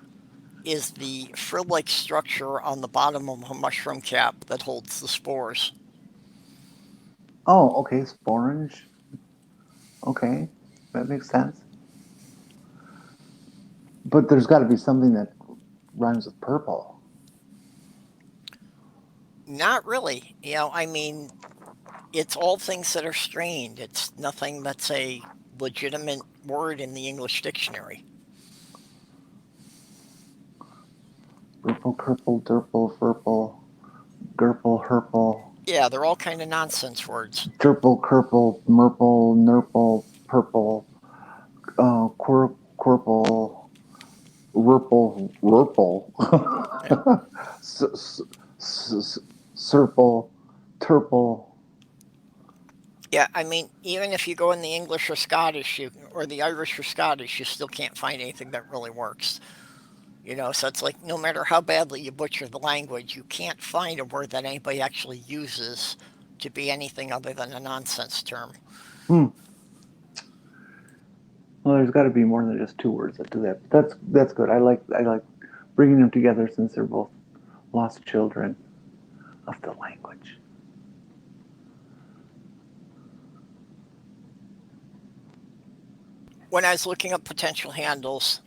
is the frill-like structure on the bottom of a mushroom cap that holds the spores. Oh, okay, sporange. Okay, that makes sense. But there's got to be something that rhymes with purple. Not really. I mean, it's all things that are strained. It's nothing that's a legitimate word in the English dictionary. Purple, purple, durple, furple, gurple, herple, Yeah, they're all kind of nonsense words. jerple, kerple, merple, nurple, purple, quirple, rurple, rurple, serple, turple. Yeah, I mean, even if you go in the English or Scottish, or the Irish or Scottish, you still can't find anything that really works. So it's like no matter how badly you butcher the language, you can't find a word that anybody actually uses to be anything other than a nonsense term. Hmm. Well, there's got to be more than just two words that do that. That's good. I like bringing them together since they're both lost children of the language. When I was looking up potential handles,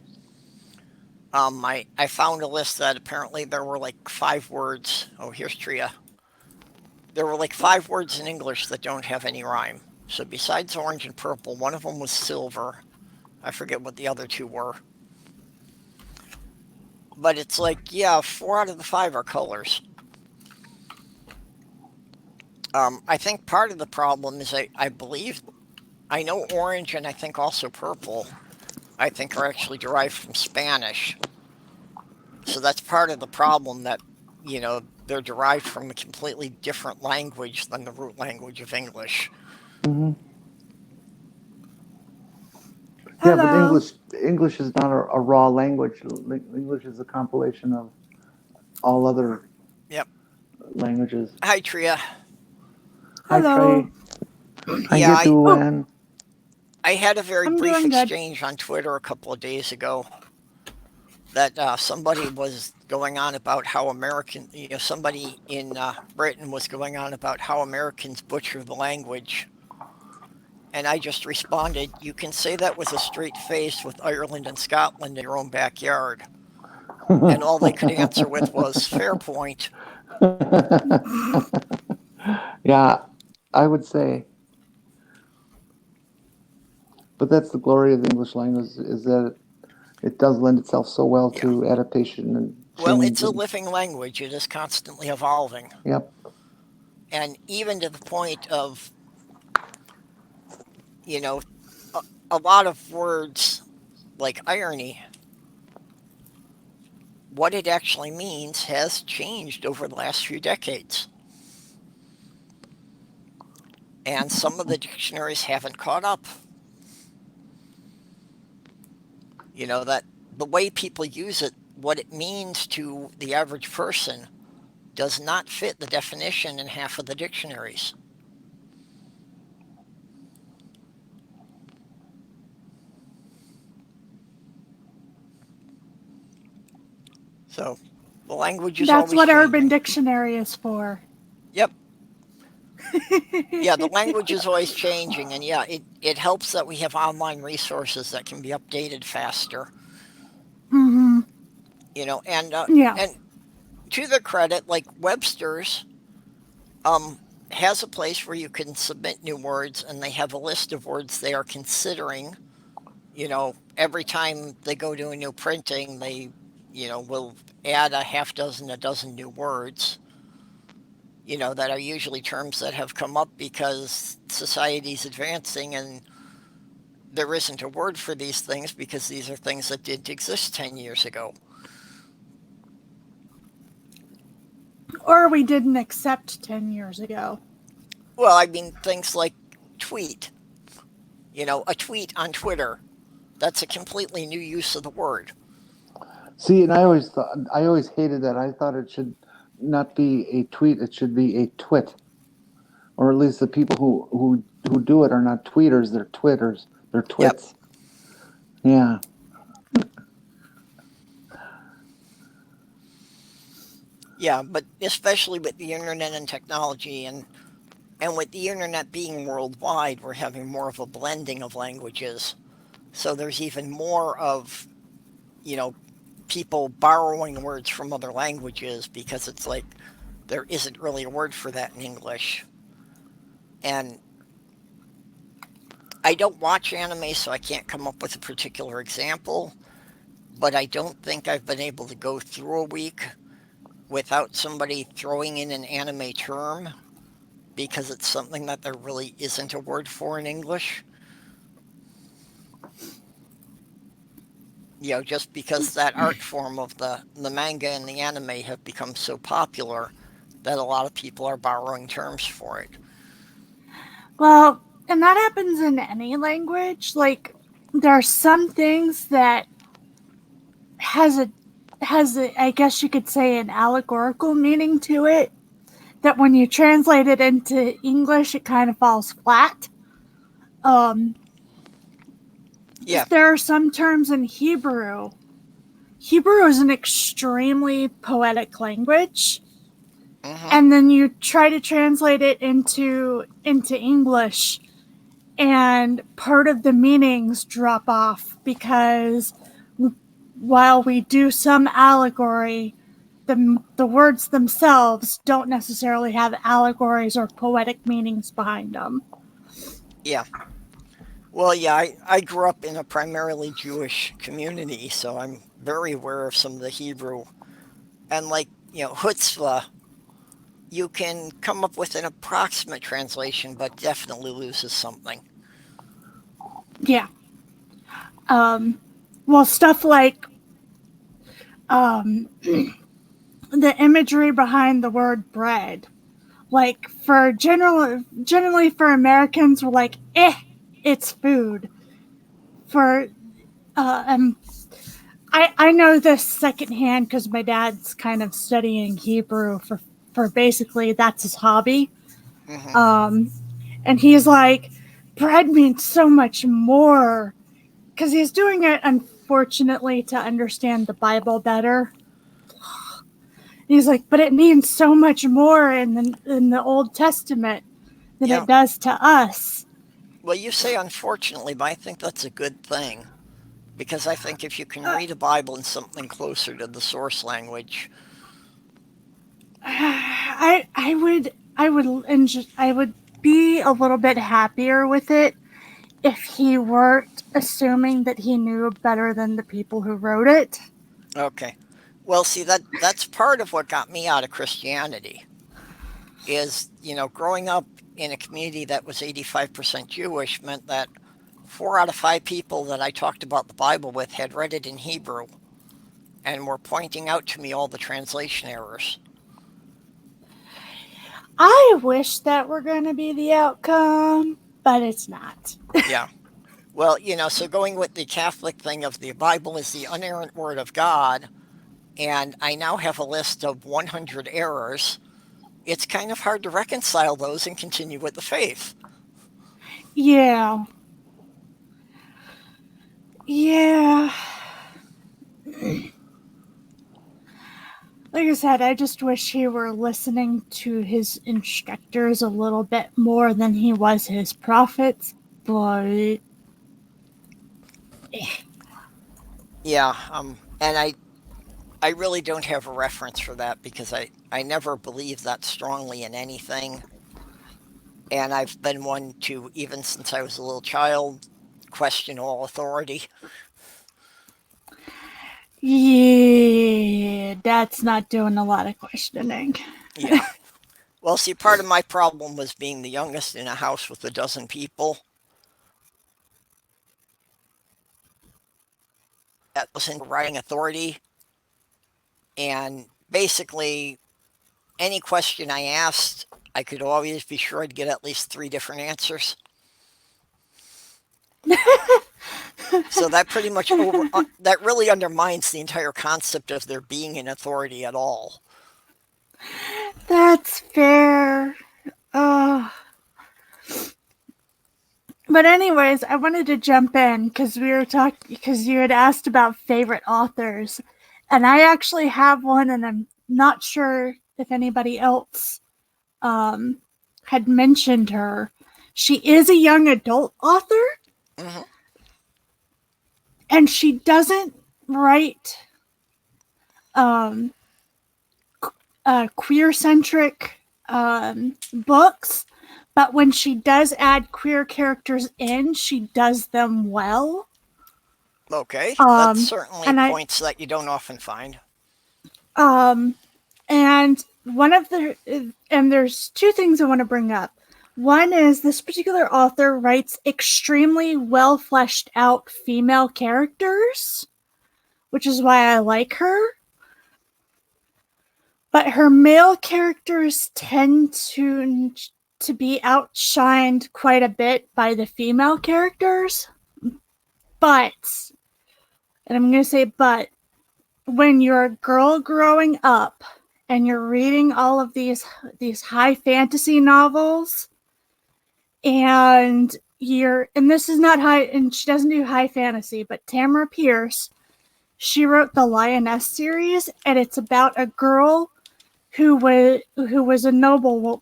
I found a list that apparently there were like 5 words. Oh, here's Tria. There were like 5 words in English that don't have any rhyme. So besides orange and purple, one of them was silver. I forget what the other 2 were. But it's like, yeah, 4 out of the 5 are colors. I think part of the problem is I believe, I know orange and I think also purple, I think are actually derived from Spanish. So that's part of the problem that, they're derived from a completely different language than the root language of English. Mm-hmm. Yeah, but Hello. English is not a raw language. English is a compilation of all other Yep. languages. Hi, Tria. Hi, Hello. Trey. How Yeah, you doing? I had a very I'm brief doing good. exchange on Twitter a couple of days ago that somebody was going on about how somebody in Britain was going on about how Americans butcher the language. And I just responded, you can say that with a straight face with Ireland and Scotland in your own backyard. And all they could answer with was, fair point. Yeah, I would say. But that's the glory of the English language is that it does lend itself so well Yeah. to adaptation and Well, change. it's a living language. It is constantly evolving. Yep. And even to the point of, you know, a lot of words like irony, what it actually means has changed over the last few decades. And some of the dictionaries haven't caught up. That the way people use it, what it means to the average person, does not fit the definition in half of the dictionaries. So the language is That's always what Urban changing. Dictionary is for. Yep. Yeah, the language is always changing, and yeah, it helps that we have online resources that can be updated faster. Mm-hmm. And Yeah. to their credit, like Webster's, has a place where you can submit new words, and they have a list of words they are considering. Every time they go to a new printing, they, will add a half dozen, a dozen new words. That are usually terms that have come up because society's advancing and there isn't a word for these things because these are things that didn't exist 10 years ago. Or we didn't accept 10 years ago. Well, I mean, things like tweet. A tweet on Twitter, that's a completely new use of the word. See, and I always hated that. I thought it should not be a tweet; it should be a twit, or at least the people who do it are not tweeters; they're twitters, they're Yep. twits. Yeah. Yeah, but especially with the internet and technology and with the internet being worldwide, we're having more of a blending of languages. So there's even more of, you know, people borrowing words from other languages because it's like there isn't really a word for that in English. And I don't watch anime, so I can't come up with a particular example, but I don't think I've been able to go through a week without somebody throwing in an anime term because it's something that there really isn't a word for in English. Just because that art form of the manga and the anime have become so popular that a lot of people are borrowing terms for it. Well, and that happens in any language. Like, there are some things that has a I guess you could say an allegorical meaning to it that when you translate it into English it kind of falls flat. Um Yeah. there are some terms in Hebrew. Hebrew is an extremely poetic language. Mm-hmm. And then you try to translate it into English and part of the meanings drop off because while we do some allegory, the words themselves don't necessarily have allegories or poetic meanings behind them. Yeah. Well, yeah, I grew up in a primarily Jewish community, so I'm very aware of some of the Hebrew. And like, chutzpah, you can come up with an approximate translation, but definitely loses something. Yeah. Well, stuff like the imagery behind the word bread. Like generally for Americans, we're like, it's food. For and I know this secondhand because my dad's kind of studying Hebrew for basically that's his hobby. Mm-hmm. And he's like, bread means so much more because he's doing it unfortunately to understand the Bible better. He's like, but it means so much more in the Old Testament than Yeah. it does to us. Well, you say unfortunately, but I think that's a good thing because I think if you can read a Bible in something closer to the source language, I would be a little bit happier with it if he weren't assuming that he knew better than the people who wrote it. okay. Well, see that's part of what got me out of Christianity is, growing up in a community that was 85% Jewish meant that 4 out of 5 people that I talked about the Bible with had read it in Hebrew and were pointing out to me all the translation errors. I wish that were going to be the outcome, but it's not. Yeah. Well, so going with the Catholic thing of the Bible is the unerrant word of God, and I now have a list of 100 errors. It's kind of hard to reconcile those and continue with the faith. Yeah. Yeah. Like I said, I just wish he were listening to his instructors a little bit more than he was his prophets, but Yeah, and I really don't have a reference for that because I never believed that strongly in anything. And I've been one to, even since I was a little child, question all authority. yeah, Dad's not doing a lot of questioning. Yeah. Well, see, part of my problem was being the youngest in a house with a dozen people. That was in writing authority. And basically, any question I asked, I could always be sure I'd get at least 3 different answers. So that pretty much that really undermines the entire concept of there being an authority at all. That's fair. Oh. But anyways, I wanted to jump in because we were talking because you had asked about favorite authors, and I actually have one, and I'm not sure if anybody else had mentioned her. She is a young adult author, Mm-hmm. and she doesn't write queer centric books, but when she does add queer characters in, she does them well. Okay, that's Um, certainly and I points that you don't often find. um, and one of the and there's two things I want to bring up. One is this particular author writes extremely well fleshed out female characters, which is why I like her. But her male characters tend to be outshined quite a bit by the female characters. But, and I'm going to say but, when you're a girl growing up and you're reading all of these high fantasy novels and this is not high, and she doesn't do high fantasy, but Tamara Pierce, she wrote the Lioness series, and it's about a girl who was a noblewoman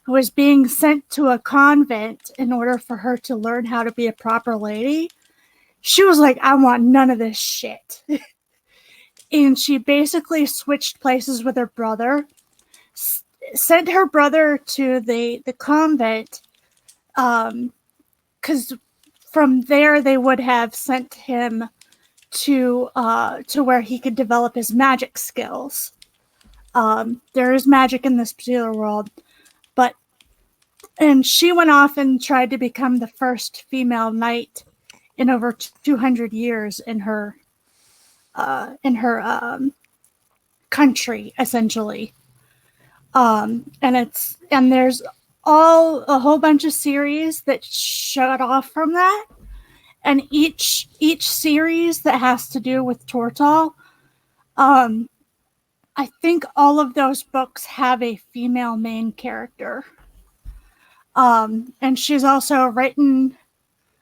who was being sent to a convent in order for her to learn how to be a proper lady. She was like, I want none of this shit. And she basically switched places with her brother, sent her brother to the convent, because from there they would have sent him to where he could develop his magic skills. There is magic in this particular world, and she went off and tried to become the first female knight in over 200 years in her country, essentially. And there's a whole bunch of series that shut off from that, and each series that has to do with Tortal, I think all of those books have a female main character. And she's also written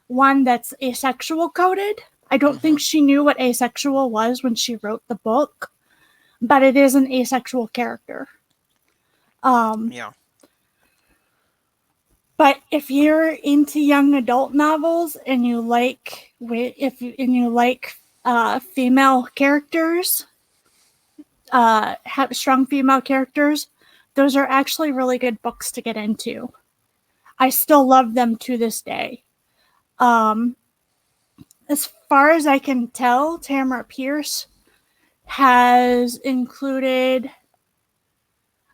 one that's asexual coded. I don't think she knew what asexual was when she wrote the book, but it is an asexual character. Yeah. But if you're into young adult novels and you like female characters, have strong female characters, those are actually really good books to get into. I still love them to this day. As far as I can tell, Tamara Pierce has included.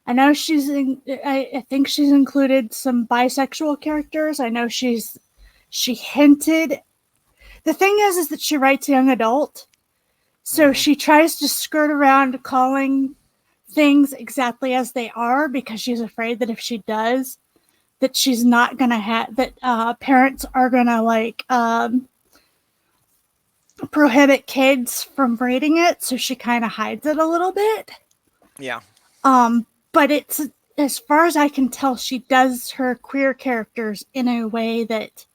I know I think she's included some bisexual characters. I know she hinted. The thing is that she writes young adult, so she tries to skirt around calling things exactly as they are because she's afraid that if she does, that she's not gonna have that parents are gonna prohibit kids from reading it, so she kind of hides it a little bit. Yeah. But it's, as far as I can tell, she does her queer characters in a way that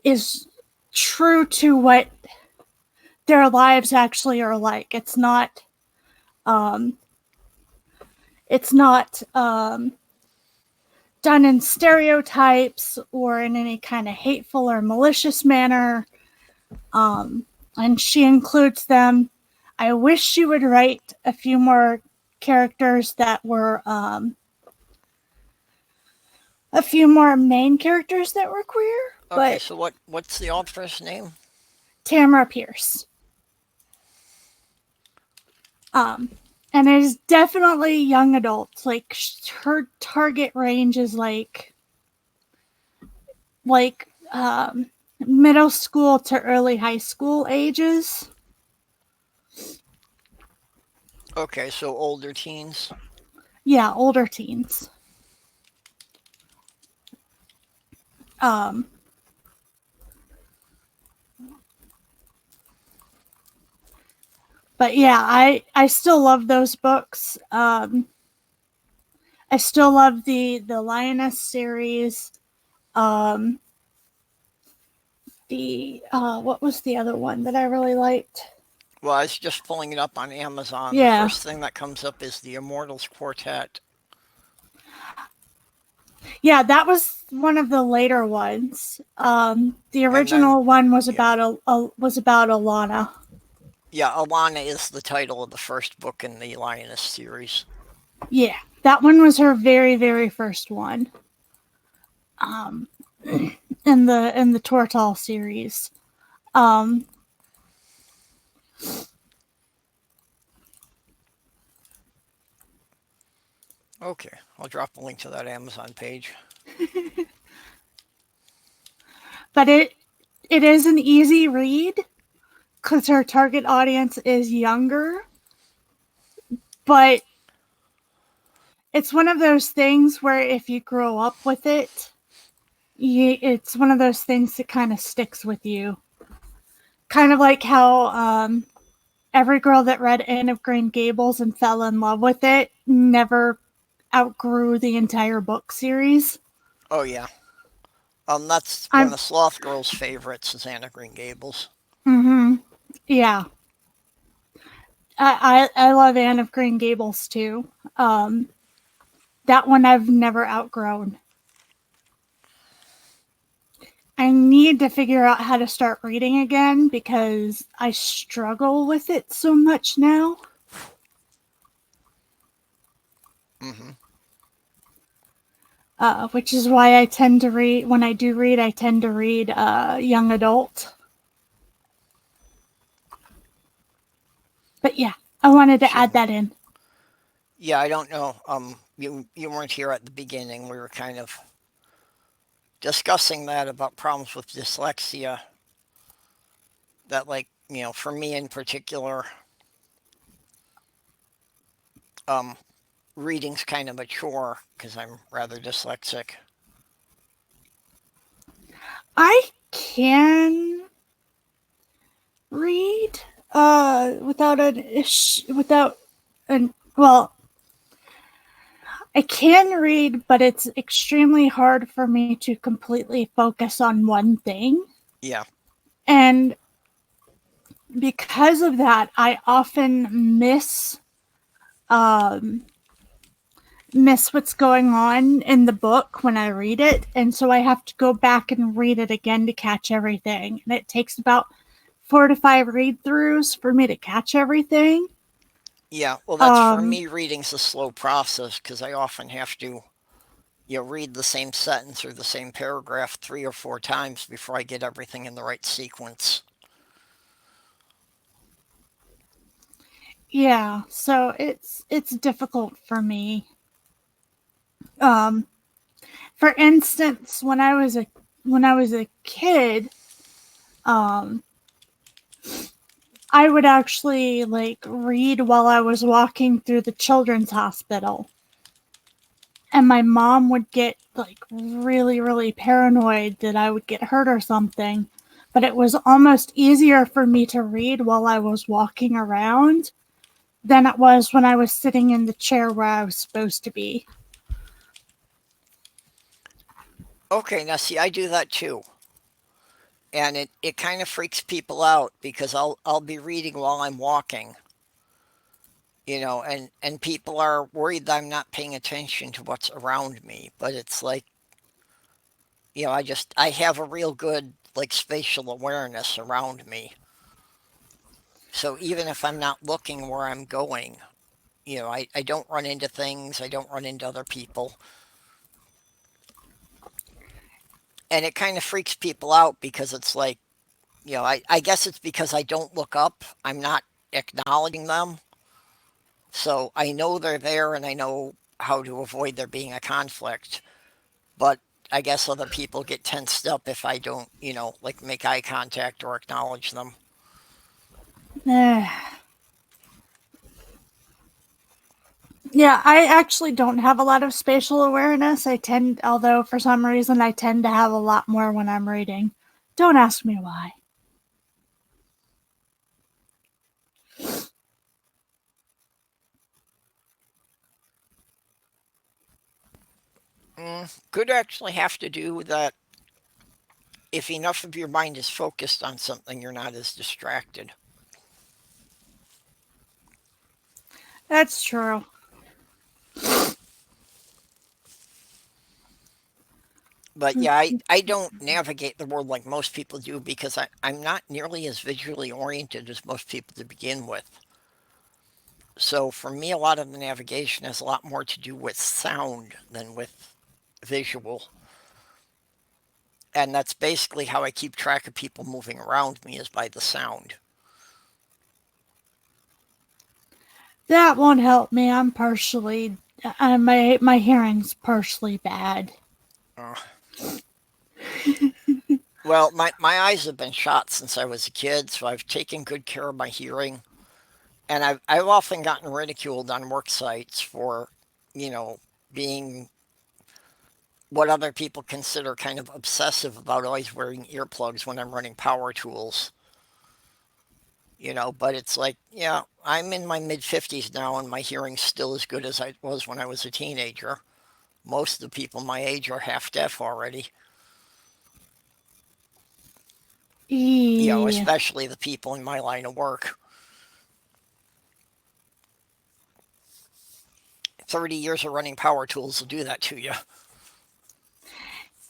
is true to what their lives actually are like. It's not done in stereotypes or in any kind of hateful or malicious manner. And she includes them. I wish she would write a few more characters that were a few more main characters that were queer. Okay, But so what's the author's name? Tamara Pierce. And it is definitely young adults. Like her target range is like middle school to early high school ages. Okay, so older teens. Yeah, older teens. But yeah, I still love those books. I still love the Lioness series. Um, the what was the other one that I really liked? Well, I was just pulling it up on Amazon. The Yeah, first thing that comes up is the Immortals Quartet. yeah, that was one of the later ones. The And then, original one was yeah. about was about Alana. Yeah, Alana is the title of the first book in the Lioness series. Yeah, that one was her very very first one. In the Tortal series. Um, Okay, I'll drop a link to that Amazon page. but it is an easy read because her target audience is younger. But it's one of those things where if you grow up with it, it's one of those things that kind of sticks with you. Kind of like how every girl that read Anne of Green Gables and fell in love with it never outgrew the entire book series. Oh, yeah. That's one I'm of Sloth Girl's favorites, is Anna Green Gables. mm-hmm. Yeah. I love Anne of Green Gables too. That one I've never outgrown. I need to figure out how to start reading again because I struggle with it so much now. Mm-hmm. Which is why I tend to read, when I do read, I tend to read young adult. But yeah, I wanted to add Sure. that in. Yeah, I don't know. You weren't here at the beginning. We were kind of discussing that about problems with dyslexia. That, like, for me in particular, um, reading's kind of a chore because I'm rather dyslexic. I can read without an without an well, I can read, but it's extremely hard for me to completely focus on one thing. Yeah. And because of that, I often um, miss what's going on in the book when I read it. And so I have to go back and read it again to catch everything. And it takes about 4 to 5 read throughs for me to catch everything. Yeah, well, that's for Um, me. Reading's a slow process because I often have to, read the same sentence or the same paragraph 3 or 4 times before I get everything in the right sequence. yeah, so it's difficult for me. Um, for instance, when I was a kid, um, I would actually like read while I was walking through the children's hospital. And my mom would get like really, really paranoid that I would get hurt or something. But it was almost easier for me to read while I was walking around than it was when I was sitting in the chair where I was supposed to be. Okay, now see, I do that too. And it kind of freaks people out because I'll be reading while I'm walking, and people are worried that I'm not paying attention to what's around me. But it's like, I have a real good like spatial awareness around me. So even if I'm not looking where I'm going, I don't run into things, I don't run into other people. And it kind of freaks people out because it's like, I guess it's because I don't look up. I'm not acknowledging them. So I know they're there and I know how to avoid there being a conflict. But I guess other people get tensed up if I don't, like make eye contact or acknowledge them. Yeah, I actually don't have a lot of spatial awareness. Although for some reason I tend to have a lot more when I'm reading. Don't ask me why. Could actually have to do with that if enough of your mind is focused on something, you're not as distracted. That's true. But yeah, I don't navigate the world like most people do because I'm not nearly as visually oriented as most people to begin with. So for me, a lot of the navigation has a lot more to do with sound than with visual. And that's basically how I keep track of people moving around me is by the sound. That won't help me. I'm partially, my hearing's partially bad. Uh, well, my eyes have been shot since I was a kid, so I've taken good care of my hearing. And I've often gotten ridiculed on work sites for, you know, being what other people consider kind of obsessive about always wearing earplugs when I'm running power tools. But it's like, yeah, I'm in my mid 50s now and my hearing's still as good as it was when I was a teenager. Most of the people my age are half deaf already, Yeah. especially the people in my line of work. 30 years of running power tools will do that to you.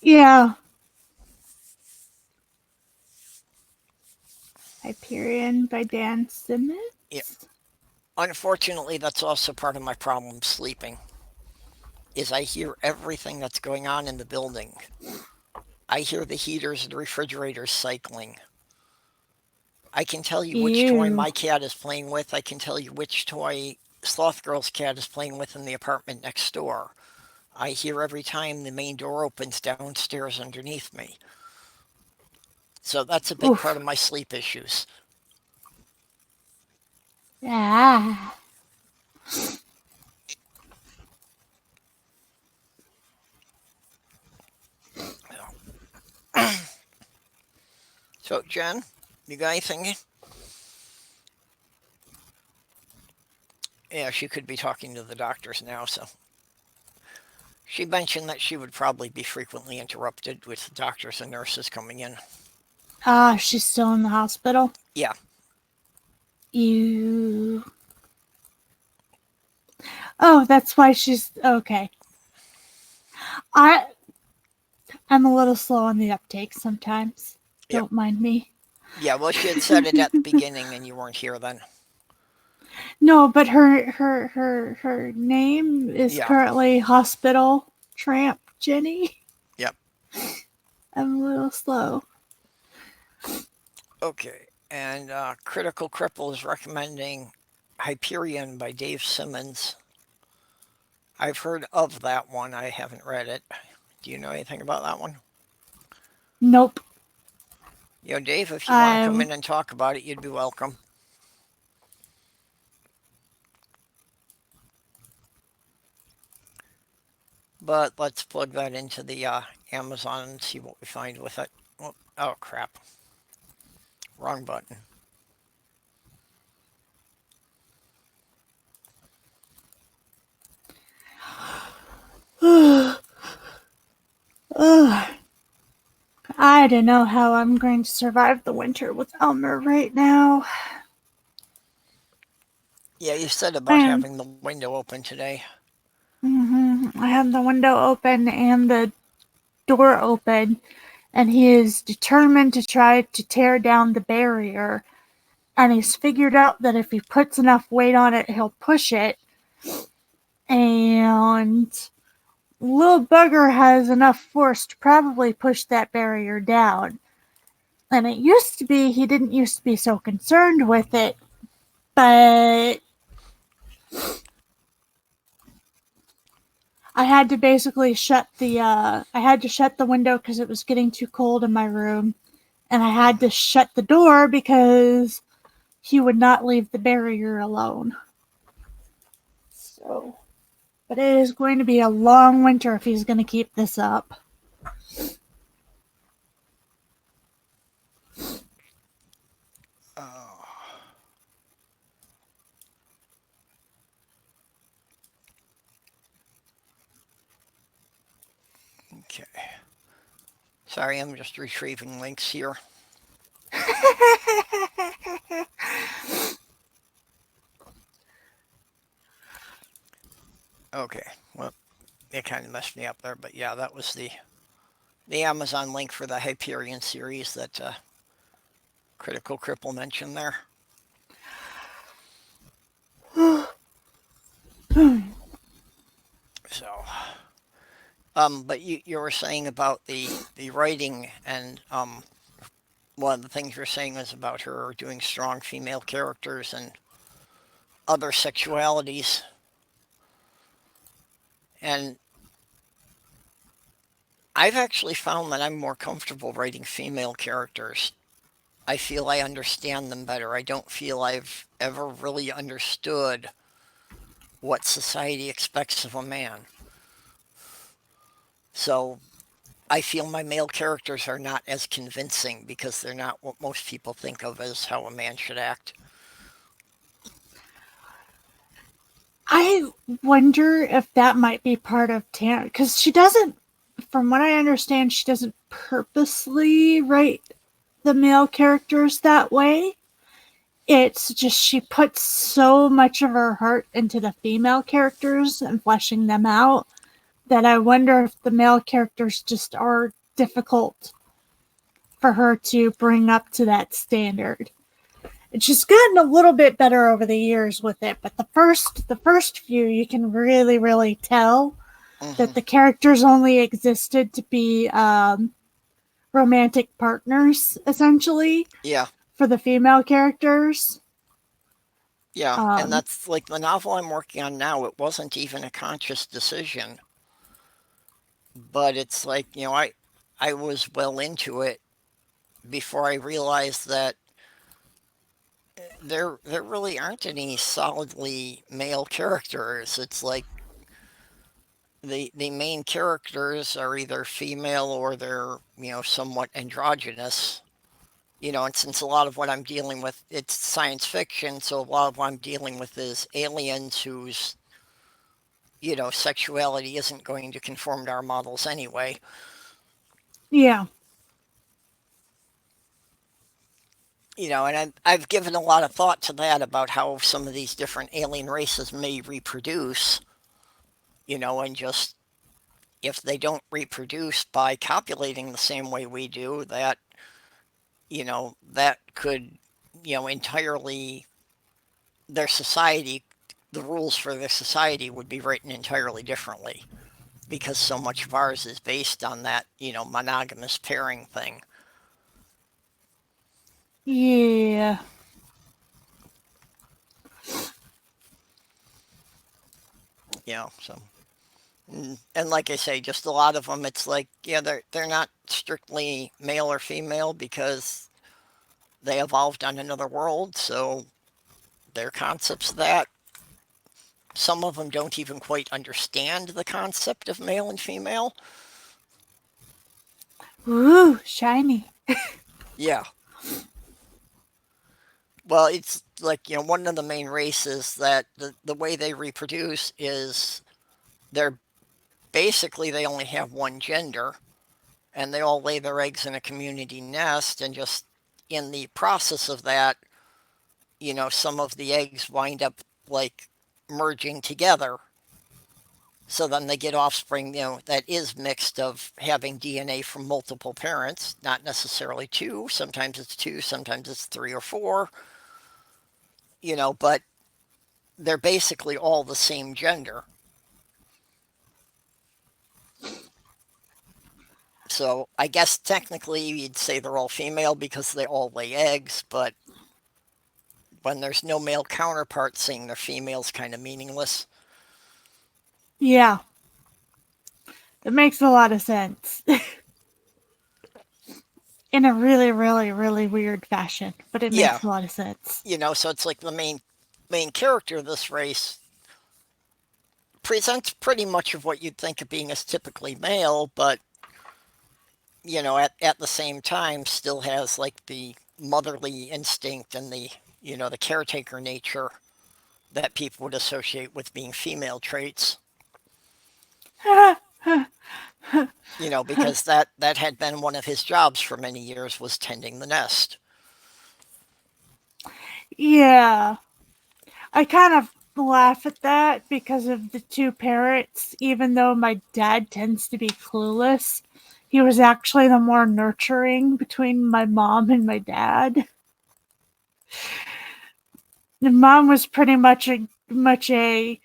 Yeah. Hyperion by Dan Simmons? Yeah. Unfortunately, that's also part of my problem sleeping, is I hear everything that's going on in the building. I hear the heaters and the refrigerators cycling. I can tell you which toy Ew. my cat is playing with. I can tell you which toy Sloth Girl's cat is playing with in the apartment next door. I hear every time the main door opens downstairs underneath me. So that's a big part Oof. of my sleep issues. Ah. So, Jen, you got anything? Yeah, she could be talking to the doctors now, so. She mentioned that she would probably be frequently interrupted with doctors and nurses coming in. Ah, she's still in the hospital? Yeah. Ew. Oh, that's why she's okay. I I'm a little slow on the uptake sometimes. Yep. Don't mind me. Yeah, well, she had said it at the beginning and you weren't here then. No, but her name is Yeah. currently Hospital Tramp Jenny. Yep. I'm a little slow. Okay. And Critical Cripple is recommending Hyperion by Dave Simmons. I've heard of that one. I haven't read it. Do you know anything about that one? Nope. Dave, if you want to come Um in and talk about it, you'd be welcome. But let's plug that into the Amazon and see what we find with it. Oh, crap. Wrong button. ugh. I don't know how I'm going to survive the winter with Elmer right now. Yeah, you said I about am. having the window open today. I have the window open and the door open, and he is determined to try to tear down the barrier. And he's figured out that if he puts enough weight on it, he'll push it. And little bugger has enough force to probably push that barrier down. And it used to be he didn't used to be so concerned with it, but I had to basically shut the window because it was getting too cold in my room, and I had to shut the door because he would not leave the barrier alone. So, but it is going to be a long winter if he's going to keep this up. Oh. Okay. Sorry, I'm just retrieving links here. Okay. Well, it kind of messed me up there, but yeah, that was the Amazon link for the Hyperion series that Critical Cripple mentioned there. So, but you were saying about the writing, and one of the things you're saying is about her doing strong female characters and other sexualities. And I've actually found that I'm more comfortable writing female characters. I feel I understand them better. I don't feel I've ever really understood what society expects of a man. So I feel my male characters are not as convincing because they're not what most people think of as how a man should act. I wonder if that might be part of Tanner, because she doesn't, from what I understand, she doesn't purposely write the male characters that way. It's just she puts so much of her heart into the female characters and fleshing them out that I wonder if the male characters just are difficult for her to bring up to that standard. And she's gotten a little bit better over the years with it, but the first few you can really tell that the characters only existed to be romantic partners, essentially, Yeah, for the female characters. yeah. And Um, that's like the novel I'm working on now. It wasn't even a conscious decision, but it's like, I was well into it before I realized that there really aren't any solidly male characters. It's like the main characters are either female or they're, somewhat androgynous. And since a lot of what I'm dealing with, it's science fiction, so a lot of what I'm dealing with is aliens whose, sexuality isn't going to conform to our models anyway. yeah. And I've given a lot of thought to that about how some of these different alien races may reproduce, and just if they don't reproduce by copulating the same way we do, that could, entirely their society, the rules for their society would be written entirely differently because so much of ours is based on that, monogamous pairing thing. Yeah. So and like I say, just a lot of them, it's like, yeah, they're not strictly male or female because they evolved on another world, so their concepts of that. Some of them don't even quite understand the concept of male and female. Ooh, shiny. Yeah. Well, it's like, one of the main races that the way they reproduce is they're basically they only have one gender and they all lay their eggs in a community nest, and just in the process of that, some of the eggs wind up like merging together. So then they get offspring, that is mixed of having DNA from multiple parents, not necessarily two. Sometimes it's two, sometimes it's three or four, but they're basically all the same gender. So I guess technically you'd say they're all female because they all lay eggs, but when there's no male counterpart, saying they're females kind of meaningless. Yeah. It makes a lot of sense. In a really weird fashion, but it Yeah, makes a lot of sense. so it's like the main character of this race presents pretty much of what you'd think of being as typically male, but at the same time still has like the motherly instinct and the caretaker nature that people would associate with being female traits. Because that had been one of his jobs for many years, was tending the nest. Yeah. I kind of laugh at that because of the two parents. Even though my dad tends to be clueless, he was actually the more nurturing between my mom and my dad. The mom was pretty much a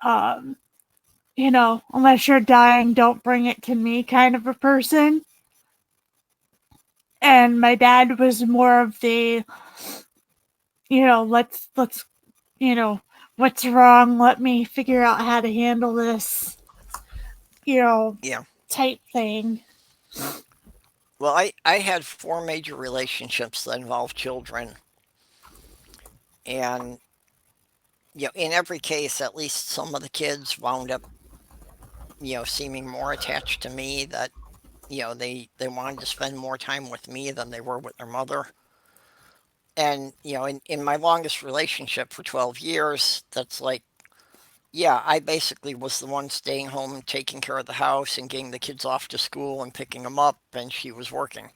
um, unless you're dying, don't bring it to me kind of a person. And my dad was more of the, let's what's wrong? Let me figure out how to handle this, Yeah. type thing. Well, I had 4 major relationships that involved children, and in every case, at least some of the kids wound up, seeming more attached to me. That they wanted to spend more time with me than they were with their mother. And in my longest relationship for 12 years, that's like, yeah, I basically was the one staying home and taking care of the house and getting the kids off to school and picking them up, and she was working.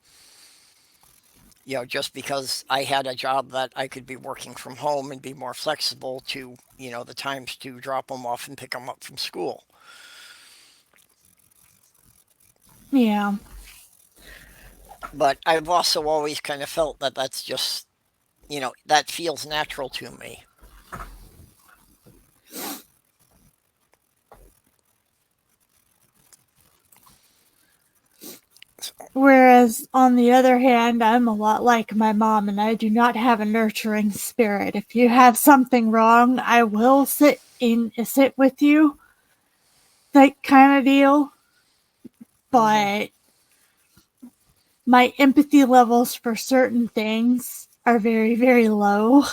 Just because I had a job that I could be working from home and be more flexible to, the times to drop them off and pick them up from school. Yeah. But I've also always kind of felt that that's just, that feels natural to me. Whereas, on the other hand, I'm a lot like my mom, and I do not have a nurturing spirit. If you have something wrong, I will sit with you, that kind of deal. Hmm. But my empathy levels for certain things are very, very low.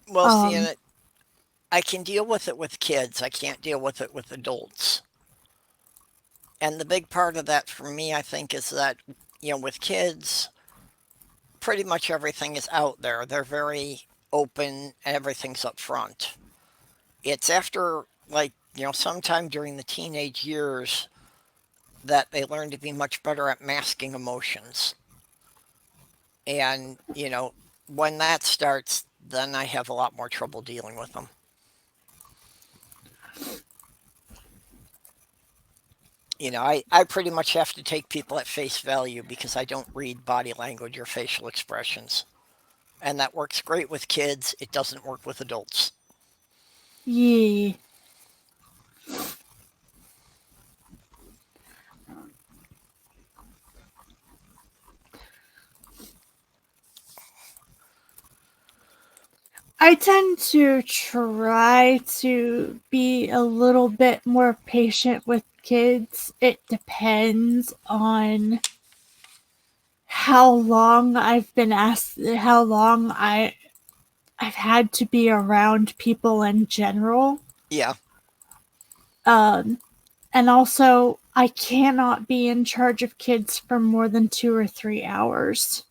Well, see, Um, and I can deal with it with kids. I can't deal with it with adults. And the big part of that for me, I think, is that, with kids, pretty much everything is out there. They're very open and everything's up front. It's after, like, sometime during the teenage years that they learn to be much better at masking emotions. And, when that starts, then I have a lot more trouble dealing with them. I pretty much have to take people at face value because I don't read body language or facial expressions. And that works great with kids. It doesn't work with adults. yeah. I tend to try to be a little bit more patient with kids. It depends on how long how long I've had to be around people in general. Yeah. Um, and also, I cannot be in charge of kids for more than 2 or 3 hours.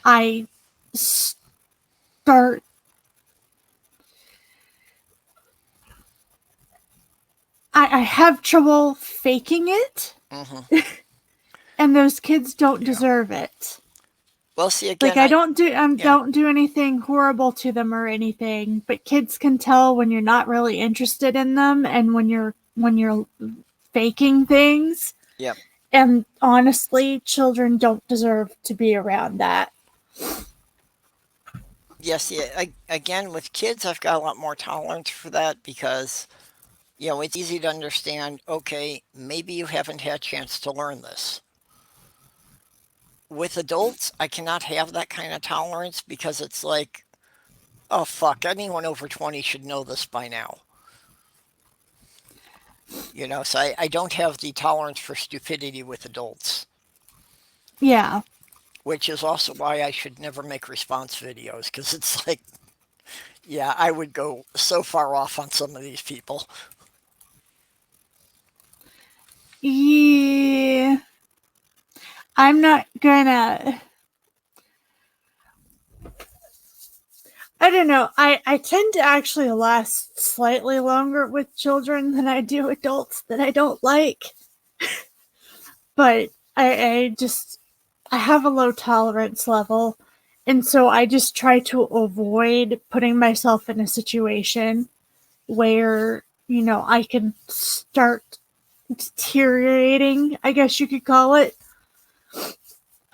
I start. I have trouble faking it, Hmm. and those kids don't Yeah. deserve it. Well, see, Like, again, yeah. don't do anything horrible to them or anything, but kids can tell when you're not really interested in them and when you're faking things. Yeah. And honestly, children don't deserve to be around that. Yes, yeah. Again, with kids, I've got a lot more tolerance for that because, it's easy to understand, okay, maybe you haven't had a chance to learn this. With adults, I cannot have that kind of tolerance because it's like, oh, fuck, anyone over 20 should know this by now. So I don't have the tolerance for stupidity with adults, Yeah. which is also why I should never make response videos because it's like, yeah, I would go so far off on some of these people. Yeah. I'm not gonna I don't know. I tend to actually last slightly longer with children than I do adults that I don't like. But I have a low tolerance level. And so I just try to avoid putting myself in a situation where, I can start deteriorating, I guess you could call it.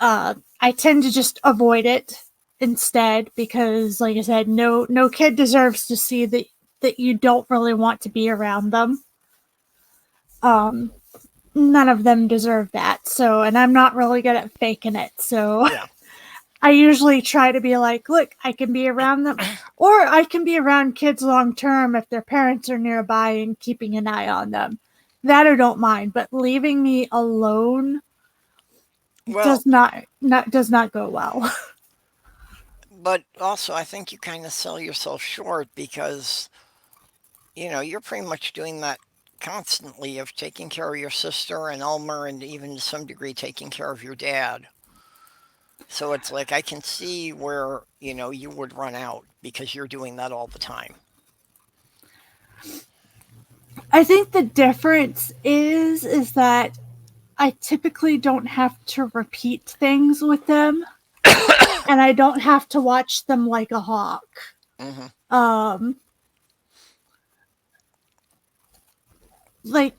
I tend to just avoid it instead because, like I said, no kid deserves to see that you don't really want to be around them. None of them deserve that. So, and I'm not really good at faking it. So, Yeah. I usually try to be like, look, I can be around them, or I can be around kids long term if their parents are nearby and keeping an eye on them. That I don't mind, but leaving me alone Well, does not go well. but also I think you kind of sell yourself short because, you're pretty much doing that constantly of taking care of your sister and Elmer and even to some degree taking care of your dad. So it's like I can see where, you would run out because you're doing that all the time. I think the difference is that I typically don't have to repeat things with them, and I don't have to watch them like a hawk. Hmm. Um, like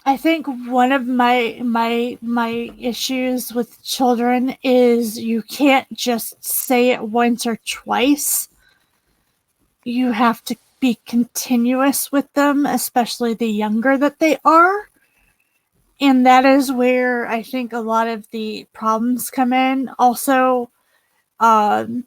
I think one of my issues with children is you can't just say it once or twice. You have to be continuous with them, especially the younger that they are. And that is where I think a lot of the problems come in. Also, um,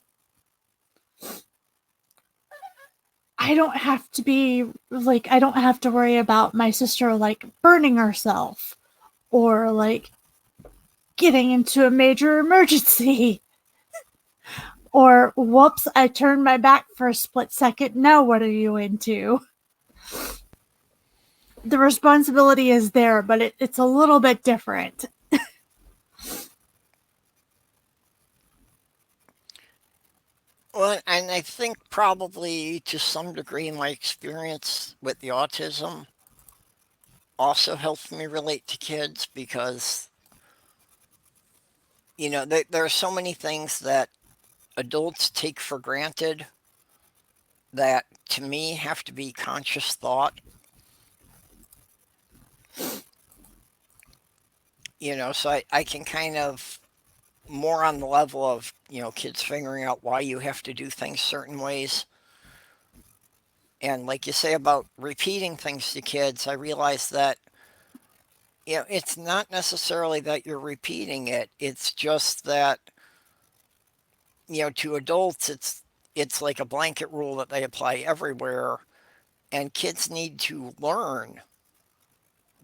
I don't have to be like, I don't have to worry about my sister like burning herself or like getting into a major emergency. Or, whoops, I turned my back for a split second. Now, what are you into? The responsibility is there, but it's a little bit different. Well, and I think probably to some degree my experience with the autism also helps me relate to kids because, there are so many things that adults take for granted that to me have to be conscious thought. So I can kind of more on the level of, kids figuring out why you have to do things certain ways. And like you say about repeating things to kids, I realize that, it's not necessarily that you're repeating it. It's just that, to adults, it's like a blanket rule that they apply everywhere. And kids need to learn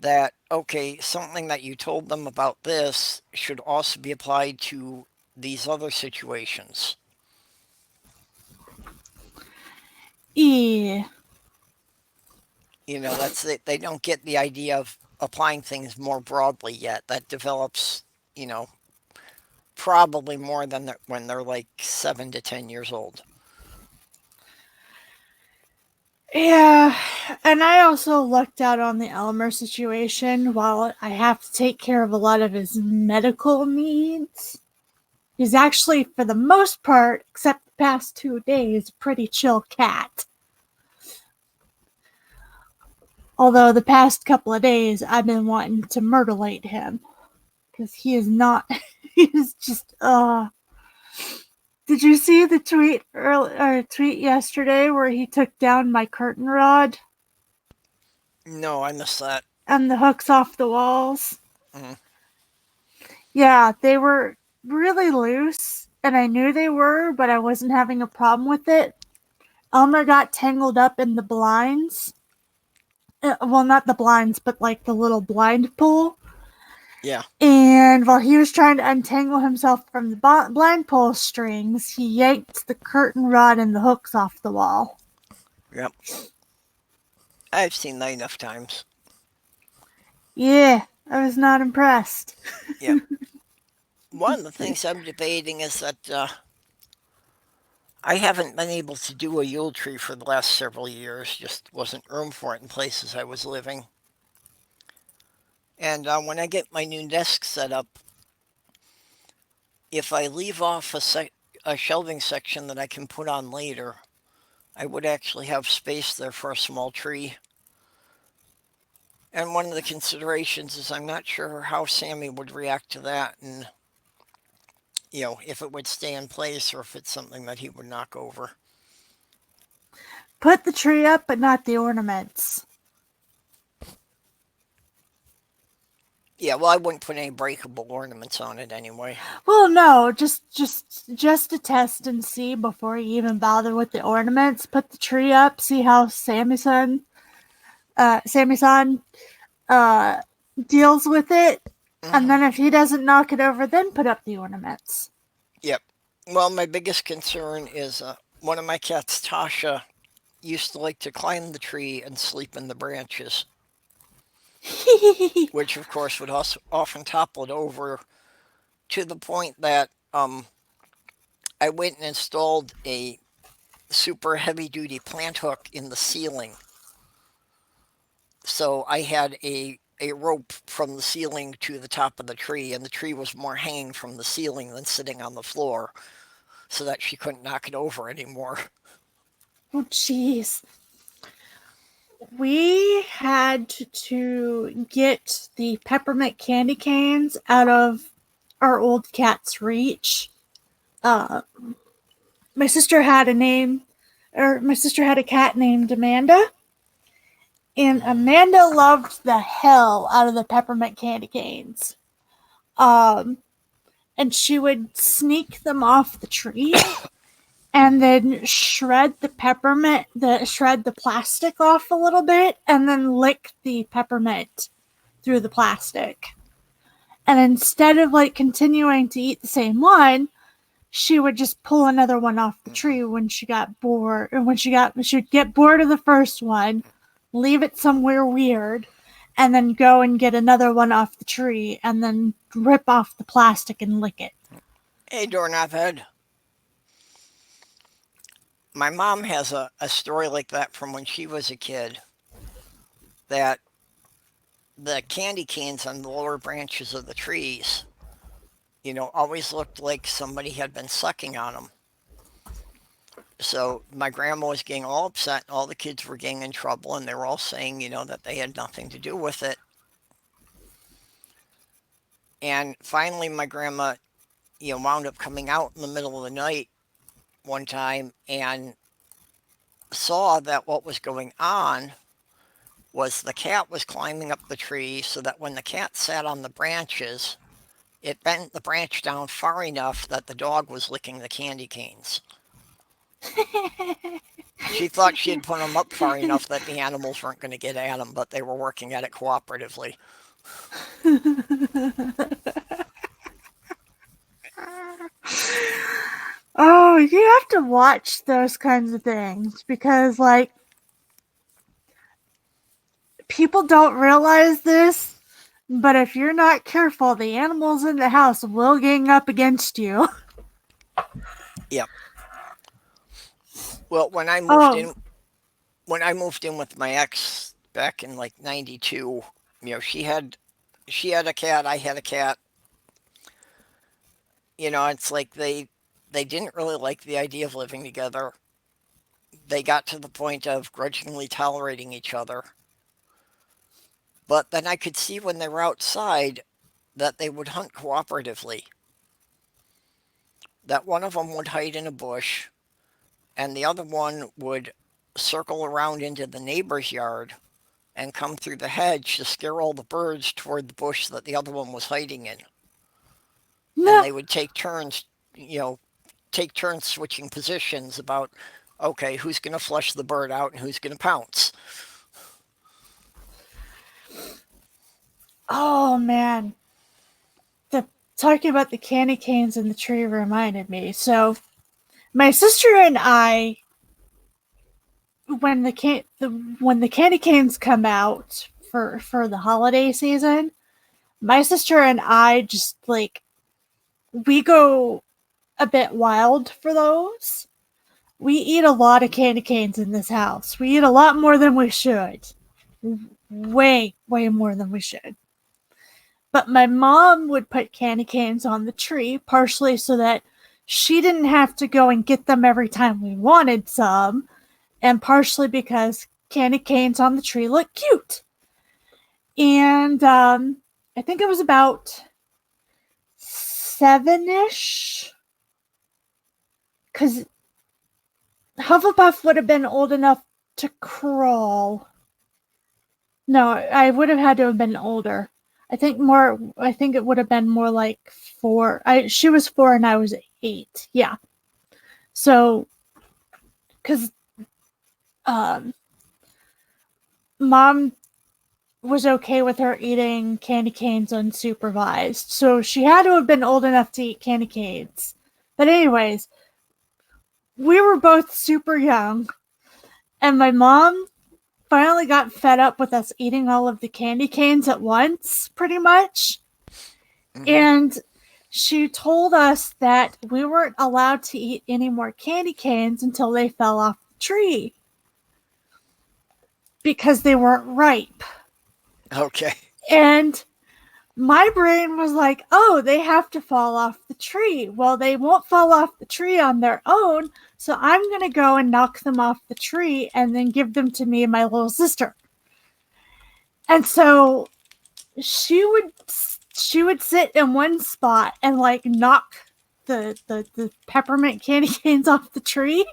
that, okay, something that you told them about this should also be applied to these other situations. Yeah. That's it. They don't get the idea of applying things more broadly yet. That develops, probably more than when they're like 7 to 10 years old. Yeah. And I also lucked out on the Elmer situation while I have to take care of a lot of his medical needs. He's actually, for the most part, except the past 2 days, a pretty chill cat. Although the past couple of days, I've been wanting to murderate him. Because he is not, he is just, Did you see the tweet yesterday where he took down my curtain rod No, I missed that. and the hooks off the walls? Mhm. Yeah, they were really loose, and I knew they were, but I wasn't having a problem with it. Elmer got tangled up in the blinds. Well, not the blinds, but like the little blind pole. Yeah. And while he was trying to untangle himself from the blind pole strings, he yanked the curtain rod and the hooks off the wall. Yep. I've seen that enough times. Yeah, I was not impressed. Yep. One of the things I'm debating is that I haven't been able to do a Yule tree for the last several years. Just wasn't room for it in places I was living. And when I get my new desk set up, if I leave off a shelving section that I can put on later, I would actually have space there for a small tree. And one of the considerations is I'm not sure how Sammy would react to that, and if it would stay in place or if it's something that he would knock over. Put the tree up, but not the ornaments. Yeah, well, I wouldn't put any breakable ornaments on it anyway. Well, no, just to test and see before you even bother with the ornaments. Put the tree up, see how Sammy-san deals with it, and then if he doesn't knock it over, then put up the ornaments. Yep. Well, my biggest concern is one of my cats, Tasha, used to like to climb the tree and sleep in the branches, which of course would also often topple it over to the point that I went and installed a super heavy duty plant hook in the ceiling. So I had a rope from the ceiling to the top of the tree, and the tree was more hanging from the ceiling than sitting on the floor, so that she couldn't knock it over anymore. Oh, jeez. We had to get the peppermint candy canes out of our old cat's reach. My sister had a cat named Amanda. And Amanda loved the hell out of the peppermint candy canes. And she would sneak them off the tree and then shred the plastic off a little bit and then lick the peppermint through the plastic. And instead of continuing to eat the same one, she would just pull another one off the tree when she got bored, or she would get bored of the first one, leave it somewhere weird, and then go and get another one off the tree and then rip off the plastic and lick it. Hey, Doorknob Head. My mom has a story like that from when she was a kid, that the candy canes on the lower branches of the trees, always looked like somebody had been sucking on them. So my grandma was getting all upset, and all the kids were getting in trouble, and they were all saying, that they had nothing to do with it. And finally, my grandma, wound up coming out in the middle of the night one time and saw that what was going on was the cat was climbing up the tree, so that when the cat sat on the branches, it bent the branch down far enough that the dog was licking the candy canes. She thought she had put them up far enough that the animals weren't going to get at them, but they were working at it cooperatively. Oh, you have to watch those kinds of things because, people don't realize this, but if you're not careful, the animals in the house will gang up against you. Yep. Well, when I moved in with my ex back in '92, she had a cat, I had a cat. It's like they didn't really like the idea of living together. They got to the point of grudgingly tolerating each other. But then I could see when they were outside that they would hunt cooperatively. That one of them would hide in a bush, and the other one would circle around into the neighbor's yard and come through the hedge to scare all the birds toward the bush that the other one was hiding in. No. And they would take turns switching positions about, okay, who's going to flush the bird out and who's going to pounce. Oh, man. Talking about the candy canes in the tree reminded me. So, my sister and I, when the candy canes come out for the holiday season, my sister and I just we go a bit wild for those. we eat a lot of candy canes in this house. We eat a lot more than we should. Way, way more than we should. But my mom would put candy canes on the tree, partially so that she didn't have to go and get them every time we wanted some, and partially because candy canes on the tree look cute. And I think it was about 7-ish, because Hufflepuff would have been old enough to crawl. No, I would have had to have been older. I think it would have been more like 4. She was 4 and I was 8. Yeah. So, because Mom was okay with her eating candy canes unsupervised. So she had to have been old enough to eat candy canes. But anyways, we were both super young. And my mom finally got fed up with us eating all of the candy canes at once, pretty much. Mm-hmm. And she told us that we weren't allowed to eat any more candy canes until they fell off the tree, because they weren't ripe. Okay. And my brain was like, oh, they have to fall off the tree. Well, they won't fall off the tree on their own, so I'm going to go and knock them off the tree and then give them to me and my little sister. And so she would sit in one spot and like knock the peppermint candy canes off the tree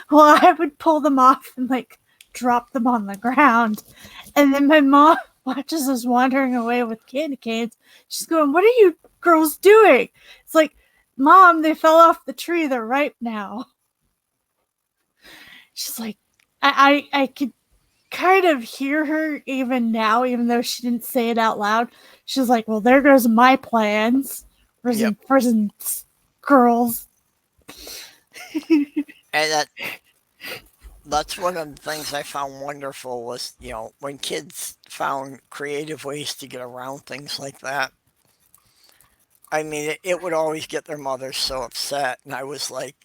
while I would pull them off and like drop them on the ground. And then my mom watches us wandering away with candy canes. She's going, what are you girls doing? It's like, Mom, they fell off the tree. They're ripe now. She's like, I could kind of hear her even now, even though she didn't say it out loud. She's like, well, there goes my plans for some girls. And that's one of the things I found wonderful was, when kids found creative ways to get around things like that. I mean, it would always get their mothers so upset. And I was like,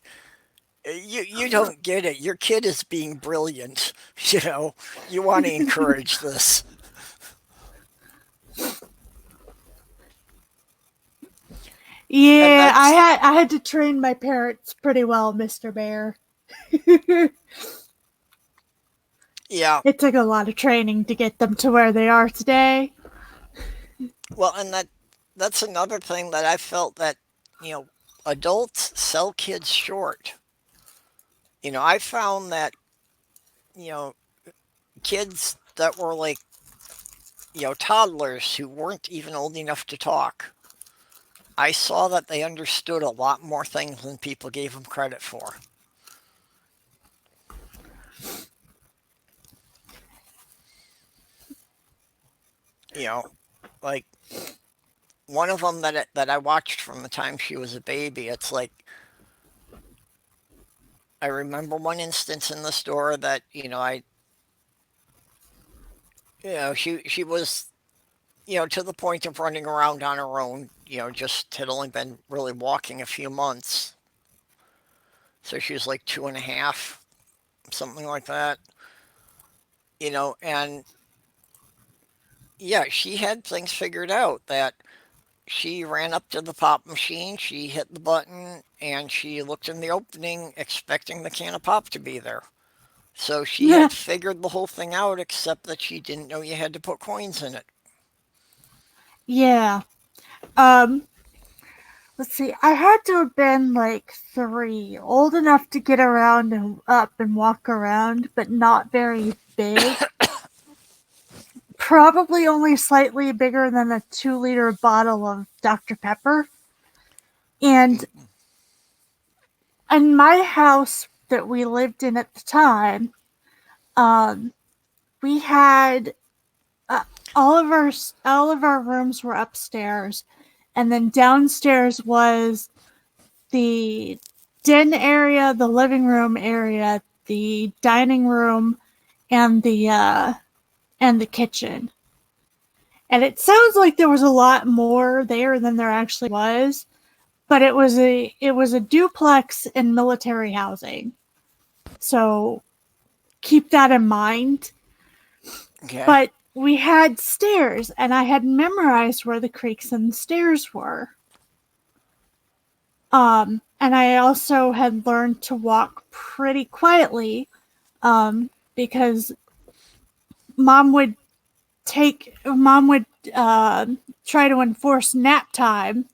you don't get it. Your kid is being brilliant. You want to encourage this. Yeah, I had to train my parents pretty well, Mr. Bear. Yeah. It took a lot of training to get them to where they are today. Well, and that's another thing that I felt that, adults sell kids short. I found that, kids that were like, toddlers who weren't even old enough to talk, I saw that they understood a lot more things than people gave them credit for. Like one of them that I watched from the time she was a baby, it's like, I remember one instance in the store that, she was, to the point of running around on her own, just had only been really walking a few months. So she was like 2.5, something like that, and yeah, she had things figured out that she ran up to the pop machine, she hit the button, and she looked in the opening expecting the can of pop to be there. So she had figured the whole thing out, except that she didn't know you had to put coins in it. Yeah. Let's see. I had to have been like 3, old enough to get around and up and walk around, but not very big. Probably only slightly bigger than a 2-liter bottle of Dr. Pepper. And in my house that we lived in at the time, we had all of our rooms were upstairs, and then downstairs was the den area, the living room area, the dining room, and the kitchen. And it sounds like there was a lot more there than there actually was, but it was a duplex in military housing. So keep that in mind. Okay. But we had stairs, and I had memorized where the creaks and the stairs were. And I also had learned to walk pretty quietly, because mom would try to enforce nap time.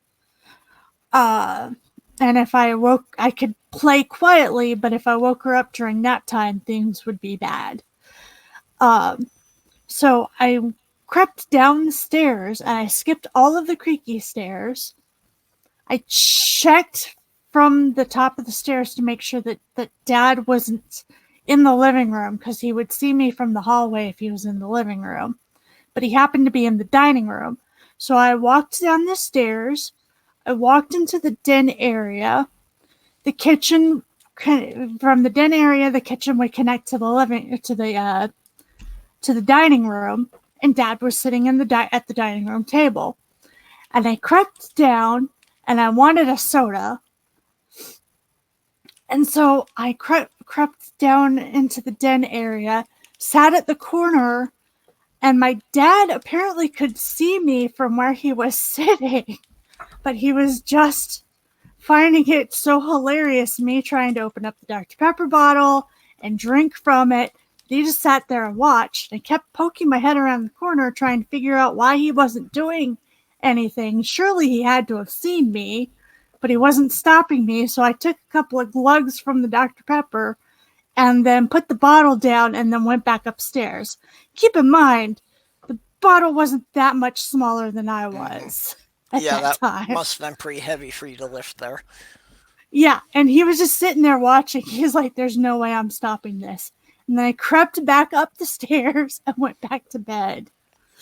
And if I woke, I could play quietly, but if I woke her up during nap time, things would be bad. So I crept down the stairs and I skipped all of the creaky stairs. I checked from the top of the stairs to make sure that Dad wasn't in the living room, because he would see me from the hallway if he was in the living room. But he happened to be in the dining room. So I walked down the stairs. I walked into the den area. The kitchen, from the den area, the kitchen would connect to the dining room, and Dad was sitting in at the dining room table. And I crept down, and I wanted a soda. And so I crept down into the den area, sat at the corner, and my dad apparently could see me from where he was sitting, but he was just finding it so hilarious, me trying to open up the Dr. Pepper bottle and drink from it. He just sat there and watched and kept poking my head around the corner trying to figure out why he wasn't doing anything. Surely he had to have seen me, but he wasn't stopping me. So I took a couple of glugs from the Dr. Pepper and then put the bottle down and then went back upstairs. Keep in mind, the bottle wasn't that much smaller than I was at that time. Must have been pretty heavy for you to lift there. Yeah, and he was just sitting there watching. He's like, there's no way I'm stopping this. And then I crept back up the stairs and went back to bed.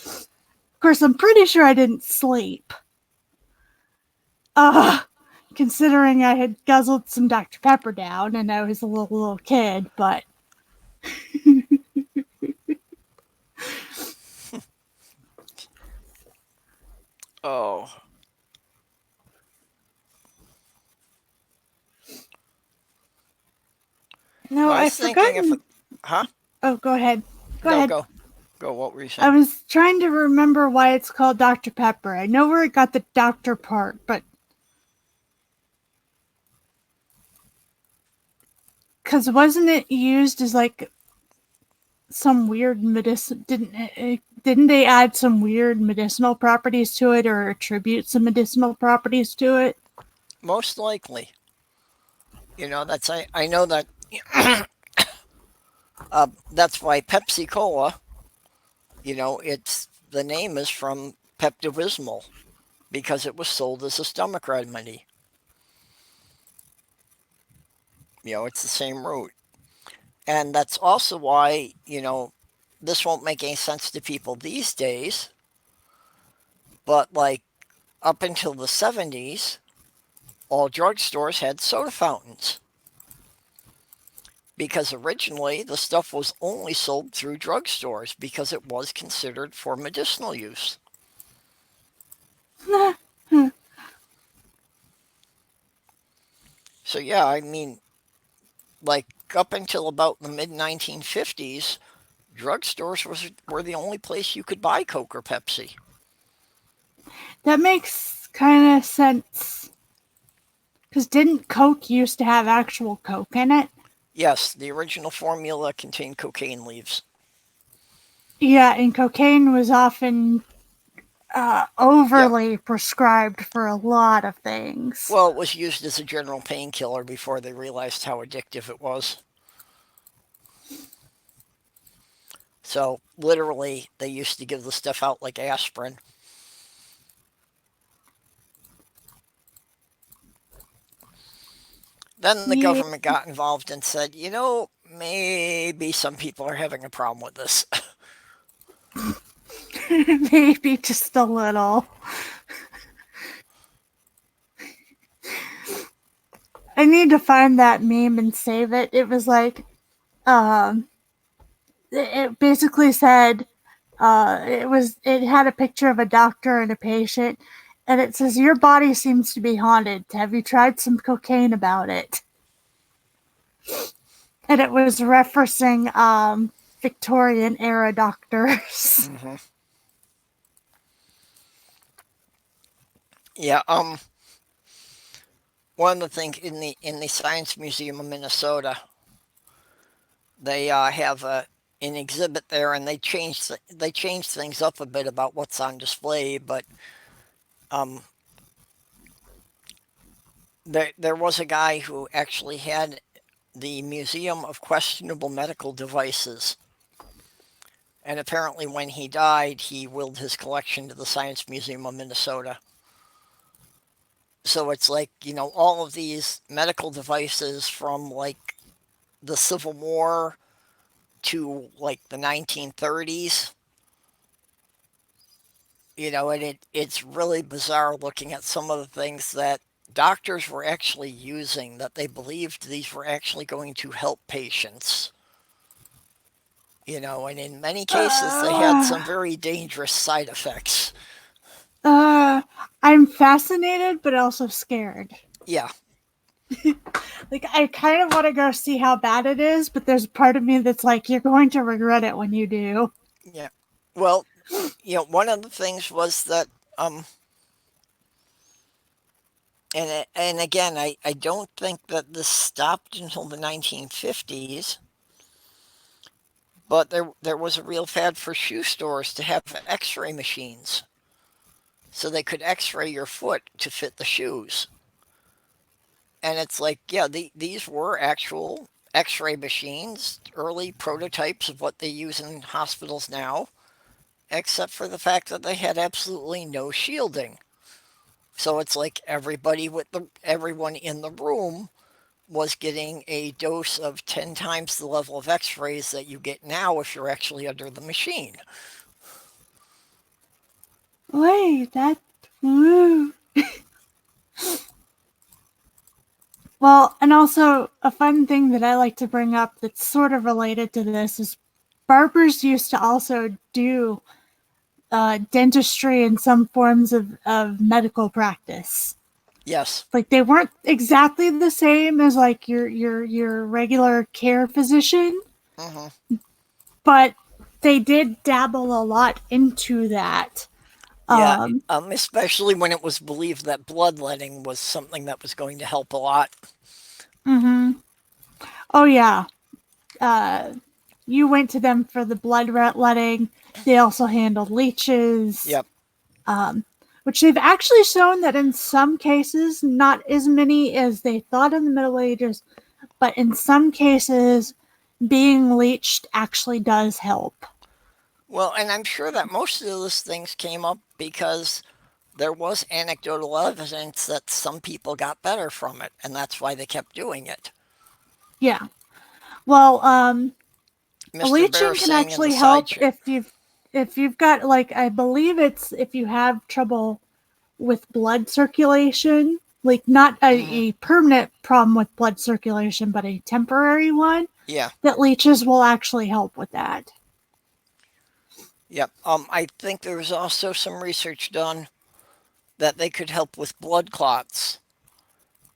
Of course, I'm pretty sure I didn't sleep. Considering I had guzzled some Dr. Pepper down and I was a little kid, but... Oh. No, I I was thinking forgot. Huh? Oh, go ahead. Go ahead. Go. What were you saying? I was trying to remember why it's called Dr. Pepper. I know where it got the doctor part, but... Because wasn't it used as like some weird medicine? Didn't they add some weird medicinal properties to it or attribute some medicinal properties to it? Most likely. You know, I know that that's why Pepsi Cola, you know, the name is from Pepto-Bismol, because it was sold as a stomach remedy. You know, it's the same root. And that's also why, you know, this won't make any sense to people these days, but like up until the 70s, all drugstores had soda fountains. Because originally the stuff was only sold through drugstores because it was considered for medicinal use. So yeah, I mean, like up until about the mid-1950s, drugstores were the only place you could buy Coke or Pepsi. That makes kind of sense. Because didn't Coke used to have actual Coke in it? Yes, the original formula contained cocaine leaves. Yeah, and cocaine was often overly prescribed for a lot of things. Well, it was used as a general painkiller before they realized how addictive it was. So, literally, they used to give the stuff out like aspirin. Then the government got involved and said, you know, maybe some people are having a problem with this. Maybe just a little. I need to find that meme and save it. It was like, it basically said, it had a picture of a doctor and a patient, and it says, your body seems to be haunted. Have you tried some cocaine about it? And it was referencing Victorian era doctors. Hmm. Yeah. One of the things in the Science Museum of Minnesota, they have an exhibit there, and they changed things up a bit about what's on display. But um, there was a guy who actually had the Museum of Questionable Medical Devices, and apparently when he died, he willed his collection to the Science Museum of Minnesota. So it's like, all of these medical devices from like the Civil War to like the 1930s, and it's really bizarre looking at some of the things that doctors were actually using, that they believed these were actually going to help patients. And in many cases they had Uh, some very dangerous side effects. I'm fascinated, but also scared. Yeah. Like, I kind of want to go see how bad it is, but there's a part of me that's like, you're going to regret it when you do. Yeah. Well, one of the things was that, and again, I don't think that this stopped until the 1950s, but there was a real fad for shoe stores to have X-ray machines, so they could X-ray your foot to fit the shoes. And it's like, yeah, these were actual X-ray machines, early prototypes of what they use in hospitals now, except for the fact that they had absolutely no shielding. So it's like everyone in the room was getting a dose of 10 times the level of X-rays that you get now if you're actually under the machine. Wait, that. Woo. Well, and also a fun thing that I like to bring up that's sort of related to this is barbers used to also do dentistry and some forms of medical practice. Yes. Like, they weren't exactly the same as like your regular care physician, Mm-hmm. but they did dabble a lot into that. Yeah, especially when it was believed that bloodletting was something that was going to help a lot. Mm-hmm. Oh yeah. Uh, you went to them for the bloodletting. They also handled leeches. Yep. Which they've actually shown that in some cases, not as many as they thought in the Middle Ages, but in some cases, being leeched actually does help. Well, and I'm sure that most of those things came up because there was anecdotal evidence that some people got better from it, and that's why they kept doing it. Yeah. Well, Mr. Bear leeching can saying in the actually side help chat. if you've got, like, I believe it's if you have trouble with blood circulation, like not a permanent problem with blood circulation, but a temporary one, Yeah. that leeches will actually help with that. Yep. I think there was also some research done that they could help with blood clots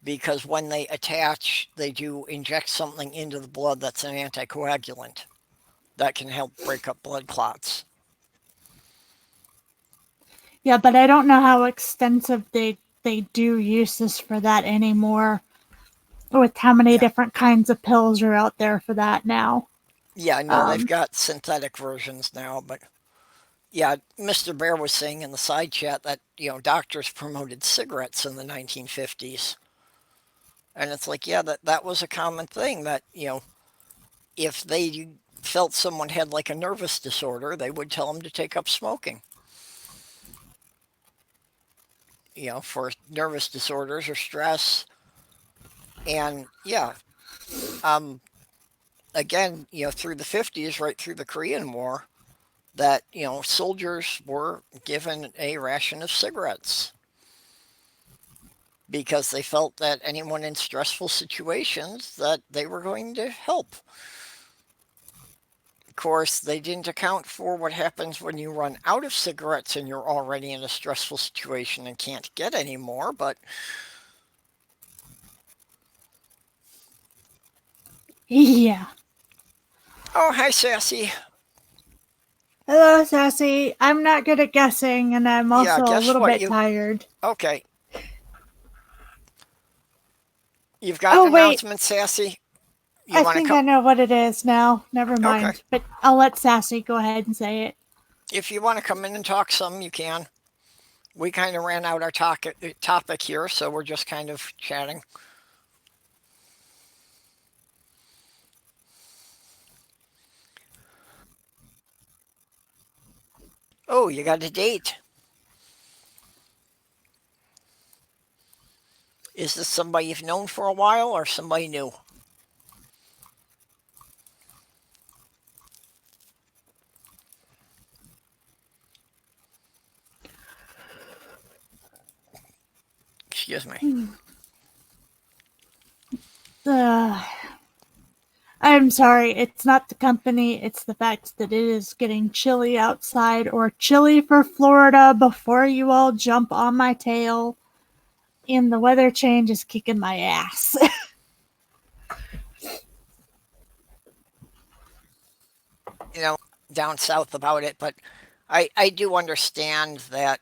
because when they attach, they do inject something into the blood that's an anticoagulant that can help break up blood clots. Yeah, but I don't know how extensive they do uses for that anymore, with how many Yeah. different kinds of pills are out there for that now. Yeah, no, they've got synthetic versions now, but yeah, Mr. Bear was saying in the side chat that, doctors promoted cigarettes in the 1950s. And it's like, yeah, that was a common thing that, if they felt someone had like a nervous disorder, they would tell them to take up smoking. For nervous disorders or stress. And yeah, again, through the 50s, right through the Korean War, that, soldiers were given a ration of cigarettes because they felt that anyone in stressful situations that they were going to help. Of course, they didn't account for what happens when you run out of cigarettes and you're already in a stressful situation and can't get any more, but Yeah. Oh, hi, Sassy. Hello, Sassy. I'm not good at guessing, and I'm Yeah, also a guess little what? bit tired. Okay. You've got Oh, an wait. announcement, Sassy? You I want to think come? I know what it is now. Never Okay. mind. But I'll let Sassy go ahead and say it. If you want to come in and talk some, you can. We kind of ran out our topic here, so we're just kind of chatting. Oh, you got a date. Is this somebody you've known for a while or somebody new? Excuse me. Uh, I'm sorry, it's not the company, it's the fact that it is getting chilly outside, or chilly for Florida before you all jump on my tail. And the weather change is kicking my ass. You know, down south about it, but I do understand that,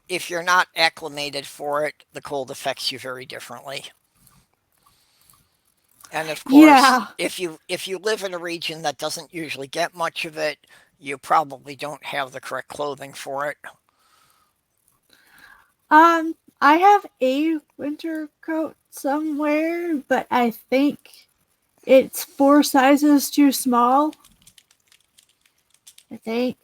if you're not acclimated for it, the cold affects you very differently. And of course, Yeah. if you live in a region that doesn't usually get much of it, you probably don't have the correct clothing for it. I have a winter coat somewhere, but I think it's 4 sizes too small. I think.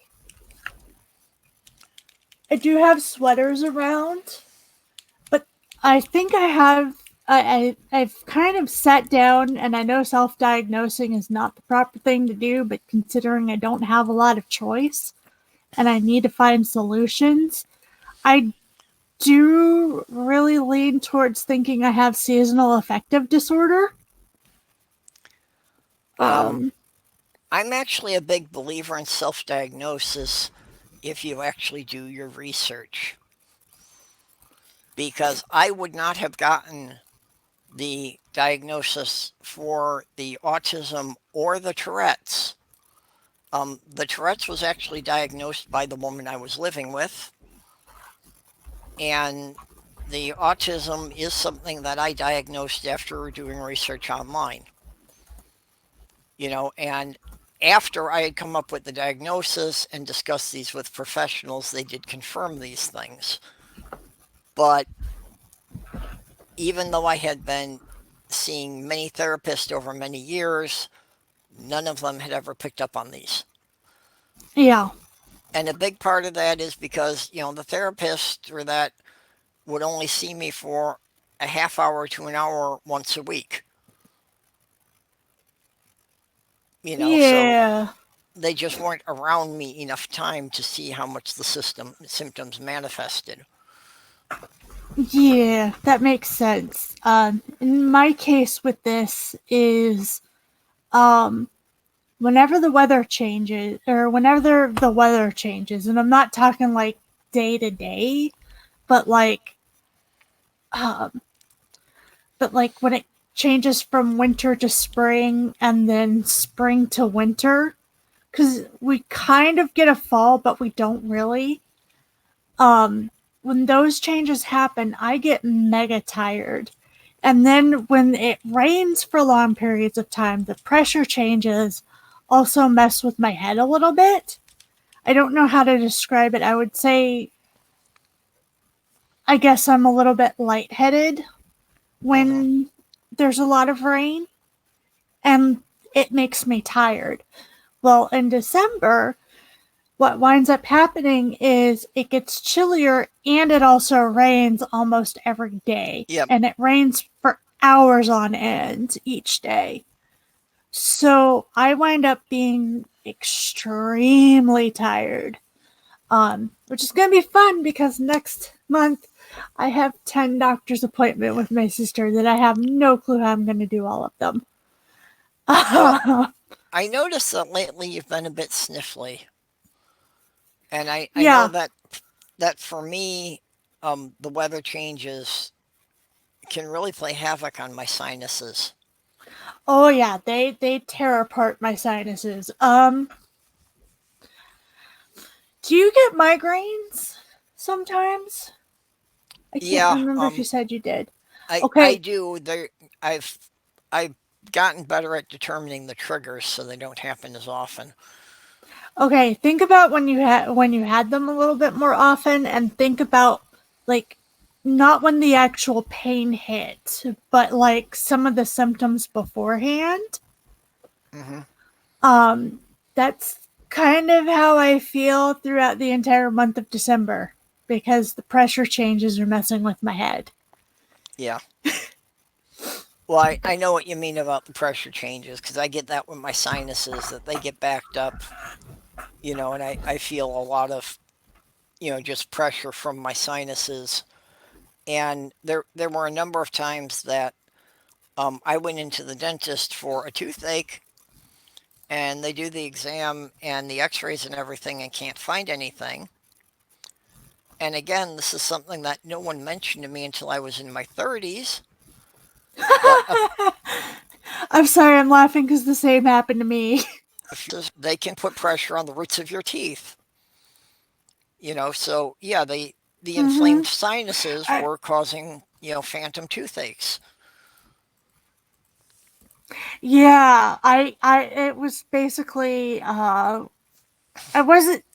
I do have sweaters around, but I think I have. I've kind of sat down, and I know self-diagnosing is not the proper thing to do, but considering I don't have a lot of choice and I need to find solutions, I do really lean towards thinking I have seasonal affective disorder. Um, Um, I'm actually a big believer in self-diagnosis if you actually do your research, because I would not have gotten the diagnosis for the autism or the Tourette's. The Tourette's was actually diagnosed by the woman I was living with, and the autism is something that I diagnosed after doing research online. And after I had come up with the diagnosis and discussed these with professionals, they did confirm these things. But even though I had been seeing many therapists over many years, none of them had ever picked up on these. yeah. And a big part of that is because, the therapist or that would only see me for a half hour to an hour once a week. So Yeah. they just weren't around me enough time to see how much the symptoms manifested. Yeah, that makes sense. In my case with this is, um, whenever the weather changes, and I'm not talking like day to day, but um, when it changes from winter to spring and then spring to winter, because we kind of get a fall, but we don't really. Um, when those changes happen, I get mega tired. And then when it rains for long periods of time, the pressure changes also mess with my head a little bit. I don't know how to describe it. I would say, I guess I'm a little bit lightheaded Hmm. when there's a lot of rain, and it makes me tired. Well, in December, what winds up happening is it gets chillier and it also rains almost every day. Yep. And it rains for hours on end each day. So I wind up being extremely tired. Which is going to be fun because next month I have 10 doctor's appointment with my sister that I have no clue how I'm going to do all of them. Well, I noticed that lately you've been a bit sniffly. And I know Yeah. that for me, the weather changes can really play havoc on my sinuses. Oh yeah, they tear apart my sinuses. Do you get migraines sometimes? I can't Yeah, remember if you said you did. I Okay, do. I've I've gotten better at determining the triggers so they don't happen as often. okay. Think about when you had them a little bit more often, and think about like not when the actual pain hit, but like some of the symptoms beforehand. Hmm. Um, that's kind of how I feel throughout the entire month of December because the pressure changes are messing with my head. Yeah. Well, I know what you mean about the pressure changes because I get that with my sinuses that they get backed up, and I feel a lot of, just pressure from my sinuses. And there were a number of times that I went into the dentist for a toothache and they do the exam and the x-rays and everything and can't find anything. And again, this is something that no one mentioned to me until I was in my 30s. But I'm sorry, I'm laughing because the same happened to me. they can put pressure on the roots of your teeth. So yeah, the Mm-hmm. inflamed sinuses were causing, phantom toothaches. Yeah, it was basically,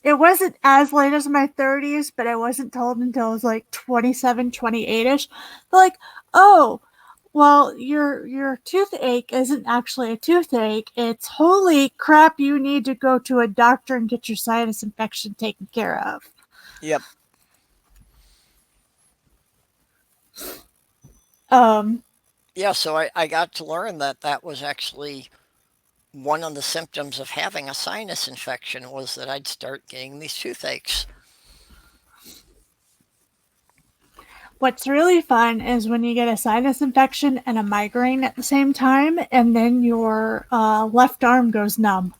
it wasn't as late as my 30s, but I wasn't told until I was like 27, 28ish. They're like, oh, well, your toothache isn't actually a toothache. It's holy crap, you need to go to a doctor and get your sinus infection taken care of. Yep. Um, Yeah, so I got to learn that that was actually one of the symptoms of having a sinus infection was that I'd start getting these toothaches. what's really fun is when you get a sinus infection and a migraine at the same time, and then your left arm goes numb.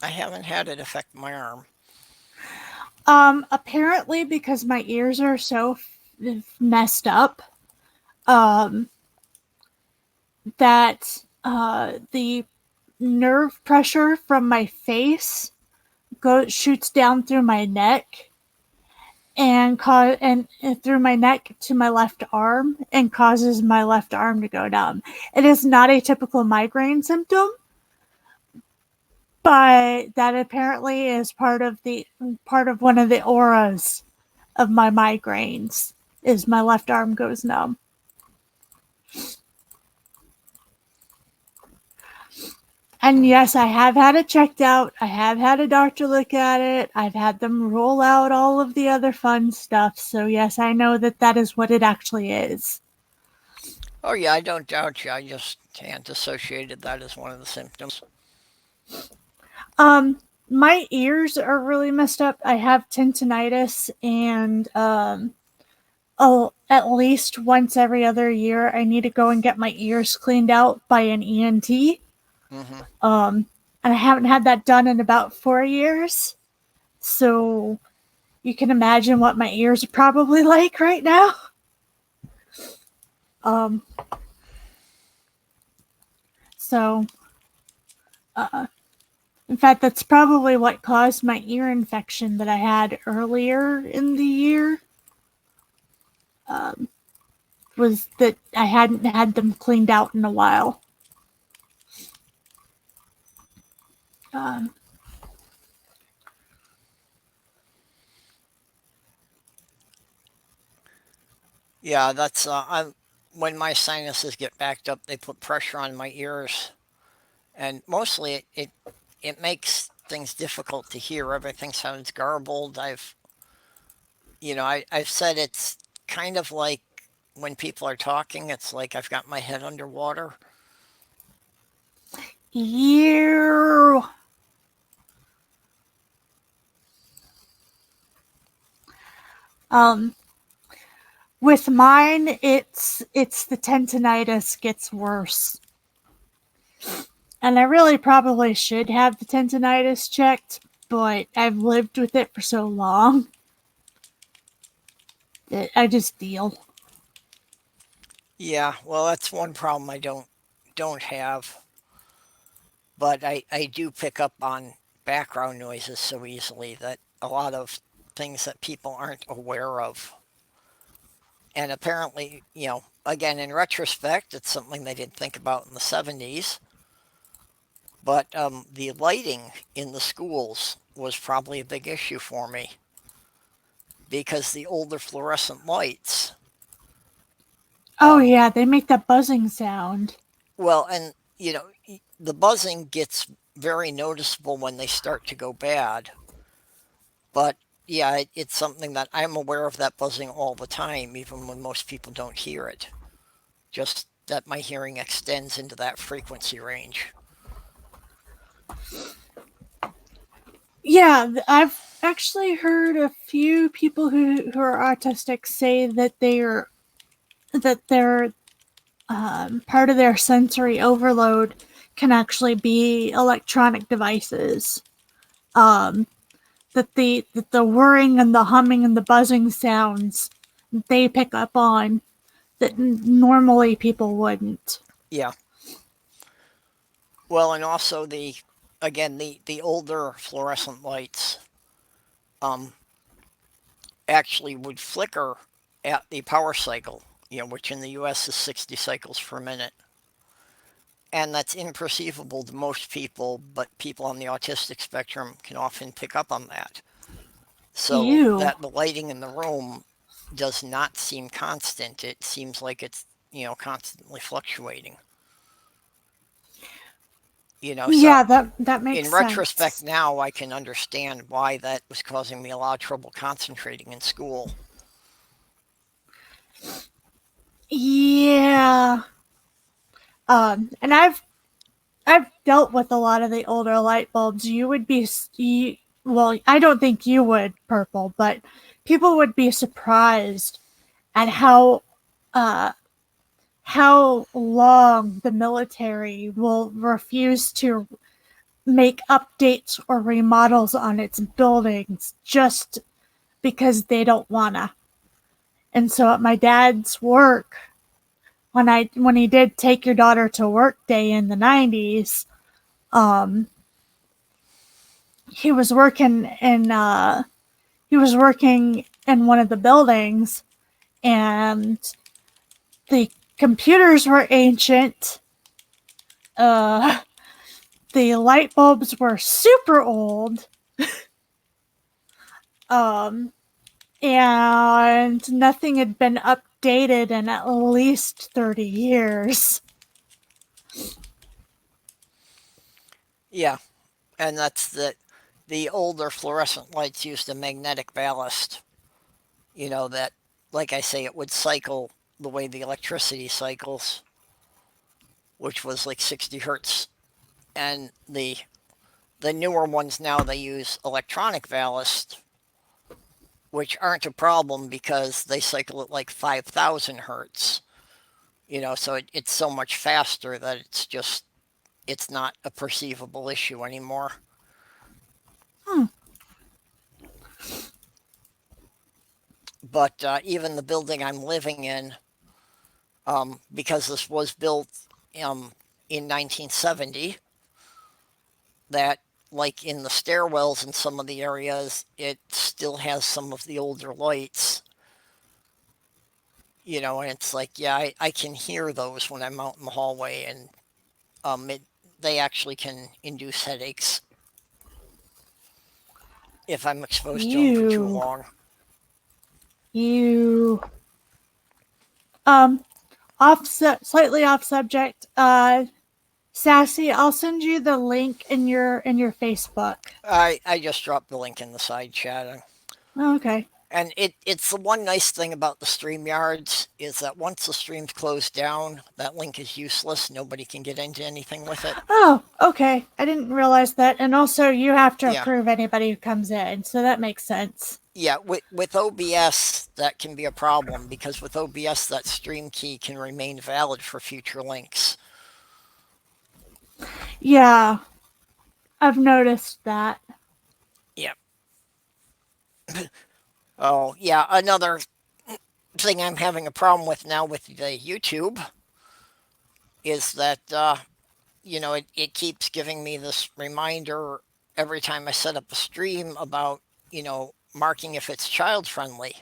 I haven't had it affect my arm. Apparently, because my ears are so messed up, um, that the nerve pressure from my face shoots down through my neck and through my neck to my left arm and causes my left arm to go numb. It is not a typical migraine symptom, but that apparently is part of one of the auras of my migraines is my left arm goes numb. And yes, I have had it checked out. I have had a doctor look at it. I've had them roll out all of the other fun stuff. So yes, I know that that is what it actually is. Oh yeah, I don't doubt you. I just can't associated that as one of the symptoms. My ears are really messed up. I have tinnitus, and oh, at least once every other year, I need to go and get my ears cleaned out by an ENT. Hmm. And I haven't had that done in about 4 years. So you can imagine what my ears are probably like right now. Um, so, in fact, that's probably what caused my ear infection that I had earlier in the year. Was that I hadn't had them cleaned out in a while. Um, Yeah, that's when my sinuses get backed up, they put pressure on my ears, and mostly it makes things difficult to hear. Everything sounds garbled. I've said it's kind of like when people are talking, it's like I've got my head underwater. you um, with mine, it's the tendinitis gets worse. And I really probably should have the tendinitis checked, but I've lived with it for so long that I just deal. Yeah, well, that's one problem I don't have, but I do pick up on background noises so easily that a lot of things that people aren't aware of. And apparently, again, in retrospect, it's something they didn't think about in the 70s. But the lighting in the schools was probably a big issue for me because the older fluorescent lights, Oh um, yeah, they make that buzzing sound. well, and the buzzing gets very noticeable when they start to go bad. But yeah, it's something that I'm aware of that buzzing all the time, even when most people don't hear it. Just that my hearing extends into that frequency range. Yeah, I've actually heard a few people who are autistic say that they're part of their sensory overload can actually be electronic devices. Um, that the whirring and the humming and the buzzing sounds they pick up on that normally people wouldn't. Yeah. Well, and also the older fluorescent lights um, actually would flicker at the power cycle, which in the U.S. is 60 cycles per minute. And that's imperceivable to most people, but people on the autistic spectrum can often pick up on that. So Ew. that the lighting in the room does not seem constant. It seems like it's, constantly fluctuating. So Yeah, that makes in retrospect sense. now, I can understand why that was causing me a lot of trouble concentrating in school. Yeah. And I've dealt with a lot of the older light bulbs. You would be well, I don't think you would, Purple, but people would be surprised at uh how long the military will refuse to make updates or remodels on its buildings just because they don't wanna. And so at my dad's work, when he did take your daughter to work day in the 90s, um he was working in one of the buildings, and the computers were ancient. Uh the light bulbs were super old. Um and nothing had been updated in at least 30 years. Yeah, and that's the older fluorescent lights used a magnetic ballast. That, like I say, it would cycle the way the electricity cycles, which was like 60 hertz. And the newer ones now they use electronic ballast, which aren't a problem because they cycle at like 5,000 hertz. So it's so much faster that it's not a perceivable issue anymore. Hmm. But even the building I'm living in, because this was built in 1970, that like in the stairwells in some of the areas, it still has some of the older lights. And it's like, yeah, I can hear those when I'm out in the hallway, and they actually can induce headaches if I'm exposed to them for too You long. you um slightly off subject. Sassy, I'll send you the link in your Facebook. I just dropped the link in the side chat. Oh, okay. And it's the one nice thing about the stream yards is that once the stream's closed down, that link is useless. Nobody can get into anything with it. Oh, okay. I didn't realize that. And also, you have to Yeah. approve anybody who comes in, so that makes sense. Yeah, with OBS, that can be a problem because with OBS, that stream key can remain valid for future links. Yeah, I've noticed that. Yeah. Oh, yeah, another thing I'm having a problem with now with the YouTube is that it keeps giving me this reminder every time I set up a stream about marking if it's child friendly,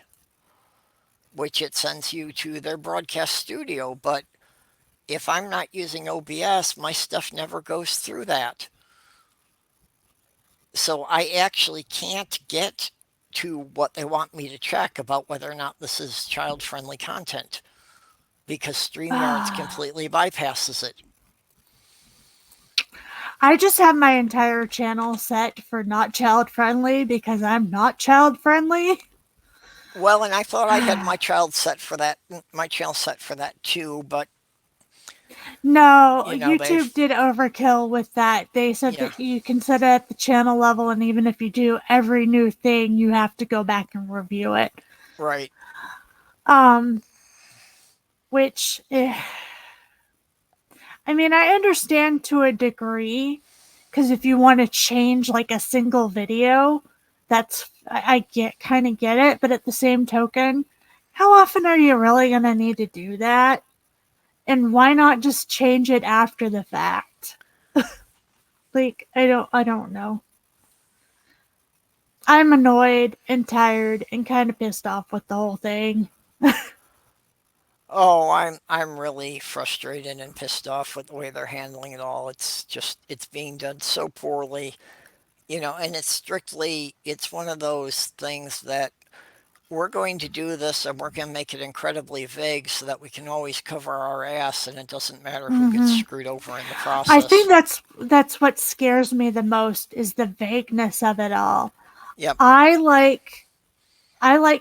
which it sends you to their broadcast studio. But if I'm not using OBS, my stuff never goes through that. So I actually can't get to what they want me to check about whether or not this is child friendly content because StreamYards completely bypasses it. I just have my entire channel set for not child friendly because I'm not child friendly. Well, and I thought I had my channel set for that too, but No, they've YouTube did overkill with that. They said Yeah. that you can set it at the channel level, and even if you do every new thing, you have to go back and review it. Right. Which, I mean, I understand to a degree, because if you want to change like a single video, I kind of get it. But at the same token, how often are you really going to need to do that? And why not just change it after the fact? Like, I don't know. I'm annoyed and tired and kind of pissed off with the whole thing. Oh, I'm really frustrated and pissed off with the way they're handling it all. It's being done so poorly, and it's one of those things that we're going to do this and we're going to make it incredibly vague so that we can always cover our ass and it doesn't matter who gets screwed over in the process. I think that's what scares me the most is the vagueness of it all. Yep. I like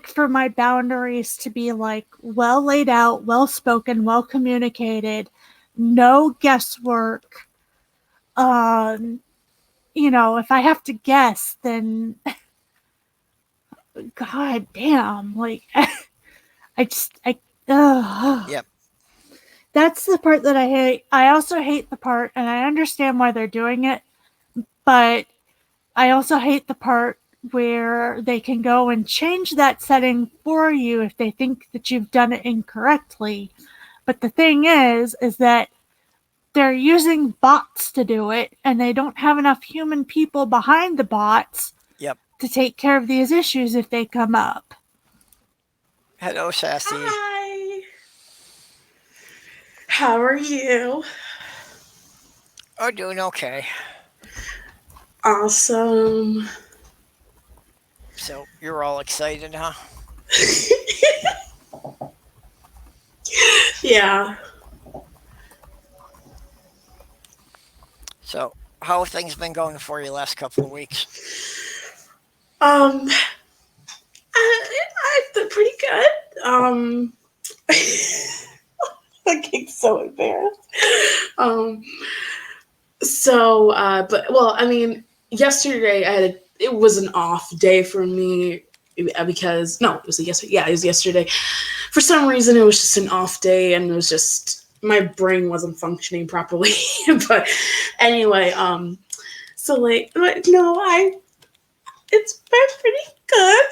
for my boundaries to be like well laid out, well spoken, well communicated, no guesswork. If I have to guess, then god damn, like Yep. That's the part that I hate. I also hate the part, and I understand why they're doing it, but I also hate the part where they can go and change that setting for you if they think that you've done it incorrectly. But the thing is that they're using bots to do it, and they don't have enough human people behind the bots Yep. to take care of these issues if they come up. Hello, Sassy. Hi. How are you? Oh, doing okay. Awesome. So you're all excited, huh? Yeah. So how have things been going for you last couple of weeks? I've been pretty good. I get so embarrassed. Yesterday it was an off day for me because no, it was yesterday. Yeah, it was yesterday. For some reason, it was just an off day, and it was just my brain wasn't functioning properly. But anyway, it's been pretty good.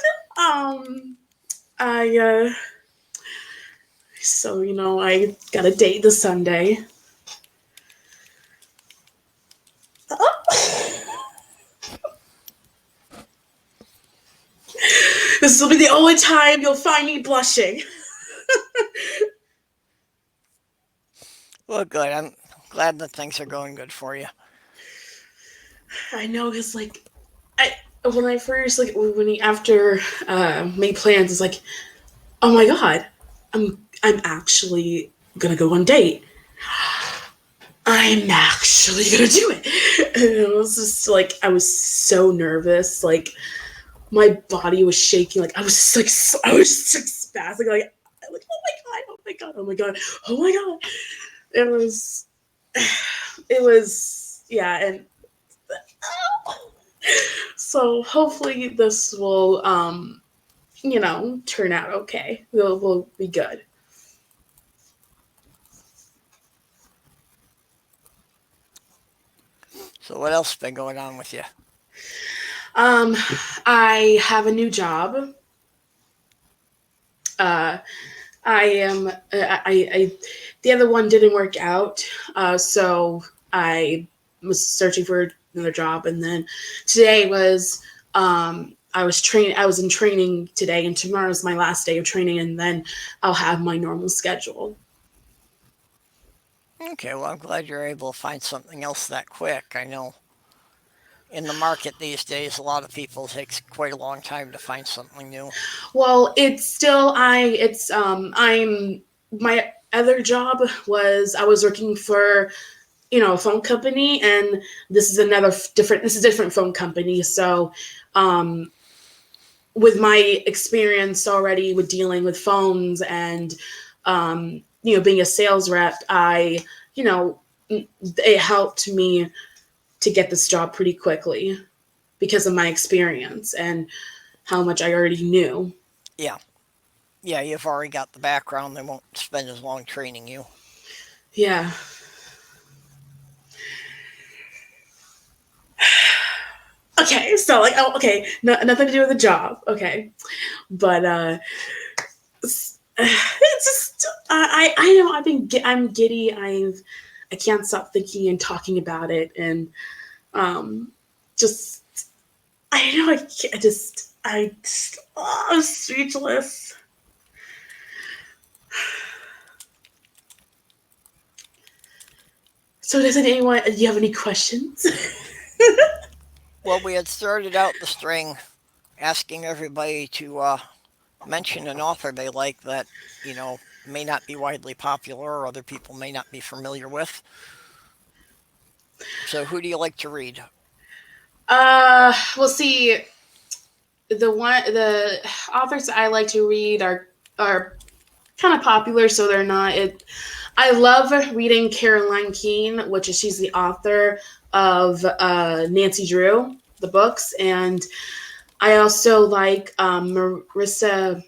I got a date this Sunday. This will be the only time you'll find me blushing. Well, good. I'm glad that things are going good for you. I know, because after made plans, it's like, oh my god, I'm actually gonna go on a date. I'm actually gonna do it. And it was just like, I was so nervous, like my body was shaking, like I was just spastic, like oh my god. It was yeah, and so hopefully this will turn out okay. We'll be good. So what else has been going on with you? I have a new job. I am. The other one didn't work out, so I was searching for another job, and then today was. I was train. I was in training today, and tomorrow's my last day of training, and then I'll have my normal schedule. Okay, well, I'm glad you're able to find something else that quick. I know in the market these days, a lot of people takes quite a long time to find something new. Well, it's still I. It's I'm my other job was I was working for a phone company, and this is another different. This is a different phone company, so um with my experience already with dealing with phones and being a sales rep, you know it helped me to get this job pretty quickly because of my experience and how much I already knew. Yeah, yeah, you've already got the background. They won't spend as long training you. Yeah. Okay, so like, oh, okay, nothing to do with the job. Okay, but it's just I know I'm giddy. I can't stop thinking and talking about it, and um just I know I can't, I'm speechless. So does anyone? Do you have any questions? Well, we had started out the string asking everybody to mention an author they like that, may not be widely popular or other people may not be familiar with. So, who do you like to read? We'll see. The authors I like to read are kind of popular, so they're not. I love reading Caroline Keene, which is she's the author of Nancy Drew, the books, and I also like Marissa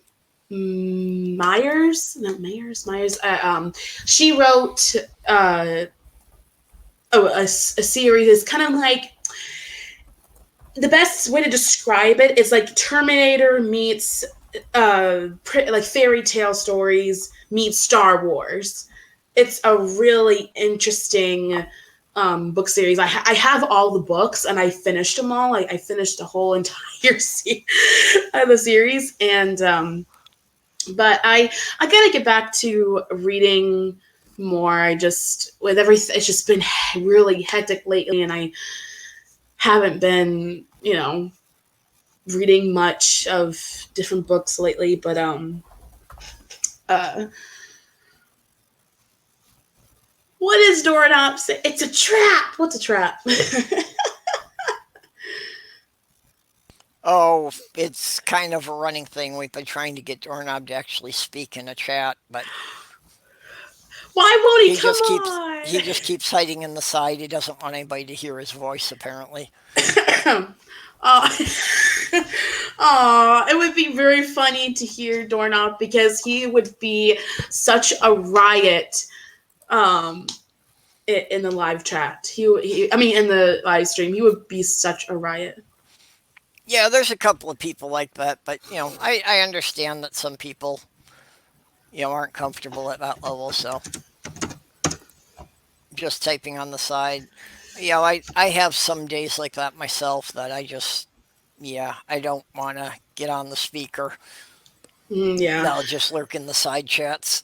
Myers. No, Myers. She wrote a series. It's kind of like the best way to describe it is like Terminator meets like fairy tale stories meets Star Wars. It's a really interesting book series. I have all the books and I finished them all. I finished the whole entire the series, and but I gotta get back to reading more. I just with everything, it's just been really hectic lately, and I haven't been reading much of different books lately. But uh, what is doorknob say? It's a trap. What's a trap? Oh, it's kind of a running thing. We've been trying to get Doorknob to actually speak in a chat, but Why won't he he come just keeps on? he just keeps hiding in the side. He doesn't want anybody to hear his voice, apparently. uh, it would be very funny to hear Doorknob because he would be such a riot um, in the live chat. I mean, in the live stream, he would be such a riot. Yeah, there's a couple of people like that, but I understand that some people aren't comfortable at that level, so just typing on the side. I have some days like that myself that I don't want to get on the speaker. Yeah. I'll just lurk in the side chats.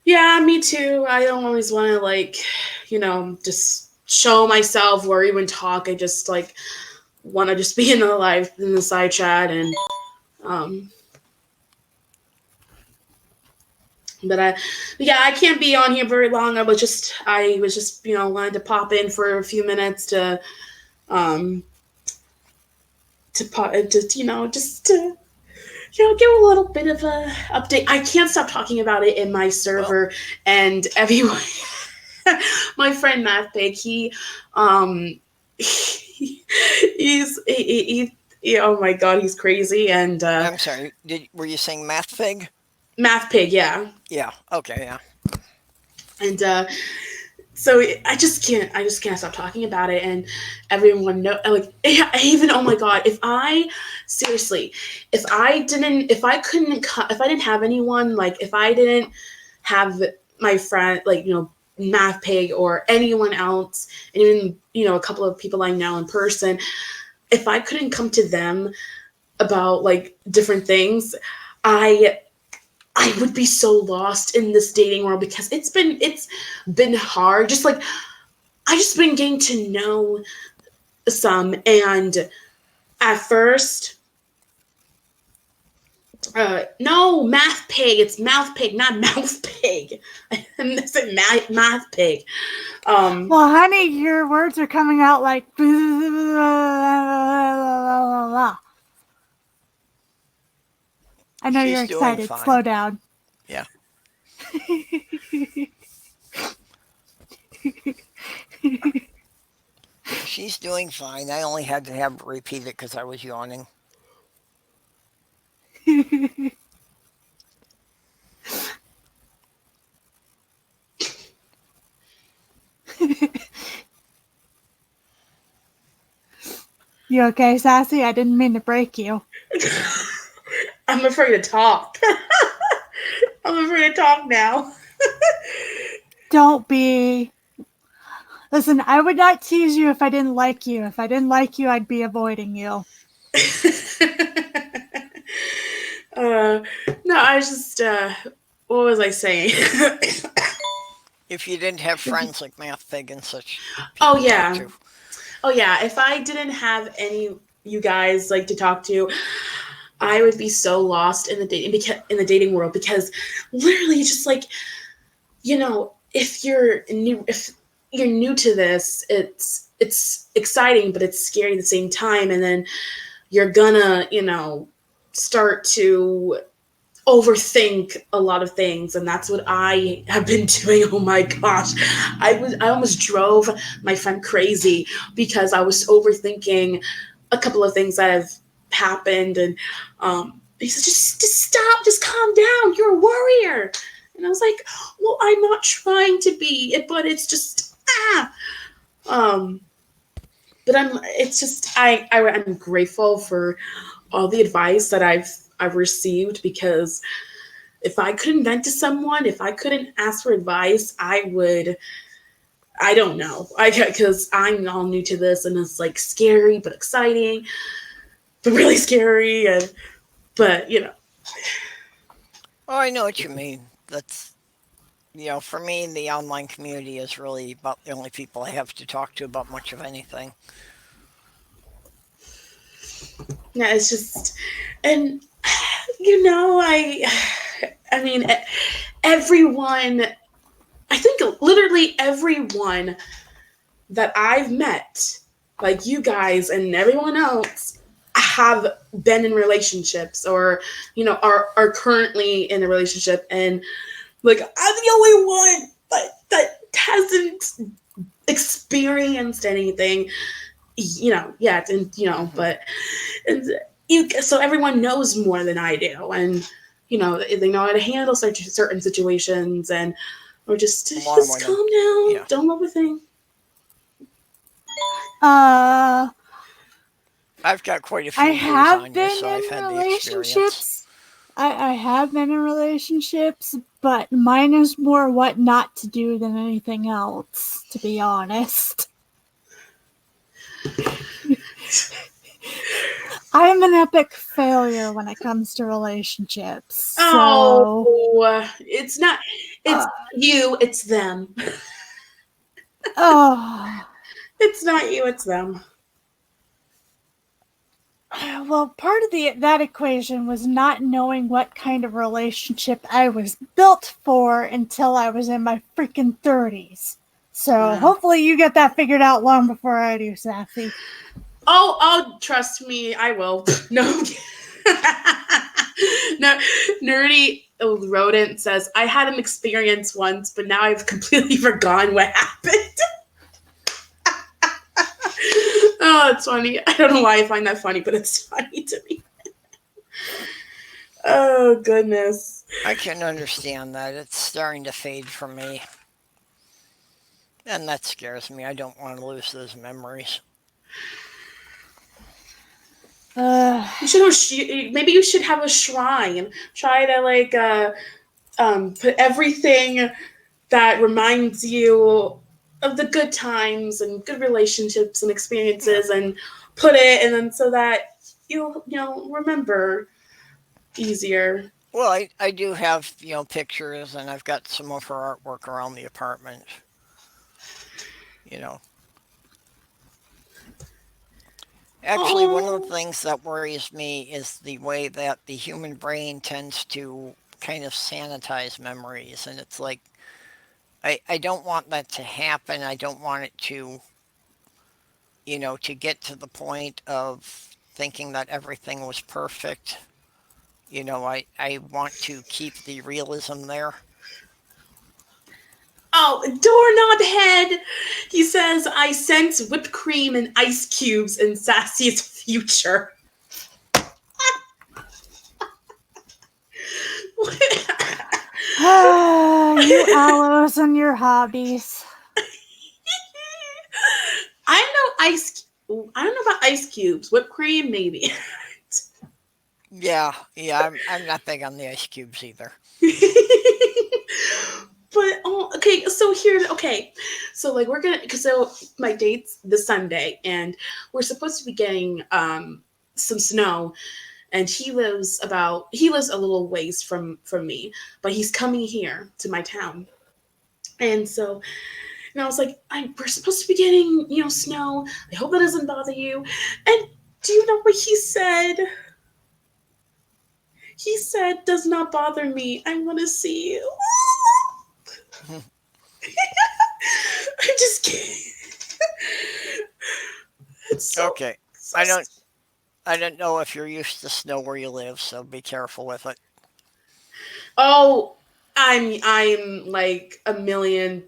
Yeah, me too. I don't always want to just show myself or even talk. I just want to just be in the side chat and um but I can't be on here very long. I was just wanted to pop in for a few minutes um to pop just just to give a little bit of a update. I can't stop talking about it in my Well, server and everyone. My friend Matt Big, oh my god, he's crazy. And I'm sorry. Were you saying Math Fig? Math Pig, yeah. Yeah. Okay. Yeah. And so I just can't stop talking about it, and everyone know, like, I even, oh my god, if I seriously, if I didn't have anyone, like if I didn't have my friend, like, Math Pig or anyone else, and even, a couple of people I know in person, if I couldn't come to them about like different things, I would be so lost in this dating world, because it's been hard. Just like, I just been getting to know some, and at first, no, Math Pig, it's Mouth Pig, not Mouth Pig. I said Math Pig. Well, honey, your words are coming out like. I know She's you're doing excited. fine. Slow down. Yeah. She's doing fine. I only had to have her repeat it because I was yawning. You okay, Sassy? I didn't mean to break you. I'm afraid to talk. I'm afraid to talk now. Don't be. Listen, I would not tease you if I didn't like you. If I didn't like you, I'd be avoiding you. No, I was just, what was I saying? If you didn't have friends like Math Pig and such. Oh yeah. Oh yeah. If I didn't have any you guys like to talk to, I would be so lost in the dating world, because literally, just like, if you're new to this, it's exciting, but it's scary at the same time, and then you're gonna, start to overthink a lot of things, and that's what I have been doing. Oh my gosh, I almost drove my friend crazy, because I was overthinking a couple of things that have happened, and he said, just stop, just calm down, you're a warrior. And I was like, well, I'm not trying to be, but it's just but I'm grateful for all the advice that I've received, because if I couldn't vent to someone, if I couldn't ask for advice, I don't know. Because I'm all new to this, and it's like scary but exciting, but really scary, but Oh, I know what you mean. That's, for me, the online community is really about the only people I have to talk to about much of anything. yeah, it's just, and I mean, everyone, I think literally everyone that I've met, like you guys and everyone else, have been in relationships, or are currently in a relationship, and like, I'm the only one that hasn't experienced anything, yet, and but so everyone knows more than I do, and they know how to handle certain situations, and or just calm down, Yeah. don't overthink. I've got quite a few I years have on you, been so I've in had the experience. relationships. I have been in relationships, but mine is more what not to do than anything else, to be honest. I'm an epic failure when it comes to relationships. So, It's not you, it's them. oh, It's not you, it's them. well, part of that equation was not knowing what kind of relationship I was built for until I was in my freaking 30s. So hopefully you get that figured out long before I do, Sassy. Oh, trust me, I will. No. No, Nerdy Rodent says, I had an experience once, but now I've completely forgotten what happened. Oh, it's funny. I don't know why I find that funny, but it's funny to me. Oh, goodness. I can understand that. It's starting to fade for me. And that scares me. I don't want to lose those memories. Uh, Maybe you should have a shrine. Try to like put everything that reminds you of the good times and good relationships and experiences, and put it, and then so that you'll remember easier. Well, I do have, pictures, and I've got some of her artwork around the apartment. You know, Actually, one of the Oh, things that worries me is the way that the human brain tends to kind of sanitize memories. And it's like, I don't want that to happen. I don't want it to get to the point of thinking that everything was perfect. I want to keep the realism there. oh, doorknob head. He says, "I sense whipped cream and ice cubes in Sassy's future." you aloes and your hobbies. I don't know about ice cubes. Whipped cream, maybe. Yeah, I'm not big on the ice cubes either. But okay, so like we're gonna, because so my date's this Sunday, and we're supposed to be getting some snow, and he lives a little ways from me, but he's coming here to my town, and so. And I was like, we're supposed to be getting, snow. I hope that doesn't bother you. And do you know what he said? He said, "Does not bother me. I want to see you." I'm just kidding. It's so, Okay. so I don't I don't know if you're used to snow where you live, so be careful with it. Oh, I'm like a million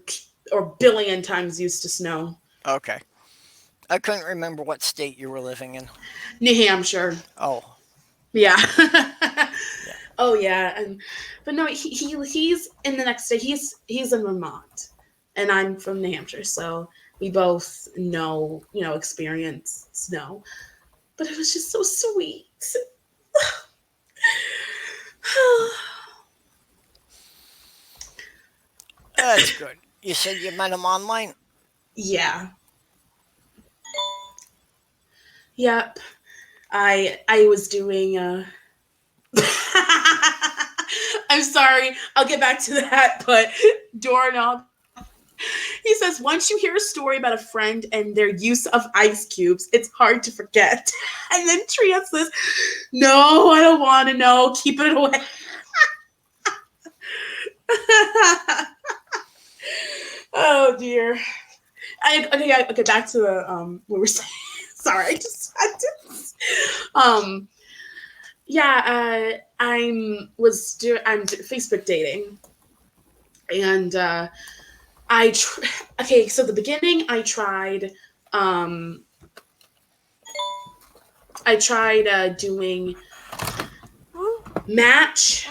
or billion times used to snow. Okay. I couldn't remember what state you were living in. New Hampshire. Oh, Yeah. yeah. Oh yeah, but no, he's in the next state. He's in Vermont, and I'm from New Hampshire, so we both experience snow. But it was just so sweet. That's good. You said you met him online? Yeah. Yep. I was doing I'm sorry. I'll get back to that, but doorknob. He says, "Once you hear a story about a friend and their use of ice cubes, it's hard to forget." And then Tria says, "No, I don't want to know. Keep it away." Oh dear. Okay, back to the what we're saying. Sorry, I just had to. I'm Facebook dating, and okay. So the beginning, I tried doing Match.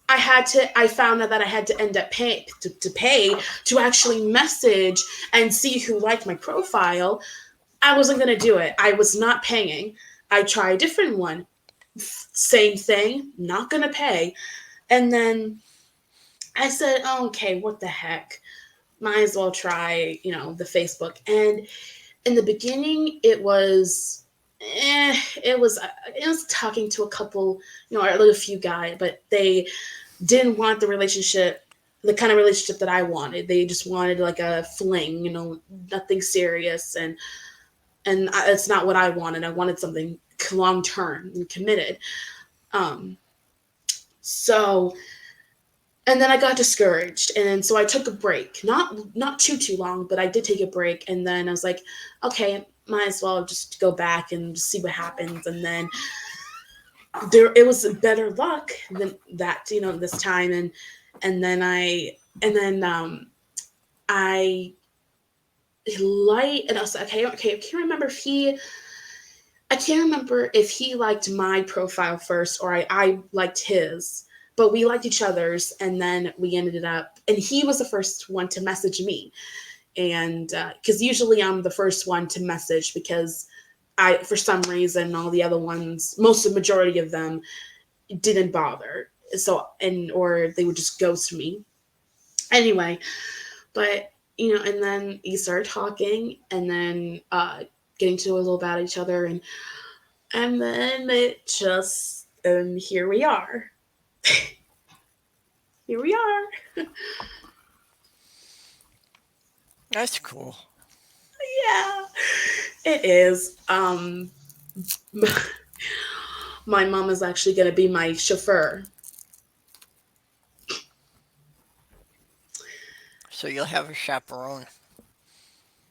I found out that I had to end up pay to actually message and see who liked my profile. I wasn't going to do it. I was not paying. I tried a different one. Same thing, not going to pay. And then I said, "Oh, okay, what the heck? Might as well try, the Facebook." And in the beginning, it was talking to a couple, or a few guys, but they didn't want the kind of relationship that I wanted. They just wanted like a fling, nothing serious, and it's not what I wanted. I wanted something long term and committed. Um, so, and then I got discouraged, and then so I took a break. Not too long, but I did take a break, and then I was like, okay, might as well just go back and see what happens. And then it was better luck than that, this time, I and I was like, okay, I can't remember if he liked my profile first or I liked his. but we liked each other's, and then we ended up, and he was the first one to message me. And because usually I'm the first one to message, because for some reason, all the other ones, most of the majority of them didn't bother. So, or they would just ghost me. Anyway, but, and then he started talking, and then getting to know a little about each other, and then it just, and here we are. Here we are. That's cool. Yeah, it is. My mom is actually going to be my chauffeur. So you'll have a chaperone.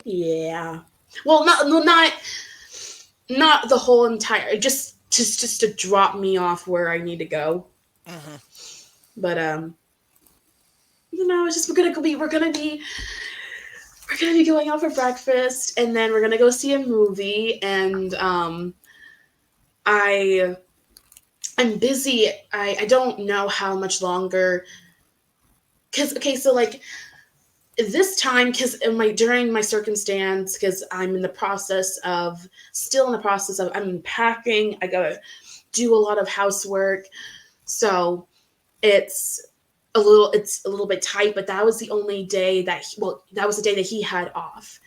Yeah. Well, not the whole entire. Just to drop me off where I need to go. Mm-hmm. But it's just we're gonna be going out for breakfast, and then we're gonna go see a movie, and I'm busy. I don't know how much longer. Cause okay, so like this time, because during my circumstance, because I'm still in the process of I'm unpacking. I gotta do a lot of housework, so it's a little bit tight. But that was the only day that was the day that he had off,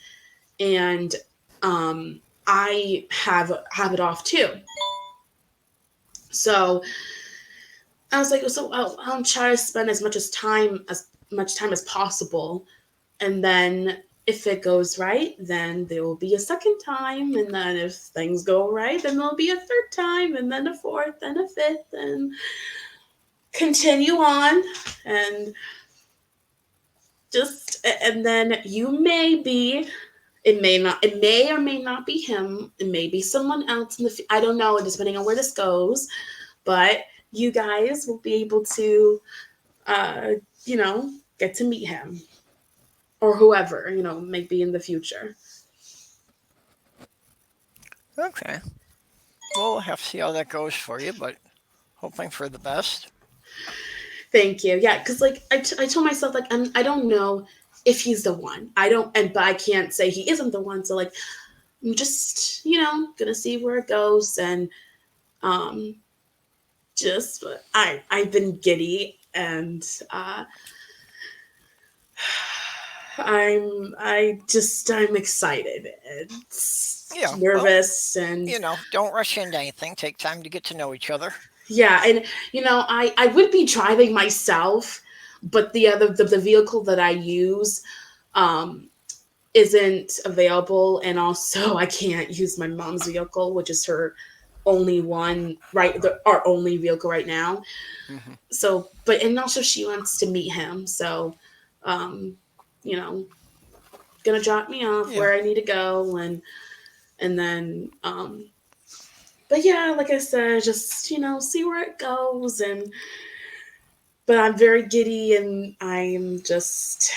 and I have it off too. So I was like, so I'll try to spend as much time as possible, and then if it goes right, then there will be a second time, and then if things go right, then there'll be a third time, and then a fourth, and a fifth, and continue on, and then it may or may not be him. It may be someone else I don't know, depending on where this goes, but you guys will be able to, get to meet him, or whoever, may be in the future. Okay. Well, we'll have to see how that goes for you, but hoping for the best. Thank you. Yeah, because like I told myself, like, I don't know if he's the one. But I can't say he isn't the one. So like, I'm just gonna see where it goes, and just I've been giddy, and I'm excited and Yeah. nervous, Well, and don't rush into anything. Take time to get to know each other. yeah, and I would be driving myself, but the vehicle that I use isn't available, and also I can't use my mom's vehicle, which is her only one, right? Our only vehicle right now. Mm-hmm. So, and also she wants to meet him, so you know, gonna drop me off Yeah. where I need to go, and then but yeah, like I said, just see where it goes, but I'm very giddy, and I'm just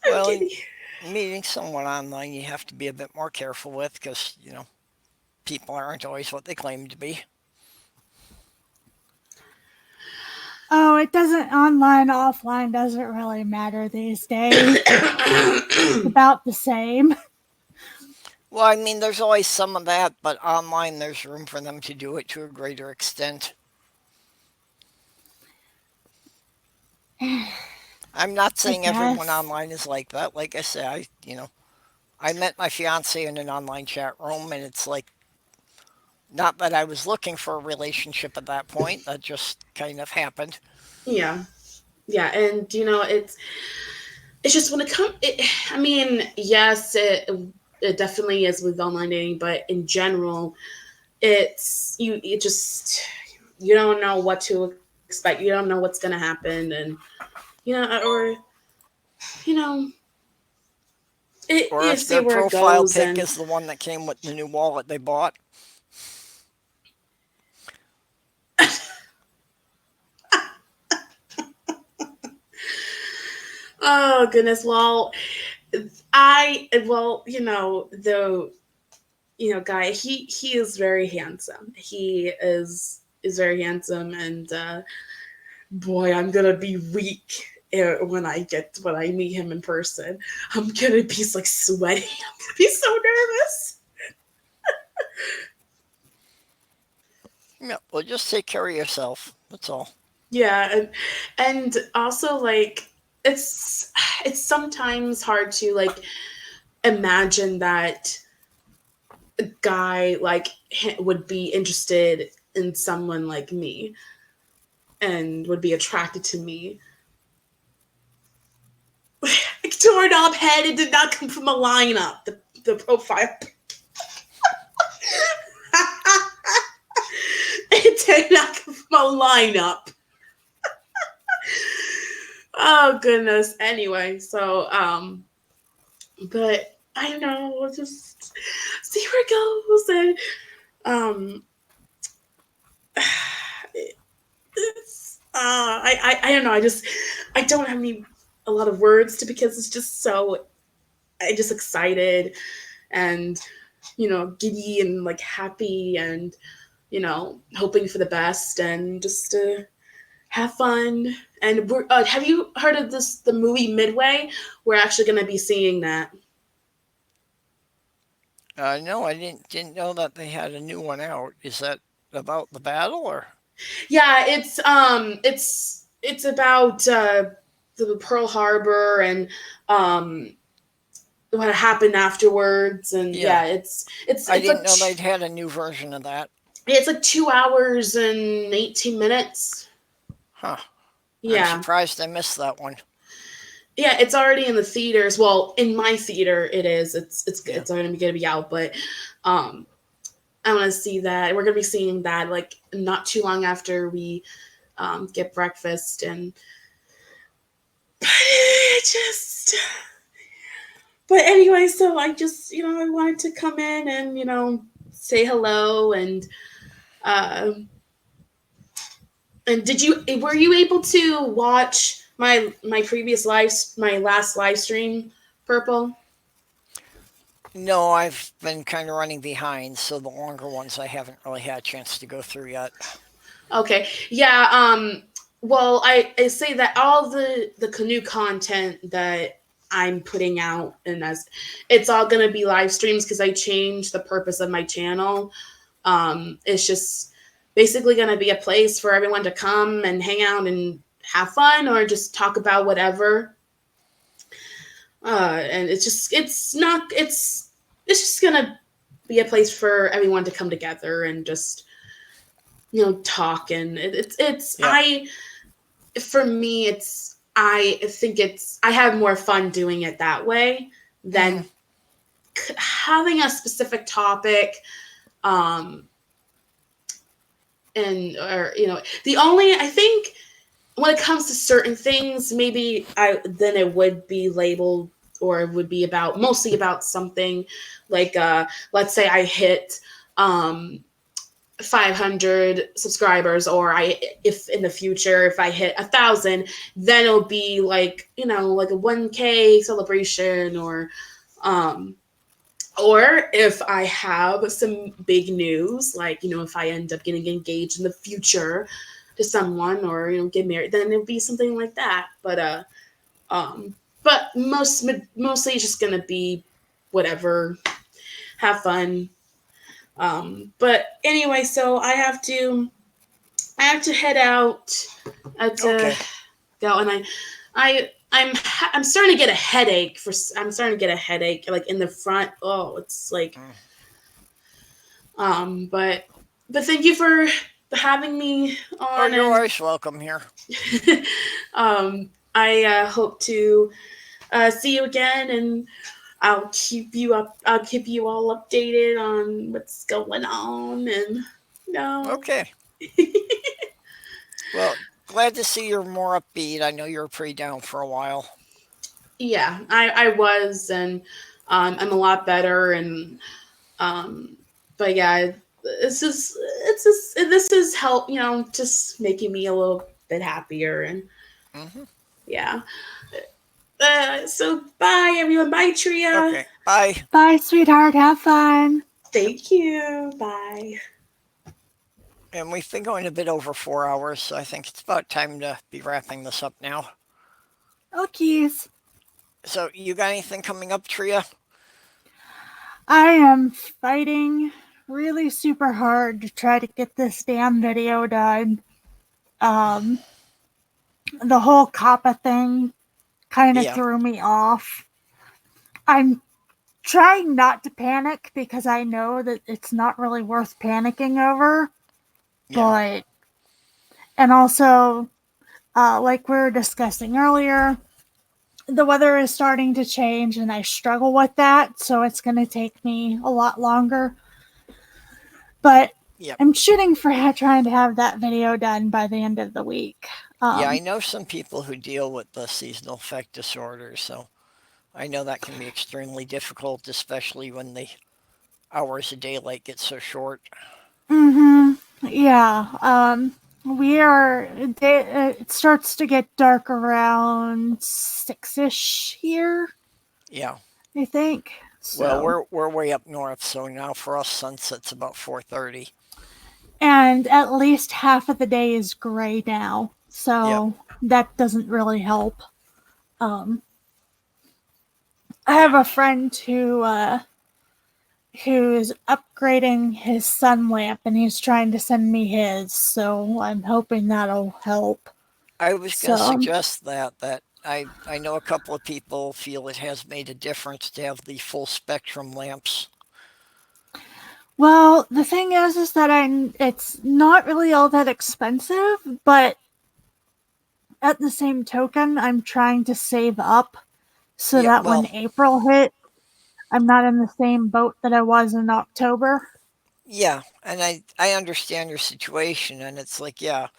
I'm Well, giddy. meeting someone online, you have to be a bit more careful with because, people aren't always what they claim to be. Oh, it doesn't online, offline doesn't really matter these days. It's about the same. Well, I mean, there's always some of that, but online there's room for them to do it to a greater extent. I'm not saying everyone guess. online is like that. Like I said, I met my fiance in an online chat room, and it's like, not that I was looking for a relationship at that point. That just kind of happened. Yeah, yeah, and it's just when it comes. I mean, yes, it definitely is with online dating, but in general, it's you just you don't know what to expect. You don't know what's gonna happen, and or you know Or you if see their where it profile goes, pic and is the one that came with the new wallet they bought. oh goodness, well, the guy. He is very handsome. He is very handsome, and boy, I'm gonna be weak when I meet him in person. I'm gonna be like sweaty. I'm gonna be so nervous. Yeah, well, just take care of yourself. That's all. Yeah, and also like it's it's sometimes hard to like imagine that a guy like would be interested in someone like me and would be attracted to me. Doorknob head, it did not come from a lineup. The profile. It did not come from a lineup. Oh goodness. Anyway, so but I don't know, we'll just see where it goes, and it's I don't know, I don't have a lot of words to, because it's just so I just excited and giddy and like happy and hoping for the best and just to have fun. And have you heard of the movie Midway? We're actually going to be seeing that. No, I didn't know that they had a new one out. Is that about the battle or? Yeah, it's about the Pearl Harbor and what happened afterwards, and Yeah. it's I didn't like, know they'd had a new version of that. it's like 2 hours and 18 minutes. Huh. Yeah. I'm surprised I missed that one. Yeah, it's already in the theaters. Well, in my theater, it is. It's Yeah. it's going to be out, but I want to see that. We're going to be seeing that like not too long after we get breakfast, and just. But anyway, so I just I wanted to come in and say hello, and were you able to watch my last live stream, Purple? No, I've been kind of running behind, so the longer ones I haven't really had a chance to go through yet. Okay. Yeah, well, I say that all the canoe content that I'm putting out, and as it's all going to be live streams, because I changed the purpose of my channel. It's just basically going to be a place for everyone to come and hang out and have fun, or just talk about whatever. And it's just going to be a place for everyone to come together and just talk. And it's Yeah. for me, I think I have more fun doing it that way than having a specific topic. And or the only, I think, when it comes to certain things, maybe then it would be labeled, or it would be mostly about something like let's say I hit 500 subscribers, or if in the future if I hit 1,000, then it'll be like like a 1K celebration, or if I have some big news, like if I end up getting engaged in the future to someone, or get married, then it'll be something like that. But mostly it's just gonna be whatever, have fun. But anyway, so I have to head out. I have to Okay. go, and I'm starting to get a headache. I'm starting to get a headache like in the front. Oh, it's like but thank you for having me on. Oh, you're always welcome here. I hope to see you again, and I'll keep you up. I'll keep you all updated on what's going on, and Okay. Well, glad to see you're more upbeat. I know you were pretty down for a while. Yeah, I was, and I'm a lot better, and but yeah, this is help, just making me a little bit happier, and yeah. So bye everyone, bye Tria. Okay. Bye. Bye, sweetheart. Have fun. Thank you. Bye. And we've been going a bit over 4 hours, so I think it's about time to be wrapping this up now. Okay. So, you got anything coming up, Tria? I am fighting really super hard to try to get this damn video done. The whole COPPA thing kind of Yeah. threw me off. I'm trying not to panic because I know that it's not really worth panicking over. Yeah. And also, like we were discussing earlier, the weather is starting to change and I struggle with that, so it's going to take me a lot longer. But Yep. I'm shooting for trying to have that video done by the end of the week. Yeah, I know some people who deal with the seasonal affect disorder, so I know that can be extremely difficult, especially when the hours of daylight get so short. Yeah. We are. It starts to get dark around 6-ish here, Yeah. I think. So. Well, we're way up north, so now for us sunset's about 4:30. And at least half of the day is gray now, so that doesn't really help. I have a friend who's upgrading his sun lamp, and he's trying to send me his, so I'm hoping that'll help. I was going to suggest that I know a couple of people feel it has made a difference to have the full spectrum lamps. Well, the thing is that it's not really all that expensive, but at the same token, I'm trying to save up so that when April hit, I'm not in the same boat that I was in October. Yeah, and I understand your situation, and it's like, yeah,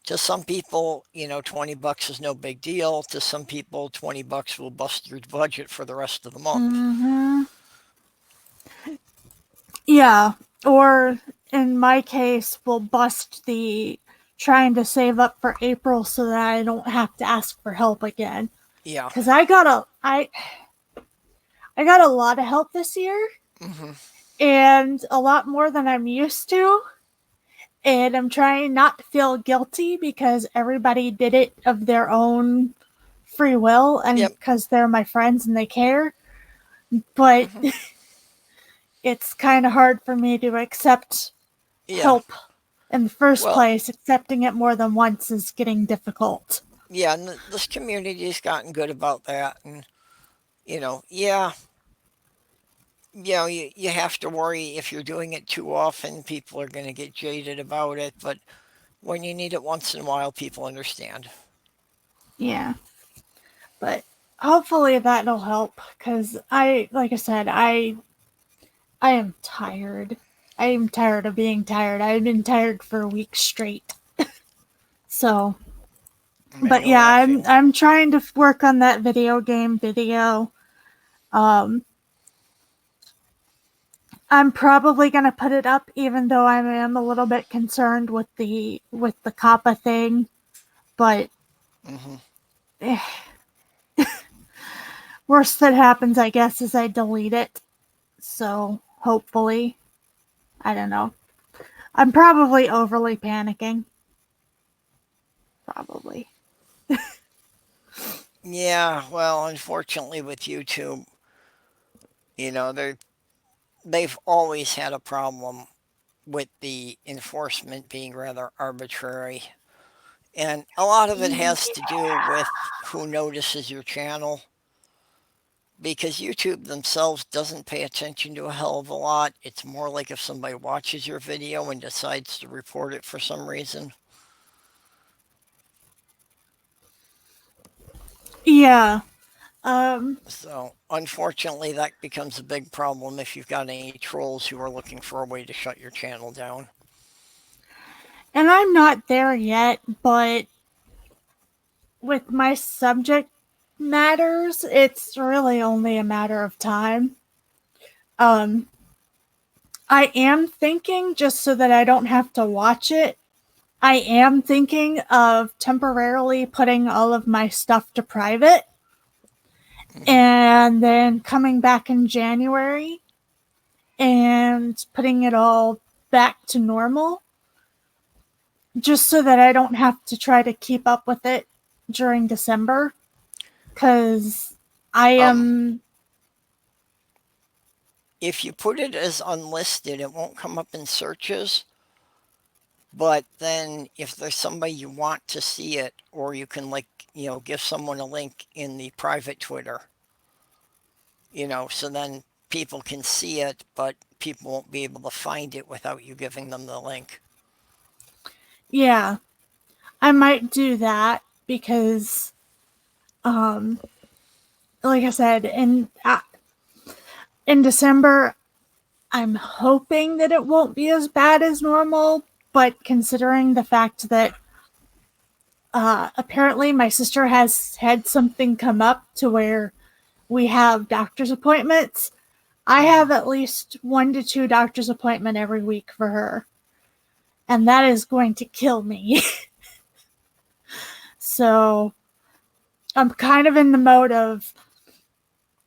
to some people, $20 is no big deal. To some people, $20 will bust your budget for the rest of the month. Mm-hmm. Yeah, or in my case, will bust the trying to save up for April so that I don't have to ask for help again. Yeah. Because I got a lot of help this year, and a lot more than I'm used to. And I'm trying not to feel guilty because everybody did it of their own free will and because they're my friends and they care. But it's kind of hard for me to accept help in the first place. Accepting it more than once is getting difficult. Yeah, and this community has gotten good about that. And, you have to worry if you're doing it too often, people are going to get jaded about it. But when you need it once in a while, people understand. Yeah. But hopefully that'll help because like I said, I am tired. I am tired of being tired. I've been tired for a week straight. So, but yeah, I'm trying to work on that video game video. I'm probably gonna put it up, even though I am a little bit concerned with the COPPA thing. But worst that happens, I guess, is I delete it. So hopefully, I don't know. I'm probably overly panicking. Probably. Yeah, well, unfortunately with YouTube, they've always had a problem with the enforcement being rather arbitrary. And a lot of it has to do with who notices your channel. Because YouTube themselves doesn't pay attention to a hell of a lot. It's more like if somebody watches your video and decides to report it for some reason. Yeah. So, unfortunately, that becomes a big problem if you've got any trolls who are looking for a way to shut your channel down. And I'm not there yet, but with my subject matters, it's really only a matter of time. I am thinking, just so that I don't have to watch it, I am thinking of temporarily putting all of my stuff to private and then coming back in January and putting it all back to normal, just so that I don't have to try to keep up with it during December, because I am. If you put it as unlisted, it won't come up in searches. But then if there's somebody you want to see it, or you can give someone a link in the private Twitter, so then people can see it, but people won't be able to find it without you giving them the link. Yeah, I might do that because, like I said, in December, I'm hoping that it won't be as bad as normal, but considering the fact that apparently my sister has had something come up to where we have doctor's appointments, I have at least 1 to 2 doctor's appointments every week for her. And that is going to kill me. So I'm kind of in the mode of,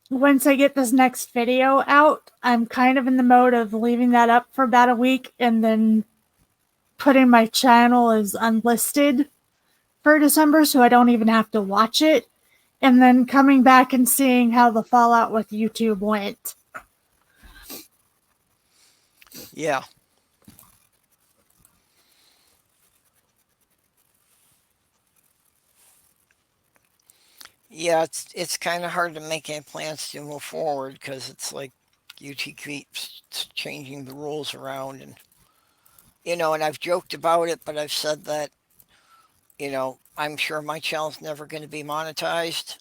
once I get this next video out, I'm kind of in the mode of leaving that up for about a week and then putting my channel as unlisted for December so I don't even have to watch it, and then coming back and seeing how the fallout with YouTube went. Yeah. Yeah, it's kind of hard to make any plans to move forward because it's like YouTube keeps changing the rules around, and and I've joked about it, but I've said that I'm sure my channel's never going to be monetized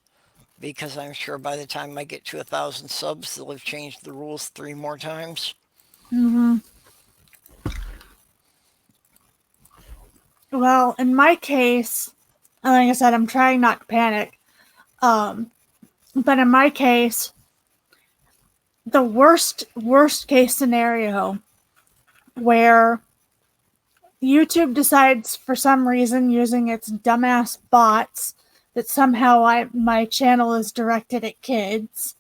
because I'm sure by the time I get to 1,000 subs, they'll have changed the rules 3 more times. Mm-hmm. Well, in my case, like I said, I'm trying not to panic. But in my case, the worst case scenario where YouTube decides for some reason, using its dumbass bots, that somehow my channel is directed at kids,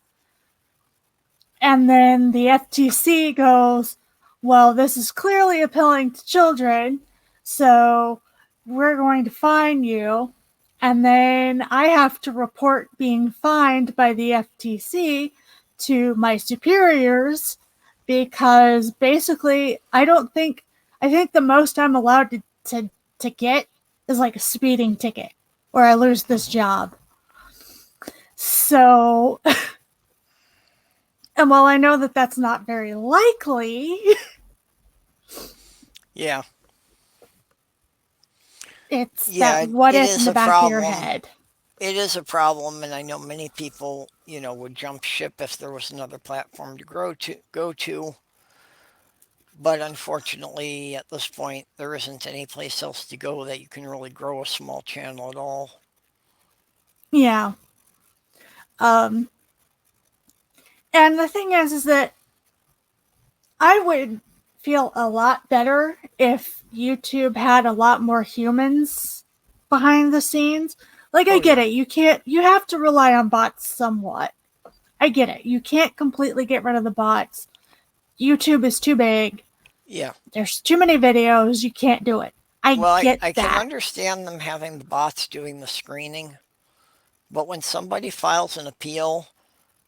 and then the FTC goes, well, this is clearly appealing to children, so we're going to fine you. And then I have to report being fined by the FTC to my superiors, because basically I think the most I'm allowed to get is like a speeding ticket, or I lose this job. So, and while I know that that's not very likely, Yeah. it's that what if in the back of your head. It is a problem, and I know many people, would jump ship if there was another platform to go to. But unfortunately, at this point, there isn't any place else to go that you can really grow a small channel at all. Yeah. And the thing is that I would feel a lot better if YouTube had a lot more humans behind the scenes. Like, I get it. You have to rely on bots somewhat. I get it. You can't completely get rid of the bots. YouTube is too big. Yeah. There's too many videos. You can't do it. I get that. I can understand them having the bots doing the screening, but when somebody files an appeal,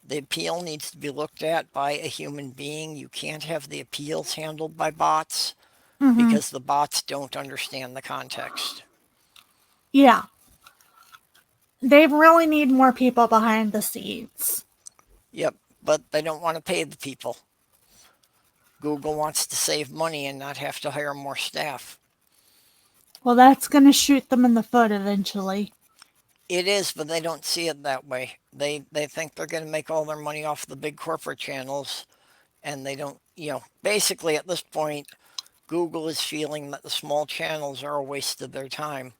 the appeal needs to be looked at by a human being. You can't have the appeals handled by bots because the bots don't understand the context. Yeah. They really need more people behind the scenes. Yep, but they don't want to pay the people. Google wants to save money and not have to hire more staff. Well, that's going to shoot them in the foot eventually. It is, but they don't see it that way. They think they're going to make all their money off the big corporate channels, and they don't, basically at this point, Google is feeling that the small channels are a waste of their time.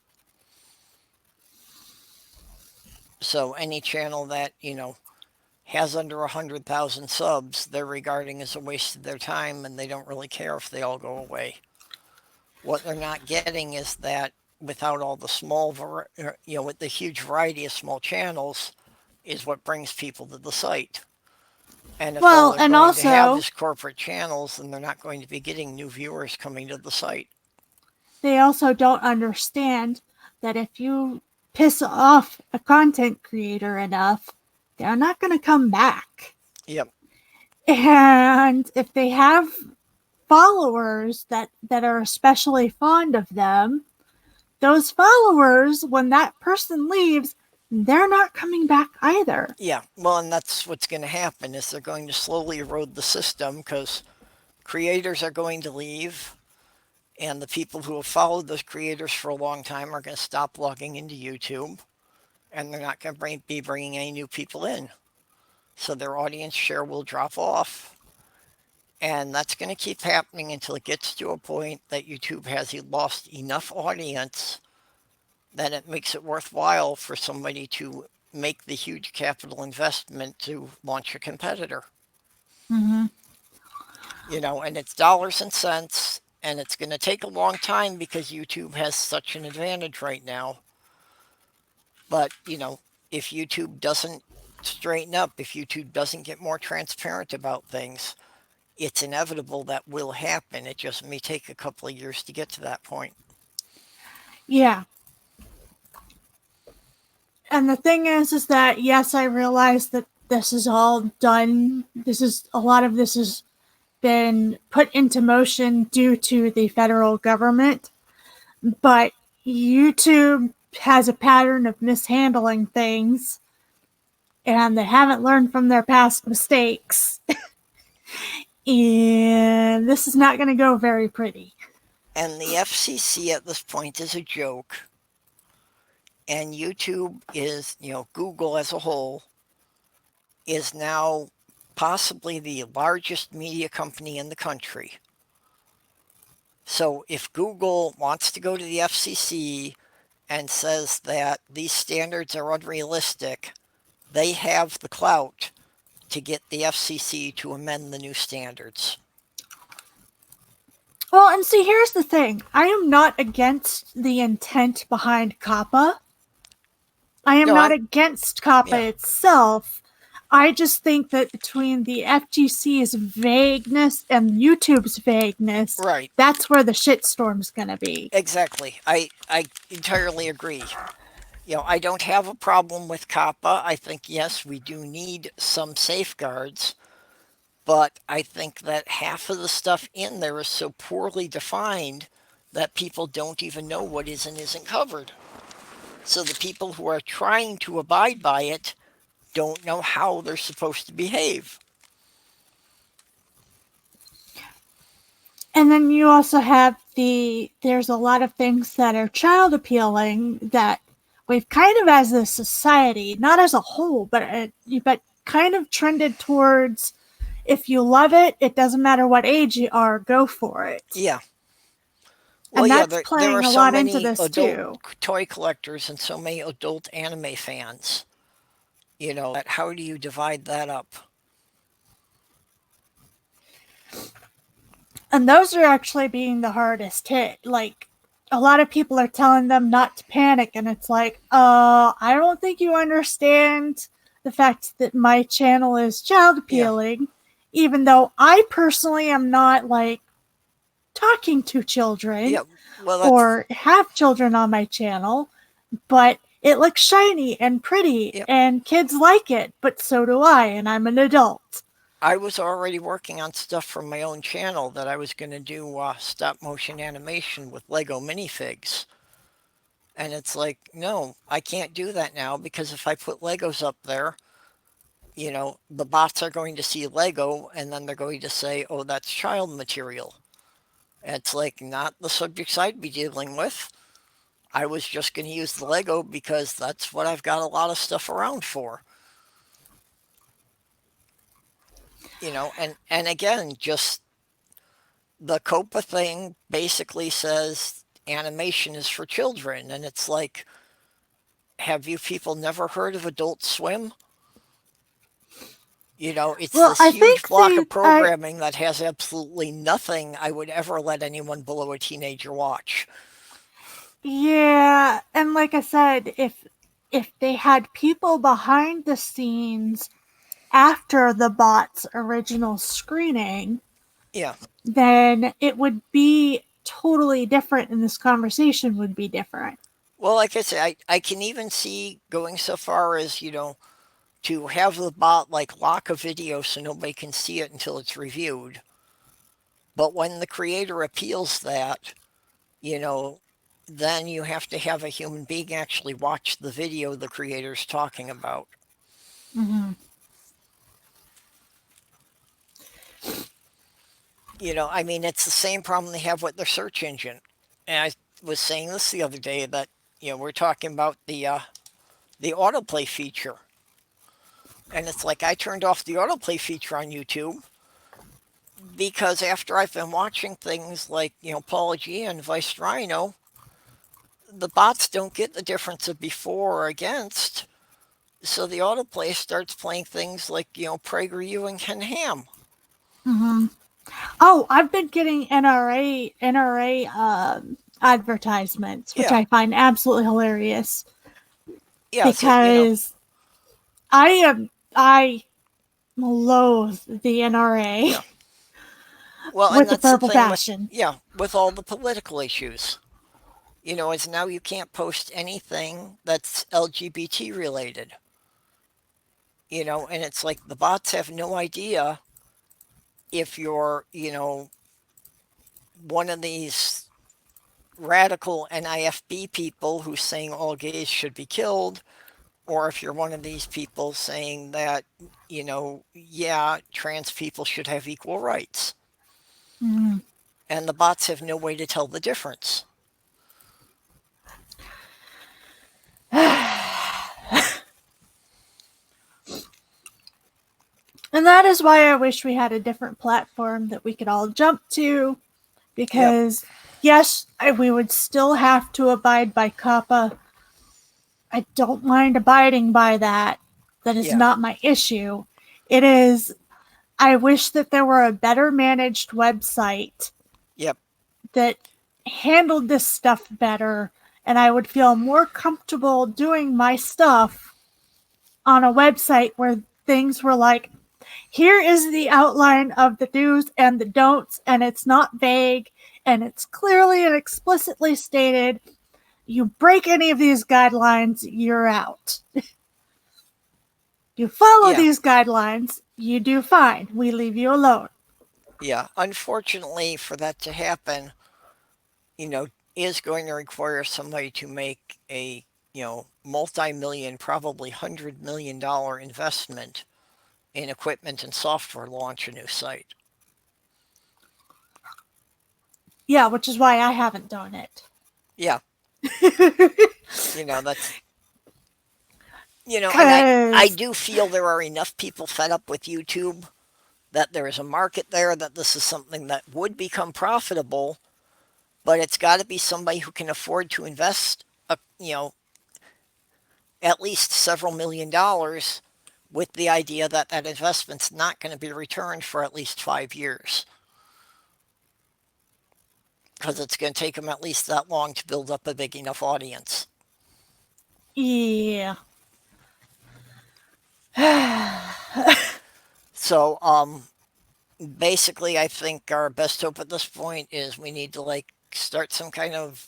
So any channel that, has under 100,000 subs, they're regarding as a waste of their time, and they don't really care if they all go away. What they're not getting is that without all the with the huge variety of small channels, is what brings people to the site. And if all Well, they're and going to have also is corporate channels, then they're not going to be getting new viewers coming to the site. they also don't understand that if you piss off a content creator enough, they're not going to come back. Yep. And if they have followers that are especially fond of them, those followers, when that person leaves, they're not coming back either. Yeah. Well, and that's what's going to happen is they're going to slowly erode the system because creators are going to leave, and the people who have followed those creators for a long time are going to stop logging into YouTube, and they're not going to be bringing any new people in. So their audience share will drop off. And that's going to keep happening until it gets to a point that YouTube has lost enough audience that it makes it worthwhile for somebody to make the huge capital investment to launch a competitor. Mm-hmm. And it's dollars and cents, and it's going to take a long time because YouTube has such an advantage right now. But, if YouTube doesn't straighten up, if YouTube doesn't get more transparent about things, it's inevitable that will happen. It just may take a couple of years to get to that point. Yeah. And the thing is that, yes, I realize that this is all done. A lot of this has been put into motion due to the federal government. But YouTube has a pattern of mishandling things, and they haven't learned from their past mistakes. And this is not going to go very pretty. And the FCC at this point is a joke. And YouTube is, Google as a whole is now possibly the largest media company in the country. So if Google wants to go to the FCC and says that these standards are unrealistic, they have the clout to get the FCC to amend the new standards. Well, and see, here's the thing. I am not against the intent behind COPPA. I am not against COPPA itself. I just think that between the FGC's vagueness and YouTube's vagueness, right, that's where the shitstorm's going to be. Exactly. I entirely agree. I don't have a problem with COPPA. I think, yes, we do need some safeguards, but I think that half of the stuff in there is so poorly defined that people don't even know what is and isn't covered. So the people who are trying to abide by it don't know how they're supposed to behave. And then you also have there's a lot of things that are child appealing that we've kind of as a society, not as a whole, but kind of trended towards, if you love it, it doesn't matter what age you are, go for it. Yeah. Well, and that's playing there are a so lot many into this adult too. Toy collectors and so many adult anime fans. How do you divide that up? And those are actually being the hardest hit. Like, a lot of people are telling them not to panic, and it's like, I don't think you understand the fact that my channel is child appealing, even though I personally am not, like, talking to children or have children on my channel, but it looks shiny and pretty, and kids like it, but so do I, and I'm an adult. I was already working on stuff for my own channel that I was going to do stop motion animation with Lego minifigs. And it's like, no, I can't do that now because if I put Legos up there, the bots are going to see Lego and then they're going to say, oh, that's child material. And it's like not the subjects I'd be dealing with. I was just going to use the Lego because that's what I've got a lot of stuff around for. And again, just the COPA thing basically says animation is for children. And it's like, have you people never heard of Adult Swim? It's this huge block of programming that has absolutely nothing I would ever let anyone below a teenager watch. Yeah, and like I said, if they had people behind the scenes after the bot's original screening, Yeah. then it would be totally different and this conversation would be different. Well, like I say, I can even see going so far as, to have the bot like lock a video so nobody can see it until it's reviewed. But when the creator appeals that, then you have to have a human being actually watch the video the creator's talking about. Mm-hmm. I mean, it's the same problem they have with their search engine. And I was saying this the other day that, we're talking about the autoplay feature. And it's like I turned off the autoplay feature on YouTube because after I've been watching things like, Paula G and Vice Rhino, the bots don't get the difference of before or against. So the autoplay starts playing things like, PragerU and Ken Ham. Mm-hmm. Oh, I've been getting NRA advertisements, which I find absolutely hilarious. Yeah, because I loathe the NRA. Yeah. Well, with and that's the purple the thing passion. with all the political issues. It's now you can't post anything that's LGBT related. And it's like the bots have no idea if you're, one of these radical NIFB people who's saying all gays should be killed, or if you're one of these people saying that, trans people should have equal rights. Mm-hmm. And the bots have no way to tell the difference. And that is why I wish we had a different platform that we could all jump to. Because, yes, we would still have to abide by COPPA. I don't mind abiding by that. That is not my issue. It is, I wish that there were a better managed website that handled this stuff better, and I would feel more comfortable doing my stuff on a website where things were like, here is the outline of the do's and the don'ts, and it's not vague, and it's clearly and explicitly stated. You break any of these guidelines, you're out. You follow these guidelines, you do fine. We leave you alone. Yeah, unfortunately, for that to happen, is going to require somebody to make a, multi-million, probably $100 million investment in equipment and software to launch a new site. Yeah, which is why I haven't done it. Yeah. That's, and I do feel there are enough people fed up with YouTube that there is a market there, that this is something that would become profitable, but it's got to be somebody who can afford to invest, at least several $1 million with the idea that that investment's not going to be returned for at least 5 years. Because it's going to take them at least that long to build up a big enough audience. Yeah. So, basically, I think our best hope at this point is we need to, start some kind of,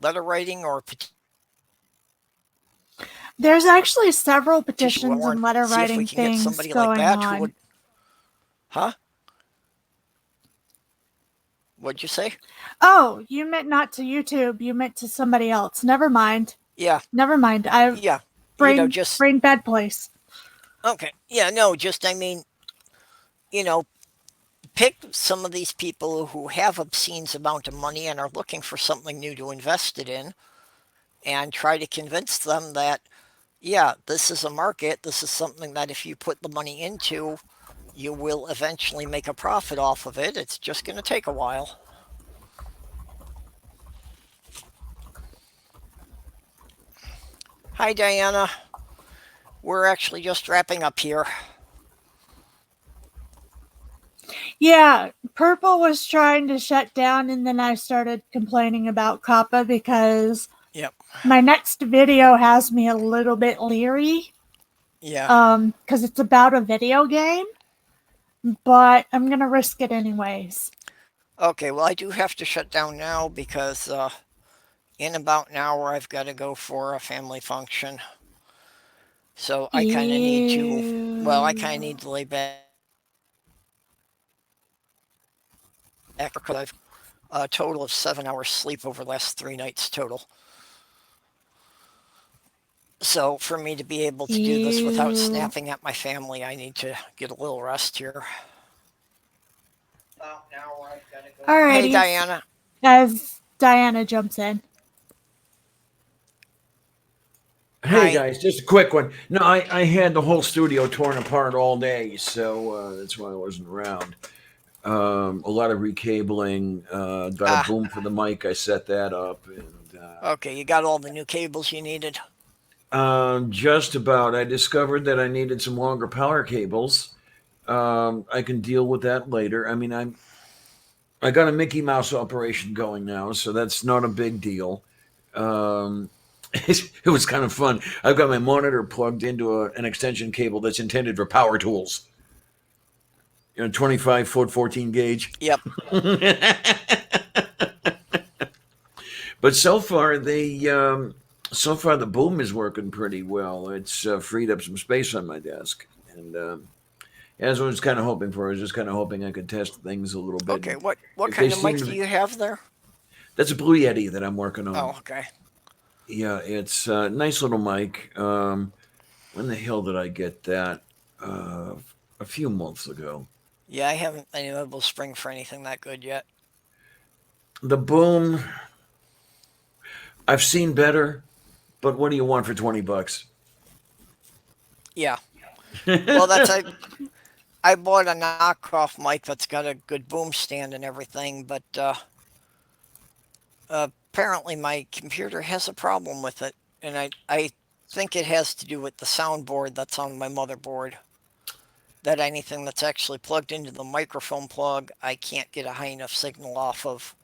letter writing or petition. There's actually several petitions and letter writing things somebody going like that on. Who would, huh? What'd you say? Oh, you meant not to YouTube. You meant to somebody else. Never mind. Yeah. Never mind. Brain bad place. Okay. Yeah, no, I mean, pick some of these people who have obscene amount of money and are looking for something new to invest it in, and try to convince them that, this is a market. This is something that if you put the money into, you will eventually make a profit off of it. It's just going to take a while. Hi, Diana. We're actually just wrapping up here. Yeah, Purple was trying to shut down, and then I started complaining about COPPA because my next video has me a little bit leery. Yeah. because it's about a video game, but I'm gonna risk it anyways. Okay, well, I do have to shut down now because in about an hour I've got to go for a family function. So I kind of need to, well, I kind of Ew. need to lay back because I've a total of 7 hours sleep over the last 3 nights total. So for me to be able to do this without Ew. snapping at my family, I need to get a little rest here. About an hour I've got to go. Hey, Alrighty. Diana. As Diana jumps in. Hey Hi. guys, just a quick one. No, I had the whole studio torn apart all day, so that's why I wasn't around. A lot of recabling. Got a Ah, boom for the mic. I set that up, and okay, you got all the new cables you needed. just about. I discovered that I needed some longer power cables. I can deal with that later. I mean, I got a Mickey Mouse operation going now, so that's not a big deal. Um, it was kind of fun. I've got my monitor plugged into an extension cable that's intended for power tools. 25-foot, 14 gauge. Yep. But so far the boom is working pretty well. It's freed up some space on my desk, and as I was kind of hoping for. I was just kind of hoping I could test things a little bit. Okay, And what if they kind of seem mic to do be, you have there? that's a Blue Yeti that I'm working Oh, on. okay. Yeah, it's a nice little mic. When the hell did I get that? A few months ago. Yeah, I haven't been able to spring for anything that good yet. The boom, I've seen better, but what do you want for $20? Yeah. Well, I bought a knockoff mic that's got a good boom stand and everything, but apparently my computer has a problem with it, and I think it has to do with the soundboard that's on my motherboard. That anything that's actually plugged into the microphone plug, I can't get a high enough signal off of.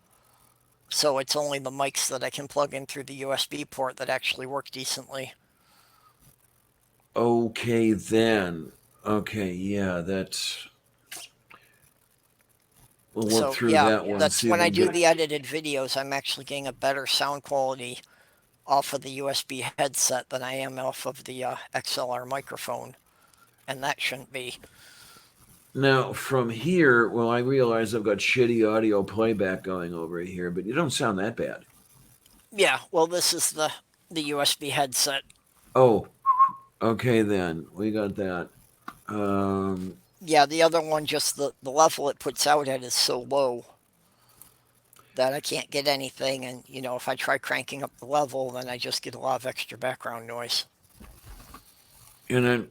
So it's only the mics that I can plug in through the USB port that actually work decently. Okay, then. Okay, yeah, that's. We'll work So through yeah, that one. that's See if when we I can do get. the edited videos, I'm actually getting a better sound quality off of the USB headset than I am off of the XLR microphone, and that shouldn't be. Now, from here, well, I realize I've got shitty audio playback going over here, but you don't sound that bad. Yeah, well, this is the USB headset. Oh, okay, then. We got that. Um, Yeah, the other one, just the level it puts out at is so low that I can't get anything. And, if I try cranking up the level, then I just get a lot of extra background noise. and then,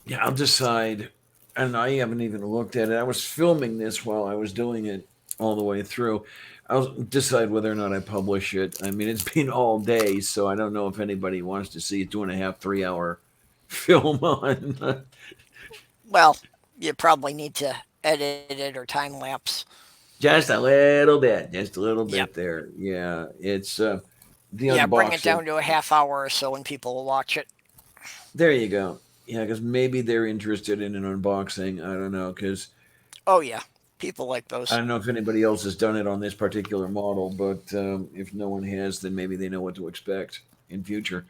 yeah, I'll decide. And I haven't even looked at it. I was filming this while I was doing it all the way through. I'll decide whether or not I publish it. I mean, it's been all day, so I don't know if anybody wants to see a 2.5, 3 hour film on. Well, you probably need to edit it or time lapse. Just a little bit, just a little Yep. bit there. Yeah, it's the Yeah, bring it unboxing. down to a half hour or so and people will watch it. There you go. Yeah, because maybe they're interested in an unboxing. I don't know, because Oh, yeah. People like I those. don't know if anybody else has done it on this particular model, but if no one has, then maybe they know what to expect in future.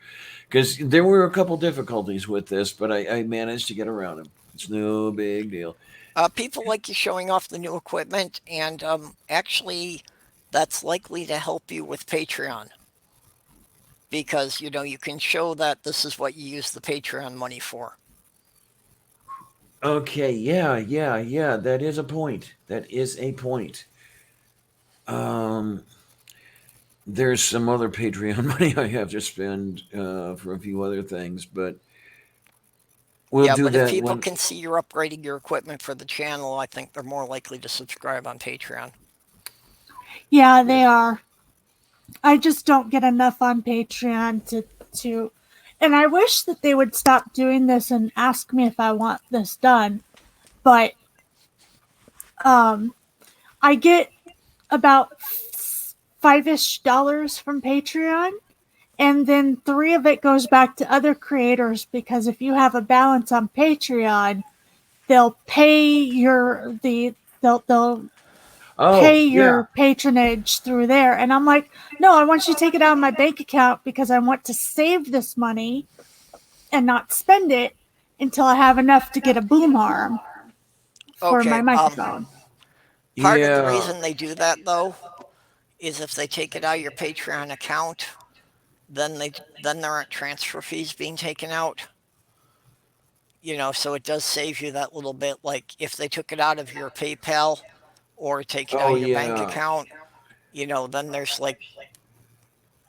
Because there were a couple difficulties with this, but I managed to get around them. It's no big deal. People like you showing off the new equipment, and actually, that's likely to help you with Patreon because you can show that this is what you use the Patreon money for. Okay, yeah. That is a point. That is a point. Um, there's some other Patreon money I have to spend for a few other things, but we'll Yeah, do but if that people when. can see you're upgrading your equipment for the channel, I think they're more likely to subscribe on Patreon. Yeah, they are. I just don't get enough on Patreon to and I wish that they would stop doing this and ask me if I want this done. But I get about $5-ish from Patreon, and then 3 of it goes back to other creators, because if you have a balance on Patreon, they'll pay they'll Oh, pay yeah. your patronage through there. And I'm like, no, I want you to take it out of my bank account because I want to save this money and not spend it until I have enough to get a boom arm for my Okay. microphone. Part of the Yeah. reason they do that though is if they take it out of your Patreon account, then there aren't transfer fees being taken out. So it does save you that little bit. Like if they took it out of your PayPal or take it out Oh, of your bank yeah. account, then there's like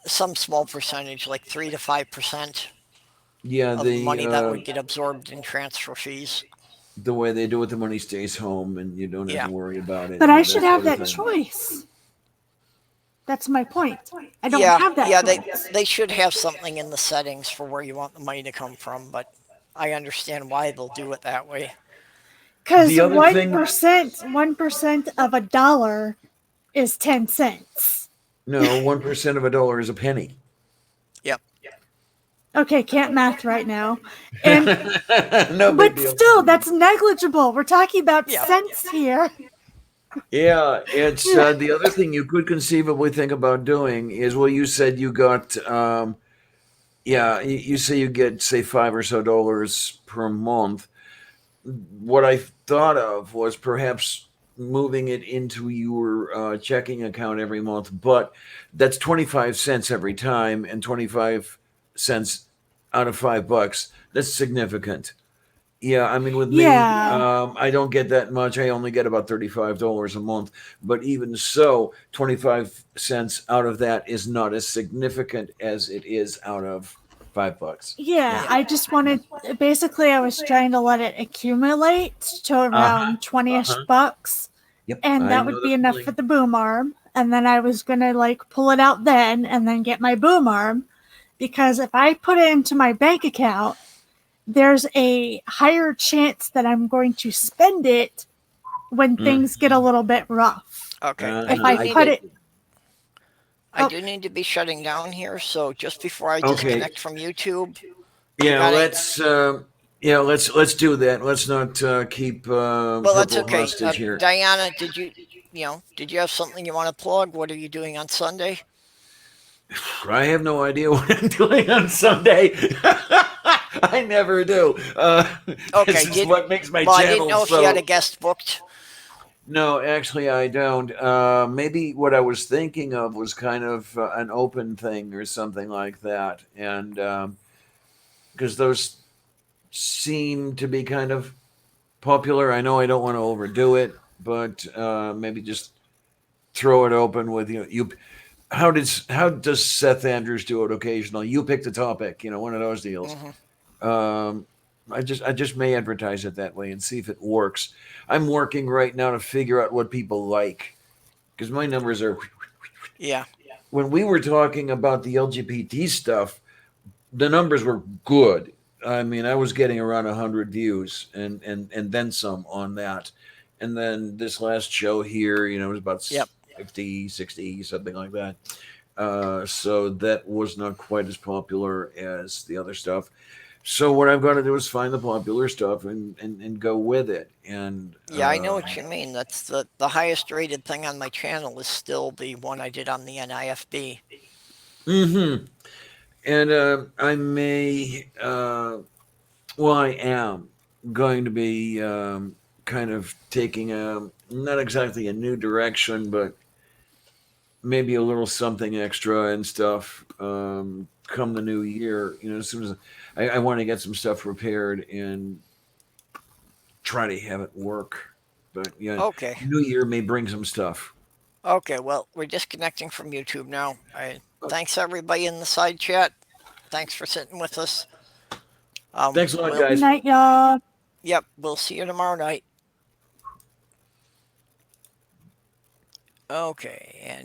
some small percentage, like 3 to 5% Yeah, of money that would get absorbed in transfer fees. the way they do it, the money stays home and you don't have Yeah. to worry about it. But I Yeah, should that have sort of that thing. choice. That's my point. I don't Yeah, have that yeah, choice. they should have something in the settings for where you want the money to come from, but I understand why they'll do it that way. Because The other thing, 1% of a dollar is 10 cents. no, 1% of a dollar is a penny. Yep. Okay, can't math right now. And No big but deal. still, that's negligible. We're talking about Yeah. cents here. Yeah, it's the other thing you could conceivably think about doing is, well, you said you got, yeah, you say you get, say, $5 or so per month. What I thought of was perhaps moving it into your checking account every month, but that's 25 cents every time, and 25 cents out of $5. That's significant. Yeah, I mean, with me, Yeah. I don't get that much. I only get about $35 a month. But even so, 25 cents out of that is not as significant as it is out of $5. Yeah, Yeah. I just wanted, basically, I was trying to let it accumulate to Uh huh. around 20-ish Uh huh. bucks, Yep. and I that know would the be enough for feeling. the boom arm. And then I was going to like pull it out then and then get my boom arm, because if I put it into my bank account, there's a higher chance that I'm going to spend it when things get a little bit rough. Okay. If I I put get it, you. I oh, do need to be shutting down here, so just before I Okay. disconnect from YouTube, you Yeah. got any? Let's do that. Let's not keep Well, that's purple okay. hostage here. Diana, did you have something you want to plug? What are you doing on Sunday? I have no idea what I'm doing on Sunday. I never do. Okay. This is what makes my Well, I didn't channel know if you had a so. guest booked. No, actually, I don't. Maybe what I was thinking of was kind of an open thing or something like that, and because those seem to be kind of popular. I know I don't want to overdo it, but maybe just throw it open with you. How does Seth Andrews do it occasionally? You pick the topic, one of those deals. Hmm. Um, I just may advertise it that way and see if it works. I'm working right now to figure out what people like because my numbers are. Yeah. When we were talking about the LGBT stuff, the numbers were good. I mean, I was getting around 100 views and then some on that. And then this last show here, it was about Yep. 50, 60, something like that. So that was not quite as popular as the other stuff. So what I've got to do is find the popular stuff and go with it. And Yeah, I know what you mean. That's the highest rated thing on my channel is still the one I did on the NIFB. mm-hmm. And I may, well, I am going to be kind of taking not exactly a new direction, but maybe a little something extra and stuff come the new year. As soon as I want to get some stuff prepared and try to have it work. But yeah, Okay. New Year may bring some stuff. Okay, well, we're disconnecting from YouTube now. Thanks everybody in the side chat. Thanks for sitting with us. Thanks a lot, We'll, guys. night, y'all. yep, we'll see you tomorrow night. Okay, and